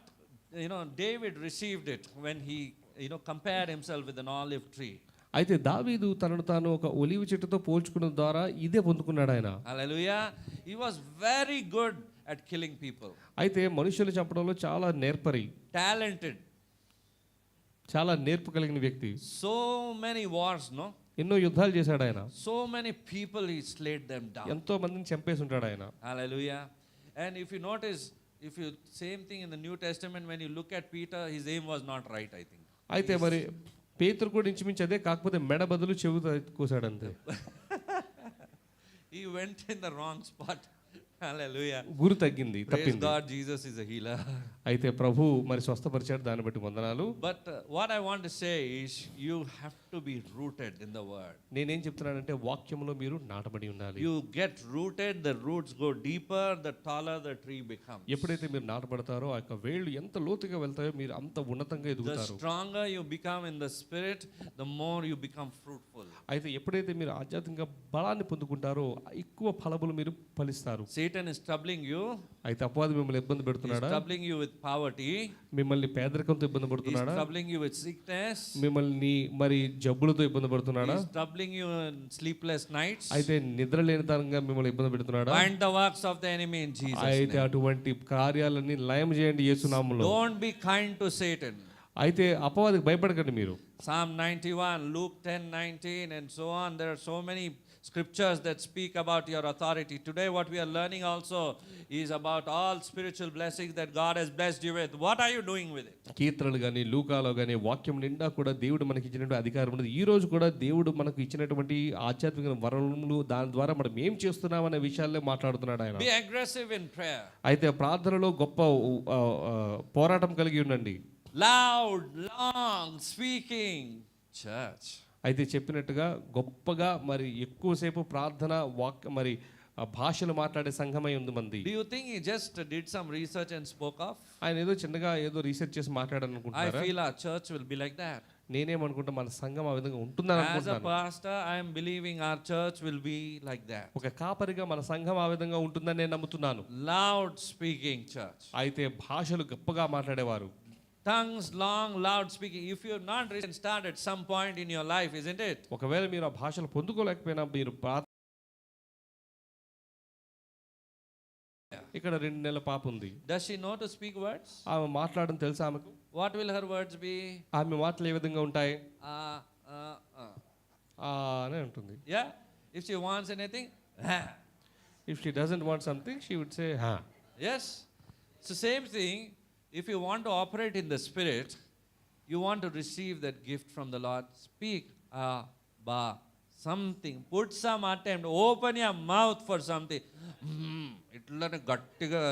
David received it when he compared himself with an olive tree. అయితే దావీదు తనను తాను ఒక ఒలివ చెట్టుతో పోల్చుకున్న ద్వారా ఇదే పొందుకున్నాడు ఆయన. Hallelujah. He was very good at killing people. అయితే మనుషులు చంపడంలో చాలా నేర్పరి, Talented. చాలా నేర్పు కలిగిన వ్యక్తి. So many wars, no? ఎన్నో యుద్ధాలు చేశాడు ఆయన. So many people he slayed them down. ఎంతో మందిని చంపేసి ఉంటాడు ఆయన. Hallelujah. And if you notice, if you same thing in the New Testament, when you look at Peter, his aim was not right, I think. అయితే మరి పేతురు కూడా ఇంచుమించు అదే, కాకపోతే మెడ బదులు చెవు కూసాడు అంతే. He went in the wrong spot. Hallelujah. గురి తగ్గింది, Praise తప్పింది. God, Jesus is a healer. అయితే ప్రభు మరి స్వస్థపరిచాడు, దాన్ని బట్టి వందనాలు. But what I want to say is, you have to be rooted in the word. నేనేం చెప్తున్నానంటే వాక్యంలో మీరు నాటబడి ఉండాలి. You get rooted, the roots go deeper, the taller the tree becomes. ఎప్పుడైతే మీరు నాటబడతారో ఆ యొక్క వేళ్ళు ఎంత లోతుగా వెళ్తాయో మీరు అంత ఉన్నతంగా The ఎదుగుతారు. stronger you become in the spirit, the more you become fruitful. అయితే ఎప్పుడైతే మీరు ఆధ్యాత్మిక బలాన్ని పొందుకుంటారో ఎక్కువ ఫలములు మీరు ఫలిస్తారు. Satan is troubling you. అయితే అపవాది మిమ్మల్ని ఇబ్బంది He's పెడుతున్నాడా? troubling you with poverty. మిమ్మల్ని పేదరికంతో ఇబ్బంది He's పడుతున్నాడా? troubling you with sickness. మిమ్మల్ని మరి జబ్బులతో ఇబ్బంది పడుతున్నాడా? He's troubling you in sleepless nights. అయితే నిద్ర లేనితనంగా మిమ్మల్ని ఇబ్బంది పెడుతున్నాడా? Bind the works of the enemy in Jesus' అయితే name. అటువంటి కార్యాలన్నీ లయం చేయండి యేసు నామములో. Don't be kind to Satan. అయితే అపవాదికి భయపడకండి మీరు. Psalm 91, Luke 10:19, and so on. There are so many scriptures that speak about your authority. Today what we are learning also is about all spiritual blessings that God has blessed you with. What are you doing with it? కీర్తనలు కానీ లూకాలో కానీ వాక్యం నిండా కూడా దేవుడు మనకి ఇచ్చినటువంటి అధికారం ఉన్నది. ఈ రోజు కూడా దేవుడు మనకు ఇచ్చినటువంటి ఆధ్యాత్మిక వరములు దాని ద్వారా మనం ఏం చేస్తున్నాం అనే విషయాలే మాట్లాడుతున్నాడు ఆయన. Be aggressive in prayer. అయితే ప్రార్థనలో గొప్ప పోరాటం కలిగి ఉండండి. Loud, long speaking. Church. అయితే చెప్పినట్టుగా గొప్పగా మరి ఎక్కువసేపు ప్రార్థన మరి భాషలు మాట్లాడే సంఘమై ఉంది మంది. Do you think he just did some research and spoke of? ఆయన ఏదో చిన్నగా ఏదో రీసెర్చ్ చేసి I మాట్లాడాలనుకుంటున్నారా? feel our church will be like that. నేనేమనుకుంటా మన సంఘం ఆ విధంగా ఉంటుందని As a అనుకుంటున్నాను. pastor, I am believing our church will be like that. ఒక కాపరిగా మన సంఘం ఆ విధంగా ఉంటుందని నేను నమ్ముతున్నాను. Loud speaking church. అయితే భాషలు గొప్పగా మాట్లాడేవారు. Tongues, long, loud speaking. If you're not risen, start at some point in your life, isn't it? ఒకవేళ మీరు ఆ భాషలు పొందుకోలేకపోయినా మీరు ఇక్కడ 2 నెలల పాప ఉంది. Does she know to speak words? ఆమె మాట్లాడడం తెలుసా ఆమెకు? What will her words be? ఆమె మాటలు ఏ విధంగా ఉంటాయి? Uh. అనే ఉంటుంది. Yeah? If she wants anything, If she doesn't want something, she would say ha. yes? It's the same thing. If you want to operate in the Spirit, you want to receive that gift from the Lord. Speak, ba, something. Put some attempt. Open your mouth for something. ఇట్లనే గట్టిగా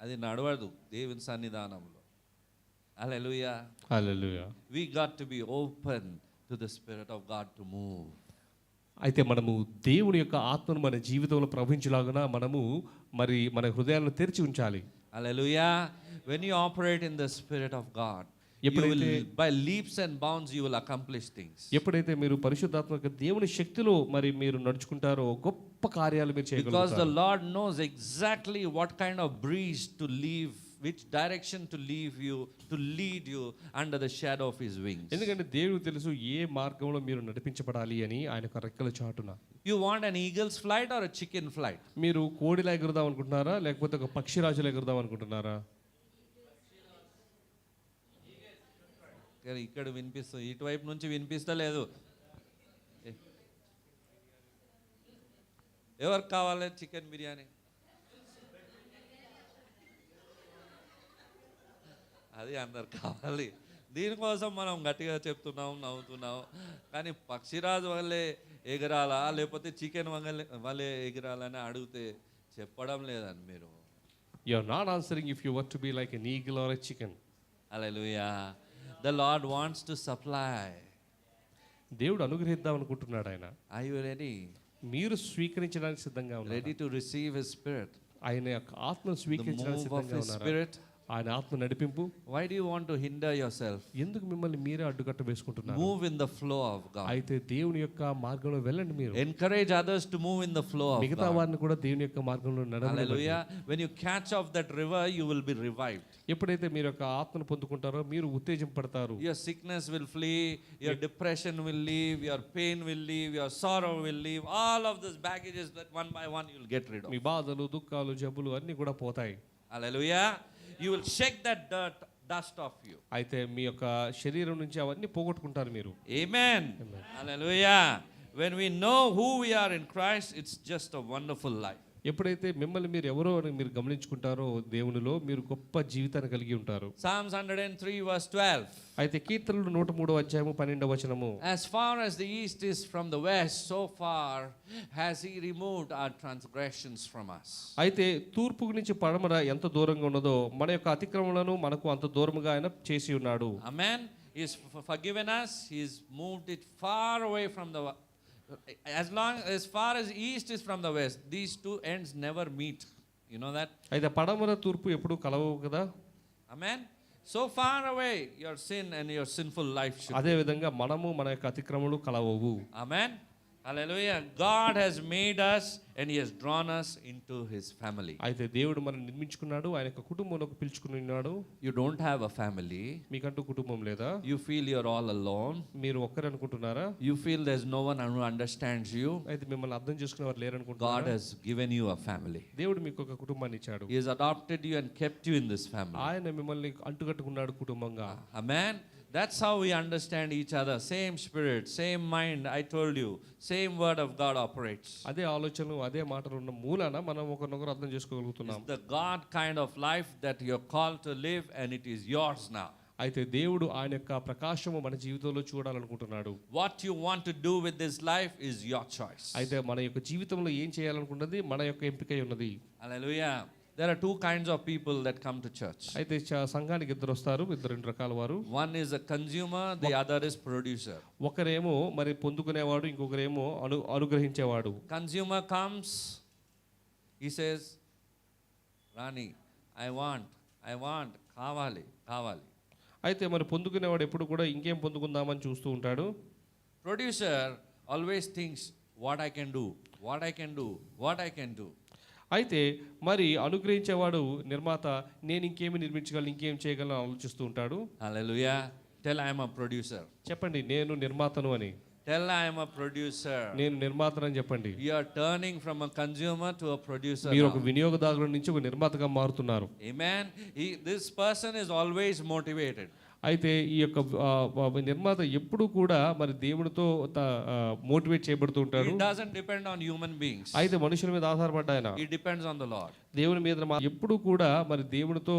అది నడవదు దేవుని సన్నిధానంలో. హల్లెలూయా. హల్లెలూయా. We got to be open to the Spirit of God to move. అయితే మనము దేవుని యొక్క ఆత్మను మన జీవితంలో ప్రవహించులాగున మనము మరి మన హృదయాలను తెరిచి ఉంచాలి. Hallelujah. When you operate in the Spirit of God, you will, by leaps and bounds, you will accomplish things. ఎప్పుడైతే మీరు పరిశుద్ధాత్మ యొక్క దేవుని శక్తిలో మరి మీరు నడుచుకుంటారో గొప్ప కార్యాలు మీరు చేయగలుగుతారు. Because the Lord knows exactly what kind of breeze to leave, which direction to leave you, to lead you under the shadow of His wings. ఎందుకంటే దేవునికి తెలుసు ఏ మార్గంలో మీరు నడిపించబడాలి అని ఆయన యొక్క రెక్కల చాటున. You want an eagle's flight or a chicken flight? మీరు కోడిలా ఎగురుదాం అనుకుంటున్నారా లేకపోతే ఒక పక్షిరాజులా ఎగురుదాం అనుకుంటున్నారా? ఇక్కడ వినిపిస్తుంది, ఇటువైపు నుంచి వినిపిస్తలేదు. ఎవరికి కావాలి చికెన్ బిర్యానీ? అది అందరు కావాలి. దీనికోసం మనం గట్టిగా చెప్తున్నాం, నవ్వుతున్నాం. కానీ పక్షిరాజు వల్లే ఎగరాలా లేకపోతే చికెన్ వల్లే ఎగరాలని అడిగితే చెప్పడం లేదని మీరు. You are not answering if you want to be like an eagle or a chicken. Hallelujah. The Lord wants to supply. దేవుడు అనుగ్రహిద్దాం అనుకుంటున్నాడు ఆయన. Are you ready? మీరు స్వీకరించడానికి సిద్ధంగా ఉన్నారా? Ready to receive His Spirit? ఆయన యొక్క ఆత్మను The స్వీకరించడానికి move of సిద్ధంగా His ఉన్నారా? Spirit? ఆయన ఆత్మ నడిపింపు. Why do you want to hinder yourself? ఎందుకు మిమ్మల్ని మీరే అడ్డుకట్ట వేసుకుంటున్నారు? Move in the flow of God. అయితే దేవుని యొక్క మార్గంలో వెళ్ళండి. మీరు Encourage others to move in the flow of మిగతా God. వారిని కూడా దేవుని యొక్క మార్గంలో నడవండి. Hallelujah. When you catch off that river, you will be revived. ఎప్పుడైతే మీరు యొక్క ఆత్మను పొందుకుంటారో మీరు ఉత్తేజపడతారు. Your sickness will flee, your depression will leave, your pain will leave, your sorrow will leave. All of those baggages that one by one you will get rid of. మీ బాధలు దుఃఖాలు జబ్బులు అన్నీ కూడా పోతాయి. Hallelujah. You will shake that dust off you. అయితే మీ యొక్క శరీరం నుంచి అవన్నీ పోగొట్టుకుంటారు మీరు. Amen. Hallelujah. When we know who we are in Christ, it's just a wonderful life. ఎప్పుడైతే మిమ్మల్ని మీరు ఎవరో అని మీరు గమనించుకుంటారో దేవునిలో మీరు గొప్ప జీవితాన్ని కలిగి ఉంటారు. Psalms 103 verse 12. అయితే కీర్తనలు 103 అధ్యాయము 12వ వచనము, As far as the east is from the west, so far has he removed our transgressions from us. అయితే తూర్పు నుంచి పడమర ఎంత దూరంగా ఉన్నదో మన యొక్క అతిక్రమణలను మనకు అంత దూరముగా ఆయన చేసి ఉన్నాడు. Amen. He has forgiven us. He's moved it far away from the as far as east is from the west. These two ends never meet. You know that? అయితే పడమర తూర్పు ఎప్పుడు కలవవు కదా. Amen. So far away your sin and your sinful life should. అదే విధంగా మనము మన యొక్క అతిక్రమణలు కలవవు. Amen. Hallelujah. God has made us and he has drawn us into his family. అయితే దేవుడు మనల్ని నిర్మించుకున్నాడు, ఆయన యొక్క కుటుంబంలోకి పిలుచుకుని ఉన్నాడు. You don't have a family. మీకంటూ కుటుంబం లేదా? You feel you're all alone. మీరు ఒక్కరే అనుకుంటున్నారా? You feel there's no one who understands you. అయితే మిమ్మల్ని అర్థం చేసుకునేవారు లేరనుకుంటున్నారా? God has given you a family. దేవుడు మీకు ఒక కుటుంబాన్ని ఇచ్చాడు. He has adopted you and kept you in this family. ఆయన మిమ్మల్ని అంటుకట్టుకున్నాడు కుటుంబంగా. Amen. That's how we understand each other. Same spirit, same mind, I told you. Same word of God operates. అదే ఆలోచనలు అదే మాటలు ఉన్న మూలాన మనం ఒకరినొకరు అర్థం చేసుకోగలుగుతున్నాం. It's the God kind of life that you're called to live and it is yours now. అయితే దేవుడు ఆయన యొక్క ప్రకాశము మన జీవితంలో చూడాలనుకుంటున్నాడు. What you want to do with this life is your choice. అయితే మన యొక్క జీవితంలో ఏం చేయాలనుకున్నది మన యొక్క ఎంపికై ఉన్నది. Hallelujah. There are two kinds of people that come to church. అయితే సంఘానికి ఇద్దరు వస్తారు, ఇద్దరు రెండు రకాల వారు. One is a consumer, the other is producer. ఒకరేమో మరి పొందుకునేవాడు, ఇంకొకరేమో అనుగ్రహించేవాడు. Consumer comes, he says, Rani, I want, కావాలి. అయితే మరి పొందుకునేవాడు ఎప్పుడు కూడా ఇంకేం పొందుకుందామని చూస్తూ ఉంటాడు. Producer always thinks what I can do. అయితే మరి అనుగ్రహించేవాడు నిర్మాత నేను ఇంకేమి నిర్మించగలను, ఇంకేం చేయగలను ఆలోచిస్తూ ఉంటాడు. Hallelujah. Tell I am a producer. చెప్పండి నేను నిర్మాతను అని. Tell I am a producer. నేను నిర్మాతనని చెప్పండి. You are turning from a consumer to a producer. మీరు ఒక వినియోగదారుల నుంచి ఒక నిర్మాతగా మారుతున్నారు. Amen. This person is always motivated. అయితే ఈ యొక్క నిర్మాత ఎప్పుడు కూడా మరి దేవునితో మోటివేట్ చేయబడుతూ ఉంటాడు. He doesn't depend on human beings. అయితే మనుషుల మీద ఆధారపడ్డ ఆయన He depends on the Lord. దేవుని మీద ఎప్పుడు కూడా మరి దేవునితో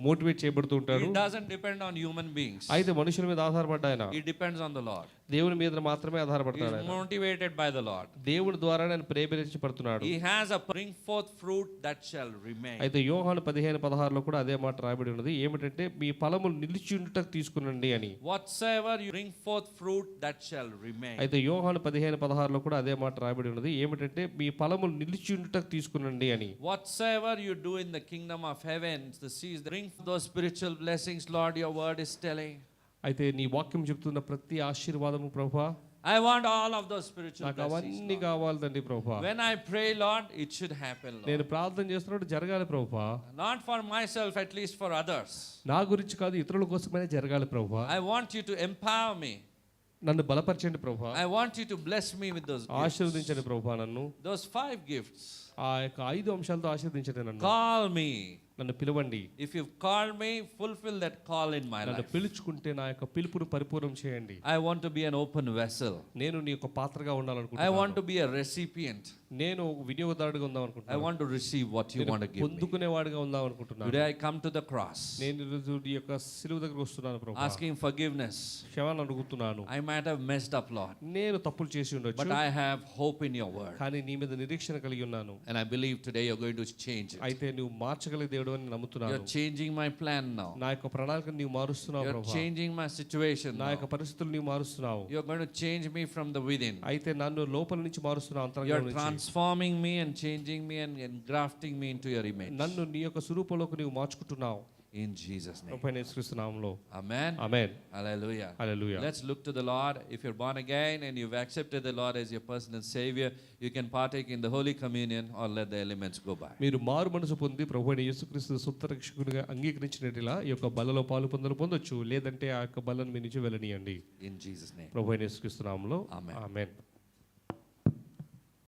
మోటివేట్ చేయబడుతూ ఉంటాడు. He doesn't depend on human beings. అయితే మనుషుల మీద ఆధారపడ్డ ఆయన He depends on the Lord. దేవుని మీద మాత్రమే ఆధారపడతాడు. He is motivated by the Lord. దేవుని ద్వారా ఆయన ప్రేరేపించబడుతున్నాడు. He has a bring forth fruit that shall remain. అయితే యోహాను 15:16 కూడా అదే మాట రాయబడి ఉన్నది. ఏమిటంటే మీ ఫలములు నిలిచి ఉండుటకు తీసుకునండి అని. Whatsoever you bring forth fruit that shall remain. అయితే యోహాను 15:16 కూడా అదే మాట రాయబడి ఉన్నది. ఏమిటంటే మీ ఫలములు నిలిచి ఉండుటకు తీసుకునండి అని. Whatsoever you do in the kingdom of heaven, the seas bring those spiritual blessings, Lord, your word is telling. అయితే నీ వాక్యం చెప్తున్న ప్రతి ఆశీర్వాదము ప్రభువా, I want all of those spiritual నాకు blessings. అవన్నీ కావాలి తండ్రి ప్రభువా. When I pray, Lord, it should happen, Lord. నేను ప్రార్థన చేస్తున్నప్పుడు జరగాలి ప్రభువా. Not for myself, at least for others. నా గురించి కాదు, ఇతరుల కోసమైనా జరగాలి ప్రభువా. I want you to empower me. నన్ను బలపరచండి ప్రభువా. I want you to bless me with those gifts. ఆశీర్వదించండి ప్రభువా నన్ను. Those 5 gifts. ఆ యొక్క 5 అంశాలతో ఆశీర్వదించండి నన్ను. Call me. నన్ను పిలవండి. If you've called me, fulfill that call in my నన్ను life. పిలుచుకుంటే నా యొక్క పిలుపును పరిపూర్ణం చేయండి. I want to be an open vessel. నేను నీ యొక్క పాత్రగా I ఉండాలనుకుంటున్నాను. want to be a recipient. నేను ఒక వినియోగదారుడిగా ఉందాం I అనుకుంటున్నాను. want to receive what you want to give me. పొందుకునేవాడిగా ఉందాం అనుకుంటున్నాను. Today I come to the cross, నేను ఈరోజు ఈ యొక్క సిలువ దగ్గర వస్తున్నాను ప్రభువా. asking forgiveness. క్షమాపణ అడుగుతున్నాను. I might have messed up, Lord, నేను తప్పులు చేసి ఉండొచ్చు, but I have hope in your word. కానీ నీ మీద నిరీక్షణ కలిగి ఉన్నాను. And I believe today you're going to change it. అయితే నువ్వు మార్చగలిగే దేవుడు అని నమ్ముతున్నాను. You're changing my plan now. నా యొక్క ప్రణాళికను నీవు మారుస్తున్నావు You're ప్రభువా. changing my situation నా now. యొక్క పరిస్థితులు నీవు మారుస్తున్నావు. You're going to change me from the within. అయితే నన్ను లోపల నుంచి మారుస్తున్నావు, అంతరంగం You're నుంచి. transforming me and changing me and engrafting me into your image. నన్ను నీ యొక్క స్వరూపంలోకి నీవు మార్చుకుంటున్నావు. In Jesus' name. ప్రభువైన యేసుక్రీస్తు నామములో Amen. Amen. Hallelujah. Hallelujah. Let's look to the Lord. If you're born again and you've accepted the Lord as your personal Savior, you can partake in the Holy Communion or let the elements go by. మీరు మారు మనసు పొంది ప్రభువైన యేసుక్రీస్తు సొంత రక్షకునిగా అంగీకరించినట్లా ఈ యొక్క బలలో పాలు పొందొచ్చు, లేదంటే ఆ యొక్క బలను మీ నుంచి వెళ్ళనియండి. In Jesus' name. ప్రభువైన యేసుక్రీస్తు నామములో Amen. ఆమేన్.